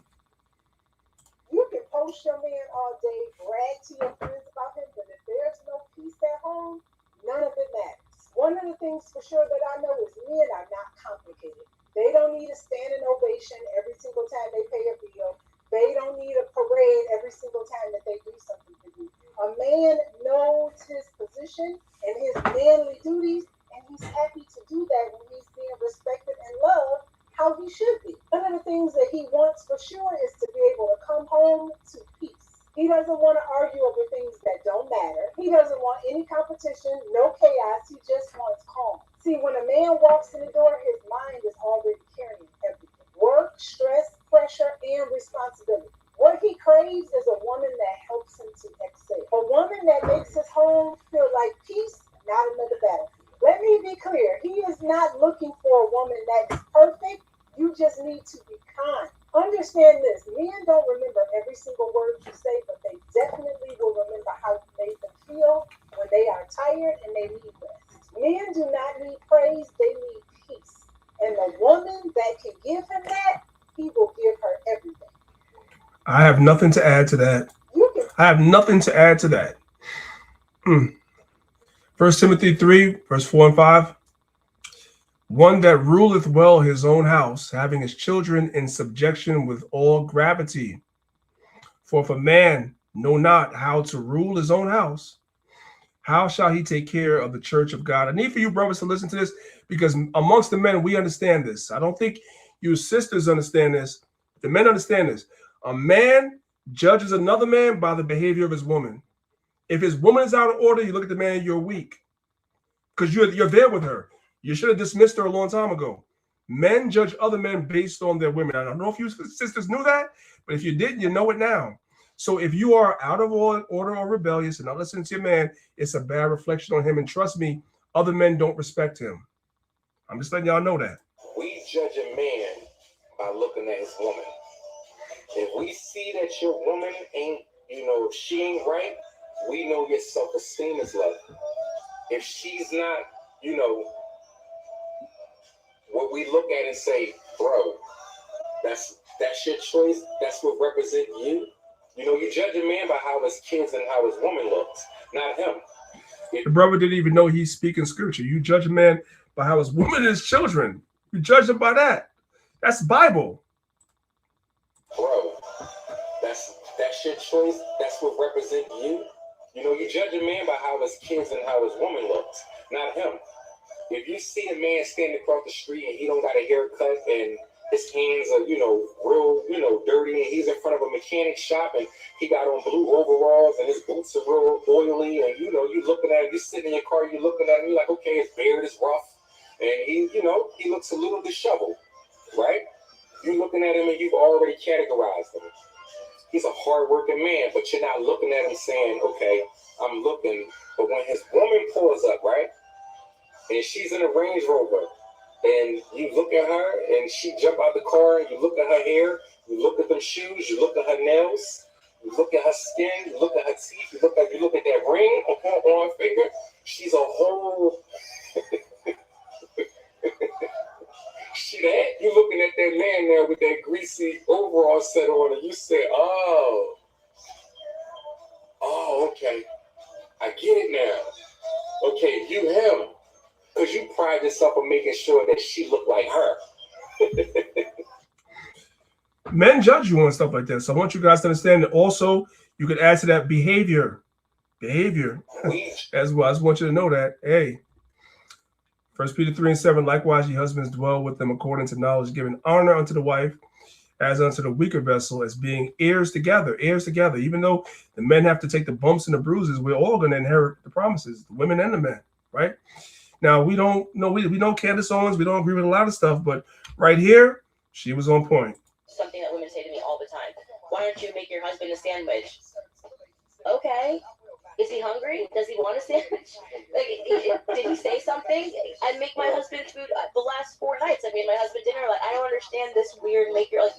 You can post your man all day, brag to your friends about him, but if there's no peace at home, none of it matters. One of the things for sure that I know is men are not complicated. They don't need a standing ovation every single time they pay a bill. They don't need a parade every single time that they do something for you. A man knows his position and his manly duties, and he's happy to do that when he's being respected and loved how he should be. One of the things that he wants for sure is to be able to come home to peace. He doesn't want to argue over things that don't matter. He doesn't want any competition, no chaos. He just wants calm. See, when a man walks in the door, his mind is already carrying everything. Work, stress, pressure, and responsibility. What he craves is a woman that helps him to excel. A woman that makes his home feel like peace, not another battlefield. Let me be clear. He is not looking for a woman that is perfect. You just need to be kind. Understand this. Men don't remember every single word you say, but they definitely will remember how you made them feel when they are tired and they need rest. Men do not need praise. They need peace. And the woman that can give him that, he will give her everything. I have nothing to add to that. I have nothing to add to that. 1 Timothy 3, verse 4 and 5. One that ruleth well his own house, having his children in subjection with all gravity. For if a man know not how to rule his own house, how shall he take care of the church of God? I need for you brothers to listen to this, because amongst the men, we understand this. I don't think you sisters understand this. The men understand this. A man judges another man by the behavior of his woman. If his woman is out of order, you look at the man, you're weak. Because you're there with her. You should have dismissed her a long time ago. Men judge other men based on their women. I don't know if you sisters knew that, but if you didn't, you know it now. So if you are out of order or rebellious and not listening to your man, it's a bad reflection on him. And trust me, other men don't respect him. I'm just letting y'all know that. We judge a man by looking at his woman. If we see that your woman ain't, if she ain't right, we know your self-esteem is low. If she's not, what we look at and say, bro, that's your choice. That's what represents you. You judge a man by how his kids and how his woman looks, not him. The brother didn't even know he's speaking scripture. You judge a man by how his woman and his children. You judge him by that. That's Bible. Bro, that's your choice. That's what represents you. You judge a man by how his kids and how his woman looks, not him. If you see a man standing across the street and he don't got a haircut and his hands are, real, dirty, and he's in front of a mechanic shop and he got on blue overalls and his boots are real oily, and you looking at him, you sitting in your car, you looking at him, you're like, okay, his beard is rough, and he looks a little disheveled, right? You looking at him and you've already categorized him. He's a hard-working man, but you're not looking at him saying, okay, I'm looking. But when his woman pulls up, right, and she's in a Range Rover, and you look at her, and she jump out the car, and you look at her hair, you look at them shoes, you look at her nails, you look at her skin, you look at her teeth, you look at that ring on her finger. She's a whole... You looking at that man there with that greasy overall set on, and you say, oh, okay, I get it now. Okay, you him, because you pride yourself on making sure that she look like her. men judge you on stuff like that. So I want you guys to understand that also you could add to that behavior. As well. I just want you to know that. Hey, 1 Pt3 and 7, likewise, ye husbands dwell with them according to knowledge, giving honor unto the wife as unto the weaker vessel, as being heirs together. Even though the men have to take the bumps and the bruises, we're all going to inherit the promises, the women and the men, right? Now, we don't know, we know Candace Owens, we don't agree with a lot of stuff, but right here, she was on point. Something that women say to me all the time. Why don't you make your husband a sandwich? Okay. Is he hungry? Does he want a sandwich? Like, did he say something? I make my husband food the last 4 nights. I made my husband dinner. Like, I don't understand this weird maker. Like,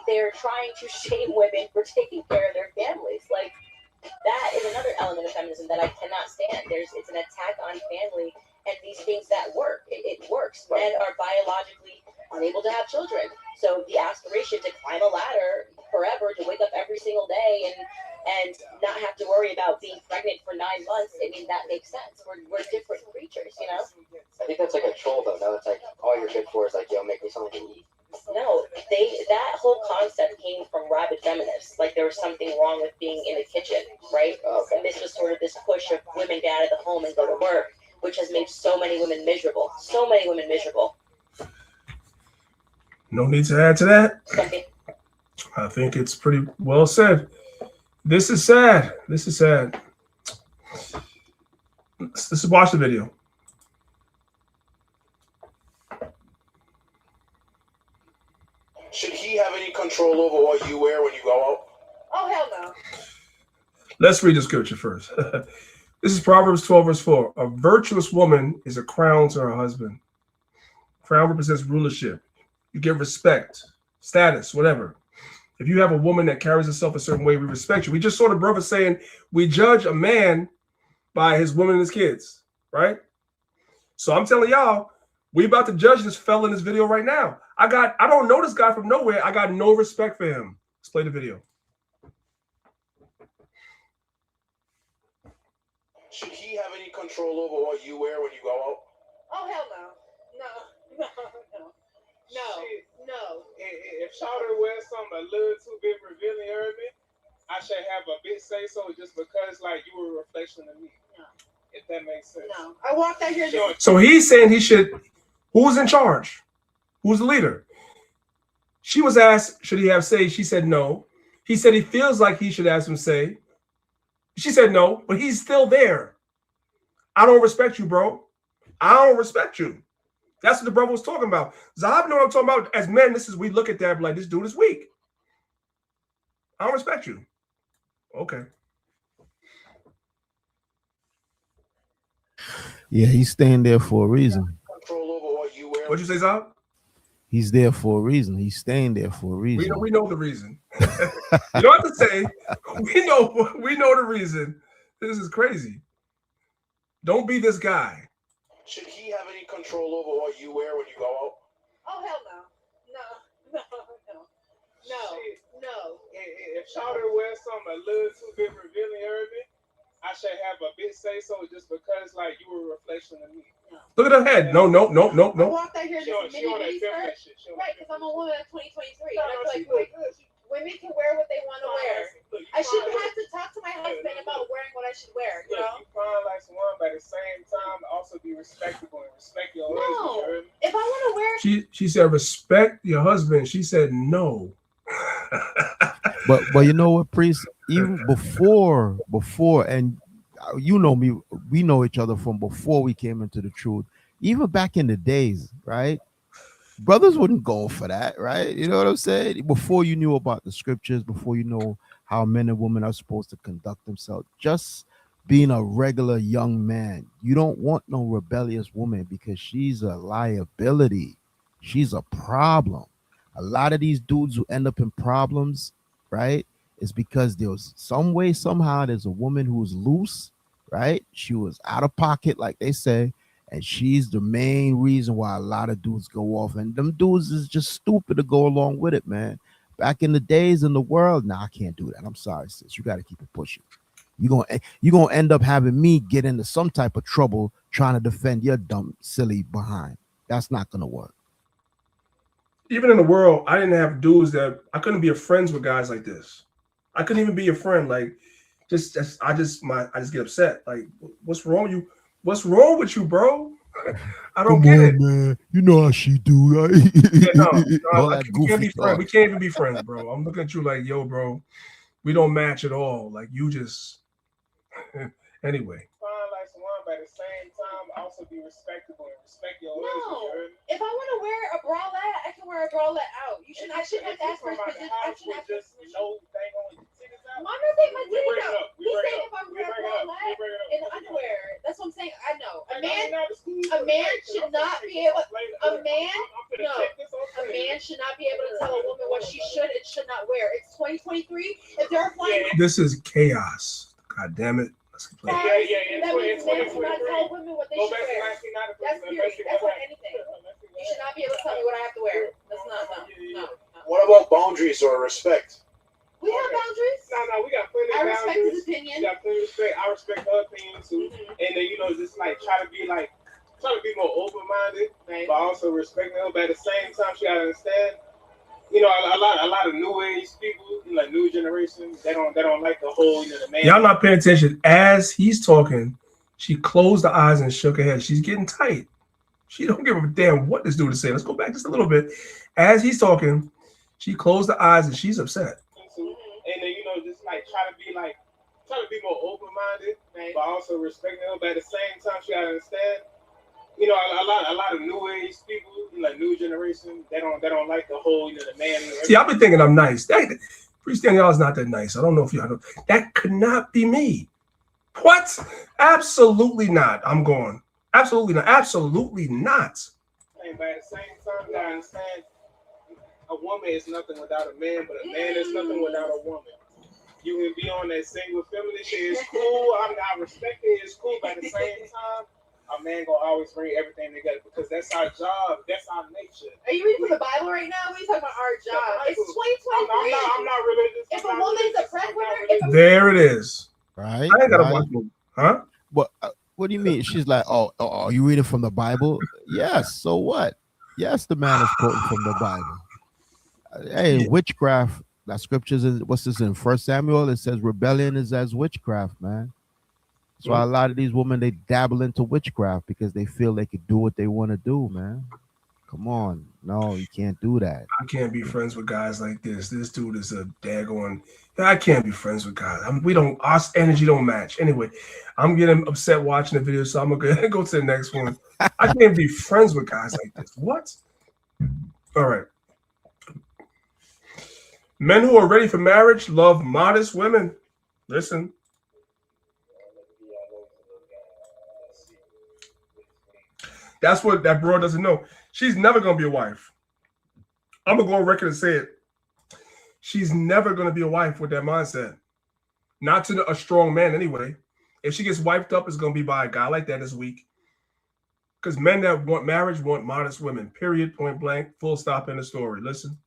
they're trying to shame women for taking care of their families. Like, that is another element of feminism that I cannot stand. It's an attack on family and these things that work. It works. Men are biologically unable to have children. So the aspiration to climb a ladder forever, to wake up every single day and not have to worry about being pregnant for 9 months, I mean, that makes sense. We're different creatures, you know? I think that's like a troll, though. Now it's like, all you're good for is like, yo, make me something to eat. No, that whole concept came from rabid feminists. Like, there was something wrong with being in the kitchen, right? And this was sort of this push of women get out of the home and go to work, which has made so many women miserable. So many women miserable. No need to add to that. I think it's pretty well said. This is sad. Let's watch the video. Should he have any control over what you wear when you go out? Oh, hell no. Let's read the scripture first. This is Proverbs 12, verse 4. A virtuous woman is a crown to her husband. Crown represents rulership. You get respect, status, whatever. If you have a woman that carries herself a certain way, we respect you. We just saw the brother saying we judge a man by his woman and his kids, right? So I'm telling y'all, we about to judge this fella in this video right now. I don't know this guy from nowhere. I got no respect for him. Let's play the video. Should he have any control over what you wear when you go out? Oh, hell no. No. If Shawty wears something a little too big revealing, I should have a bit say so just because, like, you were a reflection of me. No. If that makes sense. No. I walked out here. So he's saying he should. Who's in charge? Who's the leader? She was asked, should he have say? She said no. He said he feels like he should have some say. She said no, but he's still there. I don't respect you, bro. I don't respect you. That's what the brother was talking about. Zahab know what I'm talking about. As men, we look at that like, this dude is weak. I don't respect you. Okay. Yeah, he's staying there for a reason. What'd you say, Zahab? He's there for a reason. He's staying there for a reason. We know the reason. You don't have to say. We know the reason. This is crazy. Don't be this guy. Should he have any control over what you wear when you go out? Oh, hell no. No. If Shawty wears something a little too big revealing, I should have a bit say so just because, like, you were a reflection of me. No. Look at her head. No. I walked out here in this mini bitty skirt. Right, because I'm a woman of 2023. And I feel like women can wear what they want to wear. I shouldn't have to talk to my husband about wearing what I should wear, you know? You find like someone, but at the same time, also be respectable and respect your husband. If I want to wear... She said, respect your husband. She said, no. But you know what, priest? Even before, and you know me, we know each other from before we came into the truth. Even back in the days, right? Brothers wouldn't go for that, right? You know what I'm saying? Before you knew about the scriptures, before you know how men and women are supposed to conduct themselves, just being a regular young man, you don't want no rebellious woman because she's a liability. She's a problem. A lot of these dudes who end up in problems, right, is because there was some way, somehow, there's a woman who's loose, right? She was out of pocket, like they say, and she's the main reason why a lot of dudes go off. And them dudes is just stupid to go along with it, man. Back in the days in the world, I can't do that. I'm sorry, sis. You got to keep it pushing. You're gonna end up having me get into some type of trouble trying to defend your dumb, silly behind. That's not gonna work. even in the world, I didn't have dudes that I couldn't be a friends with guys like this. I couldn't even be a friend. Like, I just get upset. Like, what's wrong with you? What's wrong with you, bro? I don't get it. Man. You know how she do, right? Yeah, no, All that we can't goofy be friends. talk. We can't even be friends, bro. I'm looking at you like, yo, bro, we don't match at all. Like, you just anyway. Fine like someone, but at the same time, also be respectable and respect your No, husband. if I want to wear a bralette, I can wear a bralette out. I shouldn't have to ask for permission. I shouldn't have to ask for permission. No thing on your titties out. I'm not saying my We bring titties it out. up. We He's bring saying it if up. I We wear a bring it up. bralette We bring it up. and underwear. That's what I'm saying. I know. A Like, man, I'm not a man should not be able. A man, I'm finna no. check this off A later. man should not be able to tell a woman what she should and should not wear. It's 2023. If they're flying, This is chaos. God damn it. Let's play. that means men should not tell women what they Go should back to wear. 1990. That's period. That's on anything. You should not be able to tell me what I have to wear. That's not no. What about boundaries or respect? We have boundaries. No, we got plenty of I respect boundaries. his opinion. We got plenty of respect. I respect her opinion too. And then, just like try to be more open-minded, right. But also respecting her. But at the same time, she gotta understand, a lot of new age people, like new generation, they don't like the whole, the man. Y'all not paying attention. As he's talking, she closed her eyes and shook her head. She's getting tight. She don't give a damn what this dude is saying. Let's go back just a little bit. As he's talking, she closed her eyes and she's upset. And then, just like try to be more open-minded, right. But also respecting her. But at the same time, she gotta understand, a lot of new age people, like new generation, they don't like the whole, the man. See, I've been thinking I'm nice. Priest Danielle is not that nice. I don't know if y'all know. That could not be me. What? Absolutely not. I'm going. Absolutely not. Absolutely not. And but at the same time, you gotta understand, a woman is nothing without a man, but a man is nothing without a woman. You can be on that single feminine shit. It's cool. I respect it. It's cool. But at the same time, a man gonna always bring everything together because that's our job. That's our nature. Are you reading from the Bible right now? What are you talking about? Our job. It's 2023. I'm not religious. If a woman's a breadwinner, there it is. Right. I ain't gotta watch it. Huh? What do you mean? She's like, oh, are you reading from the Bible? Yes. So what? Yes, the man is quoting from the Bible. Hey, witchcraft. That scriptures in what's this in 1 Samuel? It says rebellion is as witchcraft, man. That's why a lot of these women, they dabble into witchcraft because they feel they could do what they want to do, man. Come on. No, you can't do that. I can't be friends with guys like this. This dude is a daggone. I can't be friends with guys. Our energy don't match. Anyway, I'm getting upset watching the video, so I'm gonna go to the next one. I can't be friends with guys like this. What? All right. Men who are ready for marriage love modest women. Listen. That's what that bro doesn't know. She's never going to be a wife. I'm going to go on record and say it. She's never going to be a wife with that mindset. Not to a strong man anyway. If she gets wiped up, it's going to be by a guy like that this week. Because men that want marriage want modest women. Period, point blank, full stop in the story. Listen.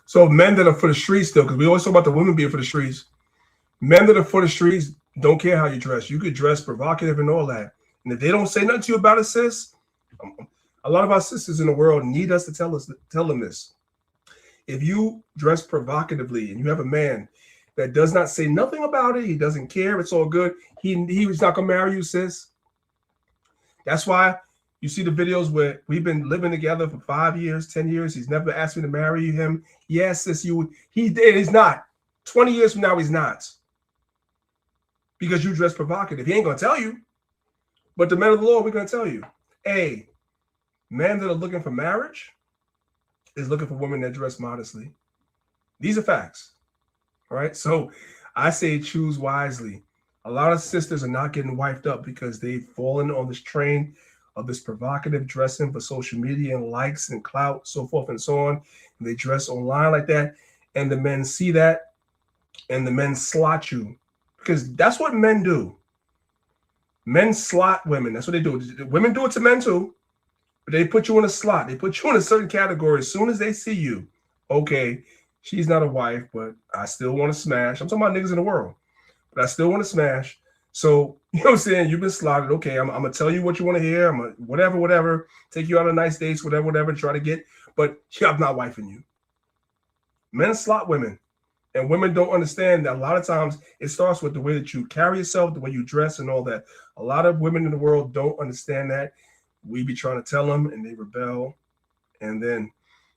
So men that are for the streets still, because we always talk about the women being for the streets. Men that are for the streets don't care how you dress. You could dress provocative and all that. And if they don't say nothing to you about it, sis, a lot of our sisters in the world need us to tell them this. If you dress provocatively and you have a man that does not say nothing about it, he doesn't care, it's all good, he was not gonna marry you, sis. That's why you see the videos where we've been living together for 5 years, 10 years. He's never asked me to marry him. Yes, sis, he did. He's not. 20 years from now, he's not. Because you dress provocative. He ain't gonna tell you. But the men of the Lord, we're gonna tell you. Hey, men that are looking for marriage is looking for women that dress modestly. These are facts. All right. So I say choose wisely. A lot of sisters are not getting wiped up because they've fallen on this train of this provocative dressing for social media and likes and clout, so forth and so on. And they dress online like that. and the men see that, and the men slot you, because that's what men do. Men slot women. That's what they do. Women do it to men too, but they put you in a slot. They put you in a certain category as soon as they see you. Okay, she's not a wife, but I still want to smash. I'm talking about niggas in the world, but I still want to smash. So, you know what I'm saying? You've been slotted. Okay, I'm going to tell you what you want to hear. I'm going to whatever. Take you out on nice dates, whatever, try to get. But yeah, I'm not wifing you. Men slot women. And women don't understand that a lot of times it starts with the way that you carry yourself, the way you dress and all that. A lot of women in the world don't understand that. We be trying to tell them and they rebel. And then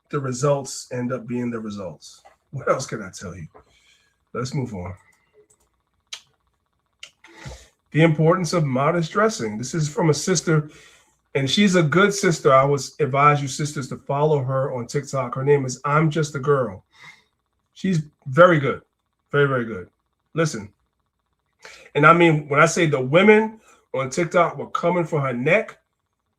the results end up being the results. What else can I tell you? Let's move on. The importance of modest dressing. This is from a sister, and she's a good sister. I would advise you sisters to follow her on TikTok. Her name is I'm Just a Girl. She's very good. Very, very good. Listen. And I mean, when I say the women on TikTok were coming for her neck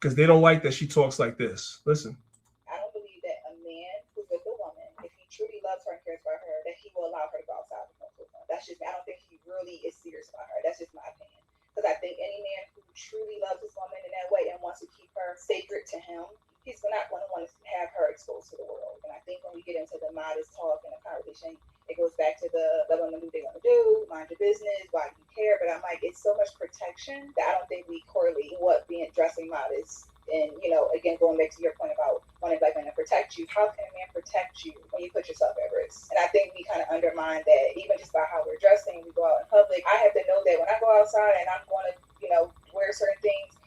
because they don't like that she talks like this. Listen. I don't believe that a man who's with a woman, if he truly loves her and cares about her, that he will allow her to go outside with multiple women. That's just, I don't think he really is serious about her. That's just my opinion. Because I think any man who truly loves his woman in that way and wants to keep her sacred to him, he's not going to want to have her exposed to the world. And I think when we get into the modest talk and the conversation, it goes back to the women do they want to do, mind your business, why do you care? But I'm like, it's so much protection that I don't think we correlate what being dressing modest. And, you know, again, going back to your point about wanting black men to protect you, how can a man protect you when you put yourself at risk? And I think we kind of undermine that even just by how we're dressing, we go out in public. I have to know that when I go outside and I'm going to, you know, wear certain things,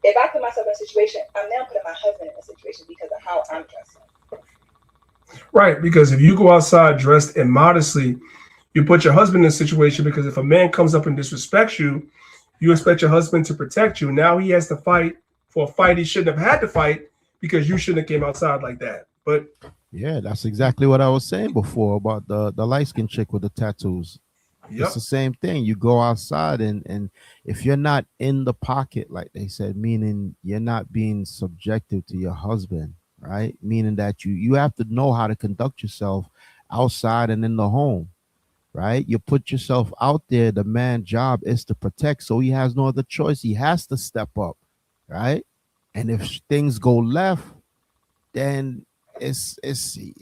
if I put myself in a situation, I'm now putting my husband in a situation because of how I'm dressing. Right, because if you go outside dressed immodestly, you put your husband in a situation because if a man comes up and disrespects you, you expect your husband to protect you. Now he has to fight for a fight he shouldn't have had to fight because you shouldn't have came outside like that. But yeah, that's exactly what I was saying before about the light-skinned chick with the tattoos. Yep. It's the same thing. You go outside and if you're not in the pocket, like they said, meaning you're not being subjective to your husband, right? Meaning that you have to know how to conduct yourself outside and in the home, right? You put yourself out there. The man's job is to protect, so he has no other choice. He has to step up, right? And if things go left, then it's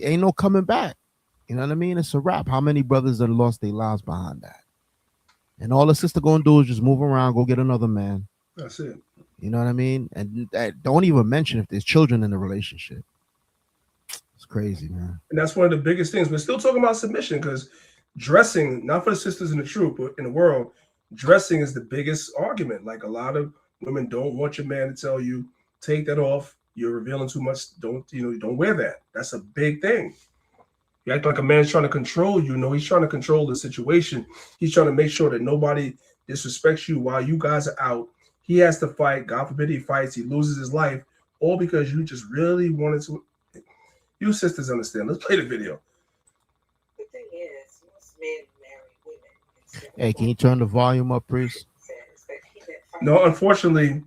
ain't no coming back. You know what I mean? It's a wrap. How many brothers that lost their lives behind that? And all the sister gonna do is just move around, go get another man. That's it. You know what I mean? And don't even mention if there's children in the relationship. It's crazy, man. And that's one of the biggest things. We're still talking about submission because dressing, not for the sisters in the truth, but in the world, dressing is the biggest argument. Like a lot of women don't want your man to tell you, take that off. You're revealing too much. Don't wear that. That's a big thing. You act like a man's trying to control you. No, he's trying to control the situation. He's trying to make sure that nobody disrespects you while you guys are out. He has to fight. God forbid he fights. He loses his life, all because you just really wanted to. You sisters understand. Let's play the video. The thing is, most men marry women. Hey, can you turn the volume up, please? No, unfortunately,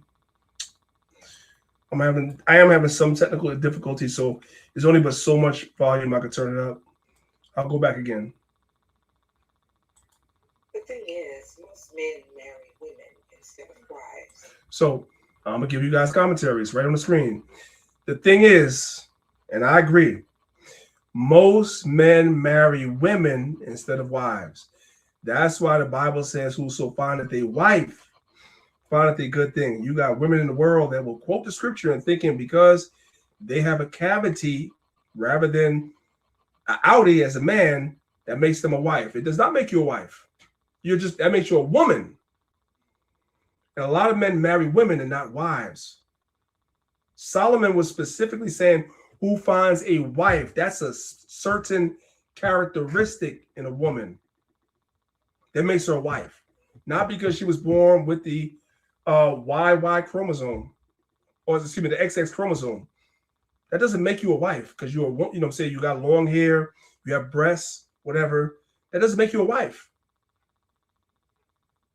I am having some technical difficulty, so there's only but so much volume I could turn it up. I'll go back again. The thing is, most men marry women instead of wives. So I'm gonna give you guys commentaries right on the screen. The thing is, and I agree, most men marry women instead of wives. That's why the Bible says, whoso findeth a wife findeth a good thing. You got women in the world that will quote the scripture and thinking because they have a cavity rather than an outie as a man, that makes them a wife. It does not make you a wife. That makes you a woman. And a lot of men marry women and not wives. Solomon was specifically saying, who finds a wife? That's a certain characteristic in a woman that makes her a wife. Not because she was born with the YY chromosome, or excuse me, the XX chromosome. That doesn't make you a wife because you're, you know, say you got long hair, you have breasts, whatever. That doesn't make you a wife.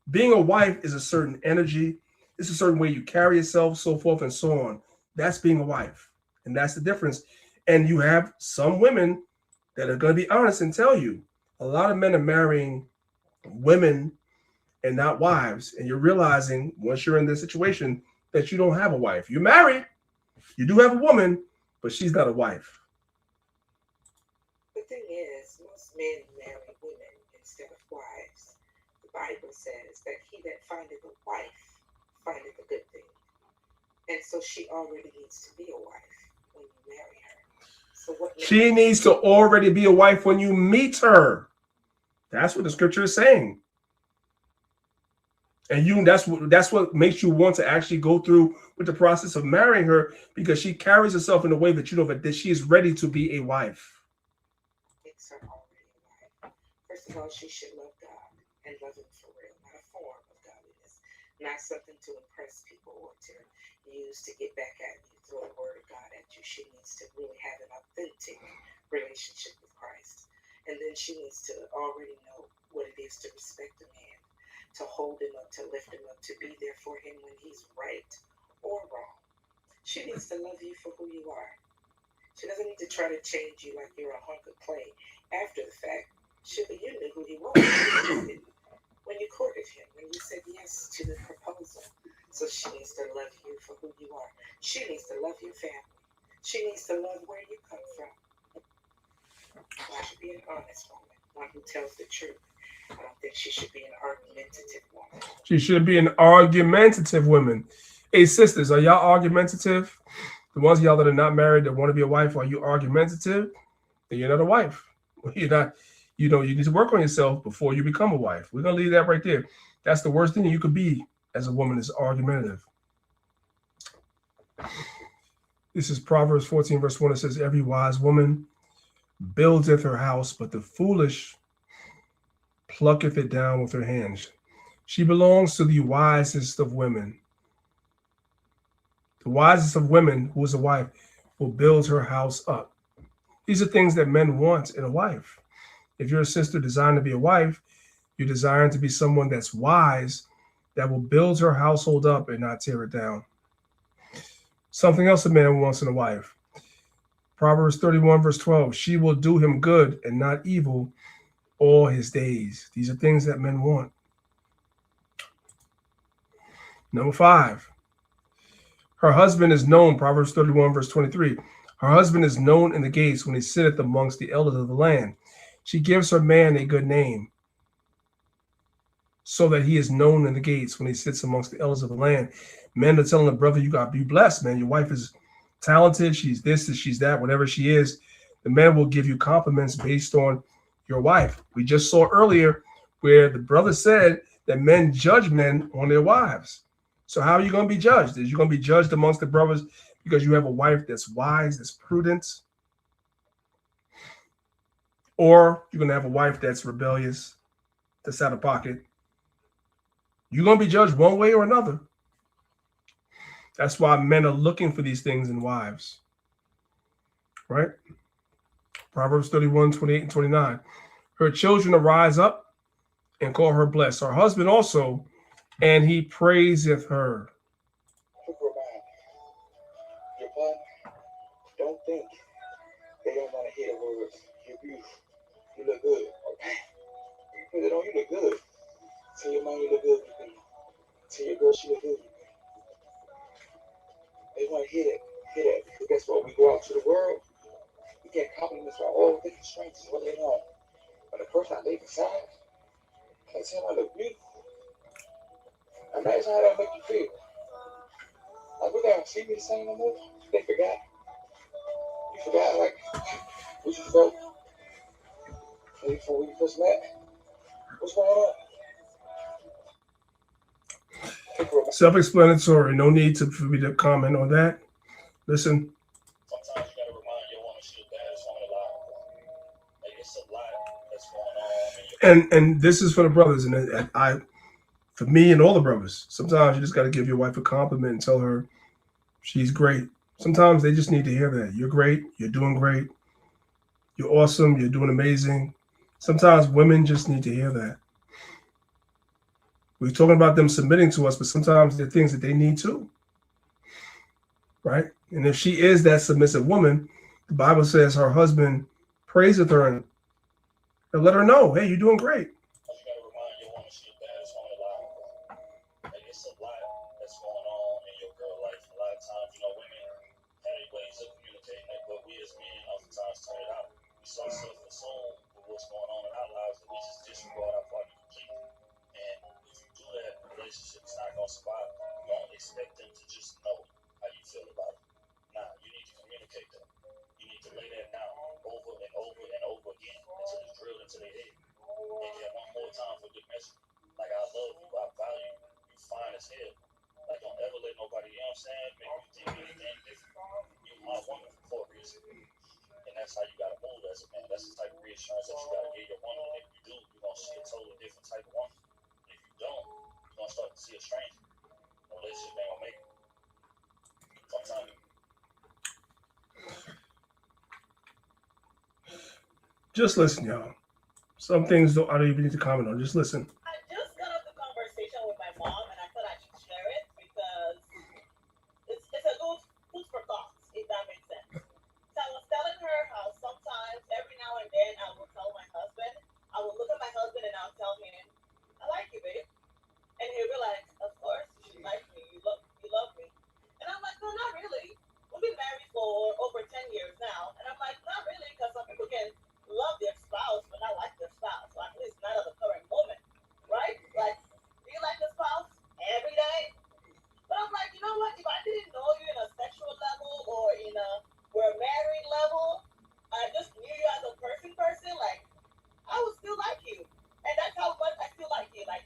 Being a wife is a certain energy. It's a certain way you carry yourself, so forth and so on. That's being a wife. And that's the difference. And you have some women that are going to be honest and tell you a lot of men are marrying women and not wives. And you're realizing once you're in this situation that you don't have a wife. You're married, you do have a woman, but she's not a wife. The thing is, most men marry women instead of wives. The Bible says that he that findeth a wife findeth a good thing. And so she already needs to be a wife when you marry her. So what She needs to already be a wife when you meet her. That's what the scripture is saying. And that's what makes you want to actually go through with the process of marrying her, because she carries herself in a way that you know that she is ready to be a wife. Makes her already a wife. First of all, she should love God and love him for real, not a form of godliness, not something to impress people or to use to get back at you, throw the word of God at you. She needs to really have an authentic relationship with Christ. And then she needs to already know what it is to respect a man, to hold him up, to lift him up, to be there for him when he's right or wrong. She needs to love you for who you are. She doesn't need to try to change you like you're a hunk of clay after the fact. Surely you knew who he was when you courted him, when you said yes to the proposal. So she needs to love you for who you are. She needs to love your family. She needs to love where you come from. She should be an honest woman, one who tells the truth. I don't think she should be an argumentative woman. She should be an argumentative woman. Hey, sisters, are y'all argumentative? The ones of y'all that are not married that want to be a wife, are you argumentative? Then you're not a wife. You're not, you need to work on yourself before you become a wife. We're going to leave that right there. That's the worst thing you could be as a woman, is argumentative. This is Proverbs 14, verse 1. It says, every wise woman buildeth her house, but the foolish plucketh it down with her hands. She belongs to the wisest of women. The wisest of women, who is a wife, will build her house up. These are things that men want in a wife. If you're a sister designed to be a wife, you're designed to be someone that's wise, that will build her household up and not tear it down. Something else a man wants in a wife. Proverbs 31, verse 12, she will do him good and not evil all his days. These are things that men want. Number 5, her husband is known, Proverbs 31, verse 23. Her husband is known in the gates when he sitteth amongst the elders of the land. She gives her man a good name, so that he is known in the gates when he sits amongst the elders of the land. Men are telling the brother, you got to be blessed, man. Your wife is talented. She's this, she's that, whatever she is. The men will give you compliments based on your wife. We just saw earlier where the brother said that men judge men on their wives. So how are you going to be judged? Is you going to be judged amongst the brothers because you have a wife that's wise, that's prudent? Or you're going to have a wife that's rebellious, that's out of pocket? You're going to be judged one way or another. That's why men are looking for these things in wives. Right? Proverbs 31, 28 and 29. Her children arise up and call her blessed. Her husband also, and he praiseth her. Quick reminder. Your partner, don't think they don't want to hear the words, you're beautiful, you look good. Okay? You put it on, you look good. Tell your mom you look good, you good. Tell your girl she look good, you good. They want to hear that. Because guess what? We go out to the world, we get compliments from all different strangers, what they know. But the person I leave aside, can't tell I look beautiful. Imagine how that make you feel. Like, we gotta see me the same no more. They forgot. You forgot, like, what you felt before we first met. What's going on? Self-explanatory. No need for me to comment on that. Listen. Sometimes you gotta remind your woman she's the baddest woman alive. Like, it's a lot that's going on. And this is for the brothers, and for me and all the brothers, sometimes you just got to give your wife a compliment and tell her she's great. Sometimes they just need to hear that. You're great. You're doing great. You're awesome. You're doing amazing. Sometimes women just need to hear that. We're talking about them submitting to us, but sometimes there are things that they need too. Right? And if she is that submissive woman, the Bible says her husband praise with her and let her know, hey, you're doing great. You gotta remind your woman she the baddest woman alive. Like it's a lot that's going on in your girl life. A lot of times, you know, women have ways of communicating it, but we as men oftentimes turn it out. We so self-consumed with what's going on in our lives that we just disregard our partner completely. And if you do that, the relationship is not gonna survive. You don't expect them to just know how you feel about it. Nah, you need to communicate that. You need to lay that down over and over and over again until it's drilled into their head. And then one more time for good measure. Like, I love you, I value you, you fine as hell. Like, don't ever let nobody, you know what I'm saying, make you think anything different. You're my woman for a reason. And that's how you gotta move as a man. That's the type of reassurance that you gotta give your woman. And if you do, you're gonna see a totally different type of woman. And if you don't, you're gonna start to see a stranger. No relationship ain't gonna make it. Sometimes. Just listen, y'all. Some things I don't even need to comment on. Just listen. I just got off the conversation with my mom, and I thought I should share it because it's a good food for thought, if that makes sense. So I was telling her how sometimes, every now and then, I will tell my husband, I will look at my husband and I'll tell him, I like you, babe. And he'll be like, of course, you like me, you love me. And I'm like, no, not really. We've been married for over 10 years now. And I'm like, not really, because some people can love their spouse but not like their spouse, or at least not at the current moment, right? Like, do you like the spouse every day? But I'm like, you know what? If I didn't know you in a sexual level or in a we're married level, I just knew you as a person, like, I would still like you. And that's how much I still like you. Like,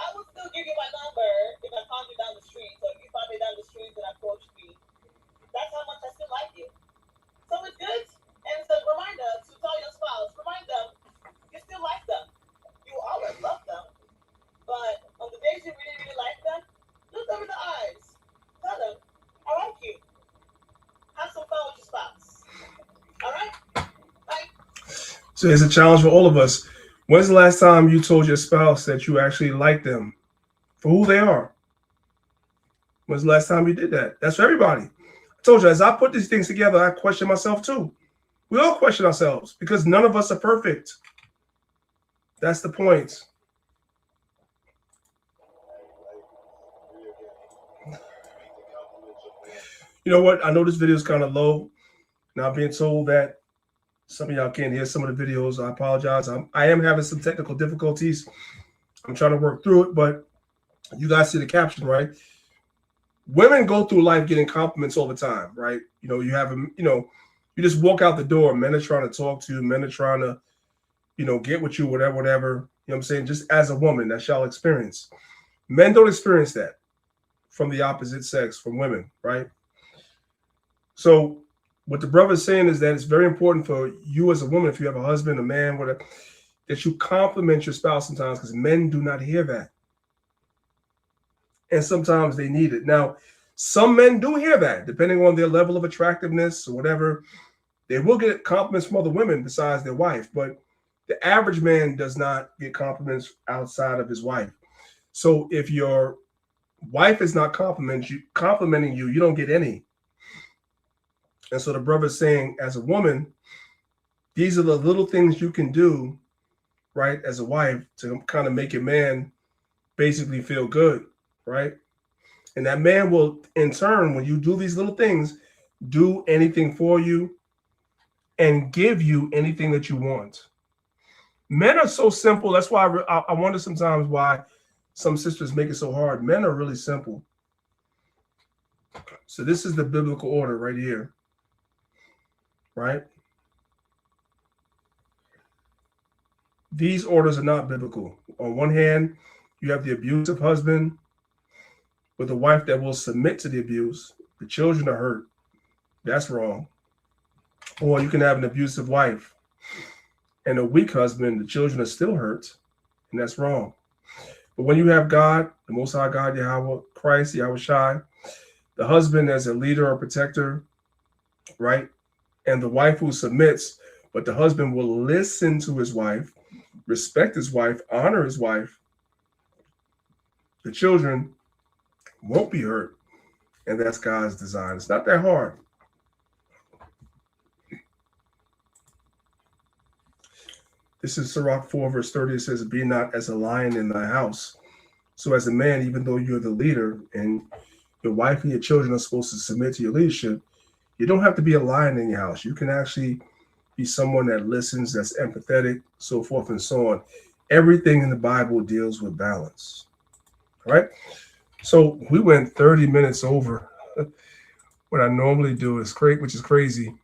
I would still give you my number if I found you down the street, or if you found me down the street and approached me. That's how much I still like you. So it's good. And it's a reminder to tell your spouse, remind them, you still like them. You always love them. But on the days you really, really like them, look them in the eyes. Tell them, I like you. Have some fun with your spouse. All right? Bye. So it's a challenge for all of us. When's the last time you told your spouse that you actually like them for who they are? When's the last time you did that? That's for everybody. I told you, as I put these things together, I question myself too. We all question ourselves because none of us are perfect. That's the point. You know what? I know this video is kind of low. Now I'm being told that some of y'all can't hear some of the videos. I apologize. I am having some technical difficulties. I'm trying to work through it, but you guys see the caption, right? Women go through life getting compliments all the time, right? You know, you have them, you know, you just walk out the door, men are trying to talk to you, men are trying to, you know, get with you, whatever. You know what I'm saying? Just as a woman, that's y'all experience. Men don't experience that from the opposite sex, from women, right? So what the brother is saying is that it's very important for you as a woman, if you have a husband, a man, whatever, that you compliment your spouse sometimes, because men do not hear that. And sometimes they need it. Now, some men do hear that, depending on their level of attractiveness or whatever. They will get compliments from other women besides their wife, but the average man does not get compliments outside of his wife. So if your wife is not complimenting you, you don't get any. And so the brother's saying, as a woman, these are the little things you can do, right, as a wife to kind of make your man basically feel good, right? And that man will, in turn, when you do these little things, do anything for you and give you anything that you want. Men are so simple. That's why I wonder sometimes why some sisters make it so hard. Men are really simple. So this is the biblical order right here, right? These orders are not biblical. On one hand, you have the abusive husband with a wife that will submit to the abuse. The children are hurt. That's wrong. Or you can have an abusive wife and a weak husband. The children are still hurt, and that's wrong. But when you have God, the Most High God, Yahweh, Christ, Yahweh Shai, the husband as a leader or protector, right? And the wife who submits, but the husband will listen to his wife, respect his wife, honor his wife. The children won't be hurt. And that's God's design. It's not that hard. This is Sirach 4, verse 30. It says, be not as a lion in thy house. So as a man, even though you're the leader and your wife and your children are supposed to submit to your leadership, you don't have to be a lion in your house. You can actually be someone that listens, that's empathetic, so forth and so on. Everything in the Bible deals with balance. All right? So we went 30 minutes over what I normally do, which is crazy.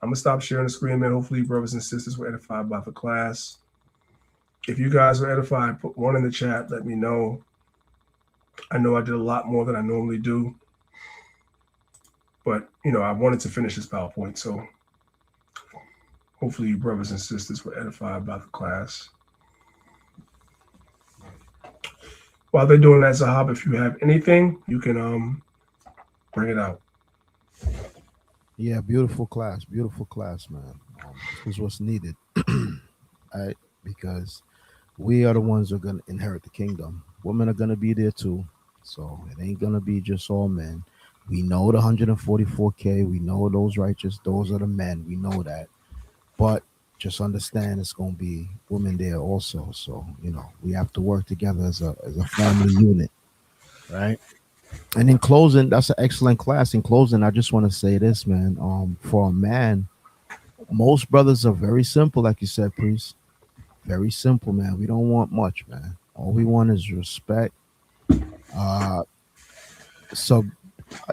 I'm gonna stop sharing the screen, man. Hopefully, brothers and sisters were edified by the class. If you guys were edified, put one in the chat. Let me know. I know I did a lot more than I normally do, but I wanted to finish this PowerPoint, so hopefully, you brothers and sisters were edified by the class. While they're doing that, Zahab, if you have anything, you can bring it out. Yeah, beautiful class, man. This is what's needed, right? Because we are the ones who are going to inherit the kingdom. Women are going to be there too, so it ain't going to be just all men. We know the 144K. We know those righteous. Those are the men. We know that, but just understand it's going to be women there also. So we have to work together as a family unit, right? And in closing, that's an excellent class. In closing, I just want to say this, man. For a man, most brothers are very simple, like you said, Priest. Very simple, man. We don't want much, man. All we want is respect. So,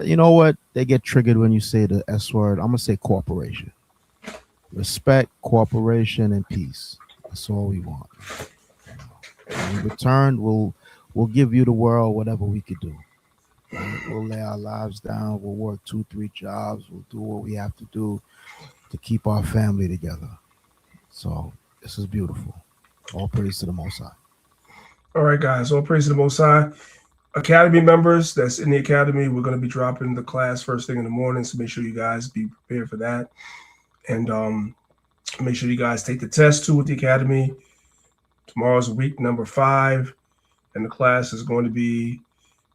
you know what? They get triggered when you say the S word. I'm gonna say cooperation. Respect, cooperation, and peace. That's all we want. In return, we'll give you the world, whatever we could do. We'll lay our lives down. We'll work 2-3 jobs. We'll do what we have to do to keep our family together. So this is beautiful. All praise to the Most High. All right, guys. All praise to the Most High. Academy members that's in the academy, we're going to be dropping the class first thing in the morning. So make sure you guys be prepared for that. And make sure you guys take the test too with the academy. Tomorrow's week number 5. And the class is going to be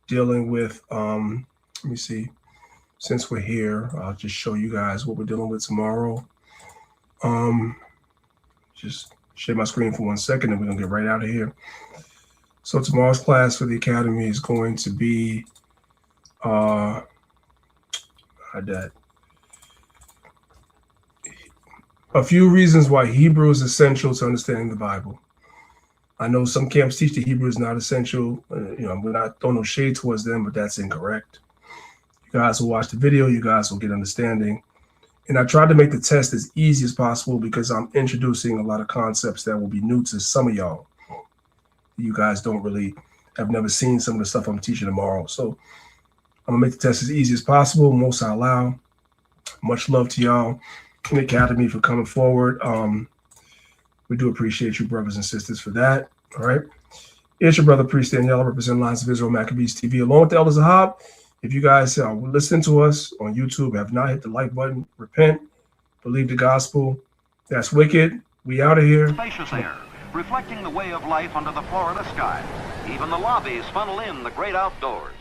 dealing with, let me see, since we're here, I'll just show you guys what we're dealing with tomorrow. Just share my screen for 1 second and we're gonna get right out of here. So tomorrow's class for the academy is going to be a few reasons why Hebrew is essential to understanding the Bible. I know some camps teach the Hebrew is not essential. We're not throwing no shade towards them, but that's incorrect. You guys will watch the video. You guys will get understanding. And I tried to make the test as easy as possible because I'm introducing a lot of concepts that will be new to some of y'all. You guys have never seen some of the stuff I'm teaching tomorrow. So I'm going to make the test as easy as possible. Most I allow. Much love to y'all in the academy for coming forward. We do appreciate you, brothers and sisters, for that. All right. It's your brother, Priest Daniel, representing Lines of Israel, Maccabees TV, along with the Elder Zahab. If you guys are listening to us on YouTube, have not hit the like button, repent, believe the gospel. That's wicked. We out of here. Spacious air, reflecting the way of life under the Florida sky. Even the lobbies funnel in the great outdoors.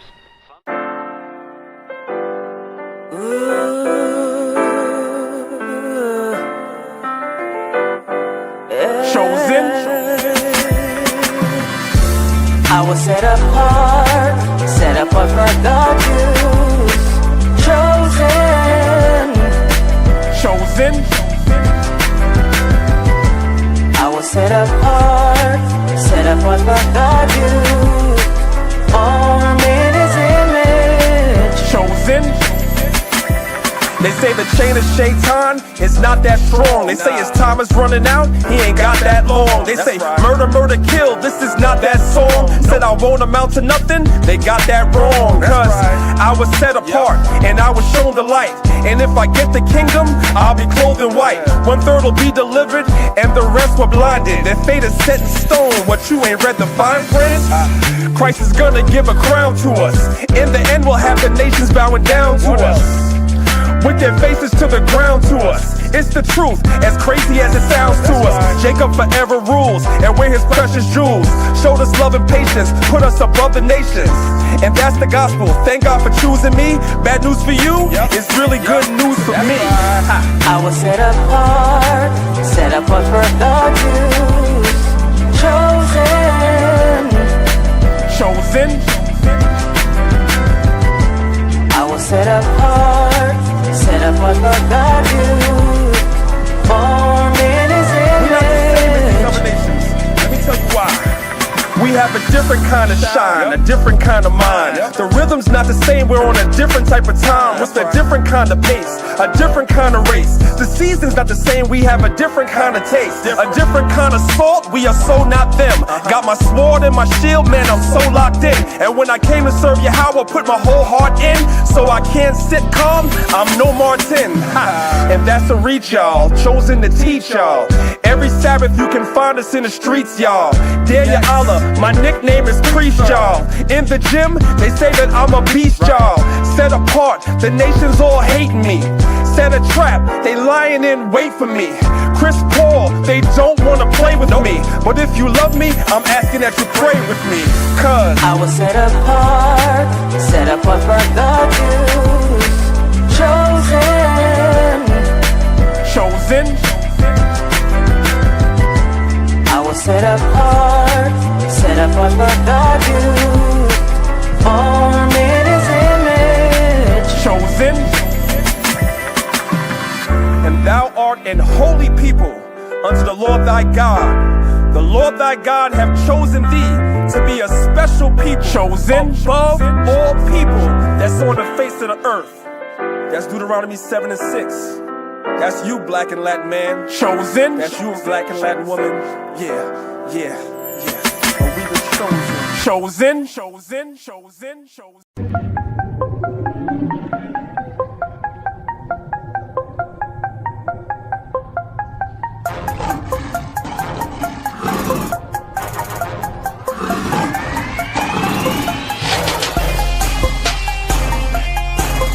Chosen. I was set apart for God's use. Chosen. I was set apart for God's use. Formed in His image. Chosen. They say the chain of Shaitan is not that strong. They say his time is running out, he ain't got that long. They say murder, murder, kill, this is not that song. Said I won't amount to nothing, they got that wrong. Cause I was set apart and I was shown the light. And if I get the kingdom, I'll be clothed in white. 1/3 will be delivered and the rest were blinded. Their fate is set in stone, what you ain't read the fine print? Christ is gonna give a crown to us. In the end we'll have the nations bowing down to us. with their faces to the ground to us. It's the truth, as crazy as it sounds to us. Jacob forever rules, and we're his precious jewels. Showed us love and patience, put us above the nations. And that's the gospel. Thank God for choosing me. Bad news for you, it's really good news for me. I was set apart for the Jews. Chosen. I was set apart for the Jews. Born in his image. We're not the same as these other nations. Let me tell you why. We have a different kind of shine, a different kind of mind. The rhythm's not the same, we're on a different type of time. With a different kind of pace, a different kind of race. The season's not the same, we have a different kind of taste. A different kind of salt, we are so not them. Got my sword and my shield, man, I'm so locked in. And when I came to serve Yahweh, put my whole heart in. So I can't sit calm, I'm no Martin. And that's a reach, y'all, chosen to teach y'all. Every Sabbath you can find us in the streets, y'all. Dare ya Allah, my nickname is Priest, y'all. In the gym, they say that I'm a beast, y'all. Set apart, the nations all hating me. Set a trap, they lying in wait for me. Chris Paul, they don't wanna play with me. But if you love me, I'm asking that you pray with me. Cause I was set apart for the Jews. Chosen. I was set apart for the Jews. Born in his image. Chosen. And thou art an holy people unto the Lord thy God. The Lord thy God have chosen thee to be a special people, chosen above all people that's on the face of the earth. That's Deuteronomy 7 and 6. That's you, black and Latin man. Chosen. That's you, black and Latin woman. Yeah. But we were chosen. Chosen.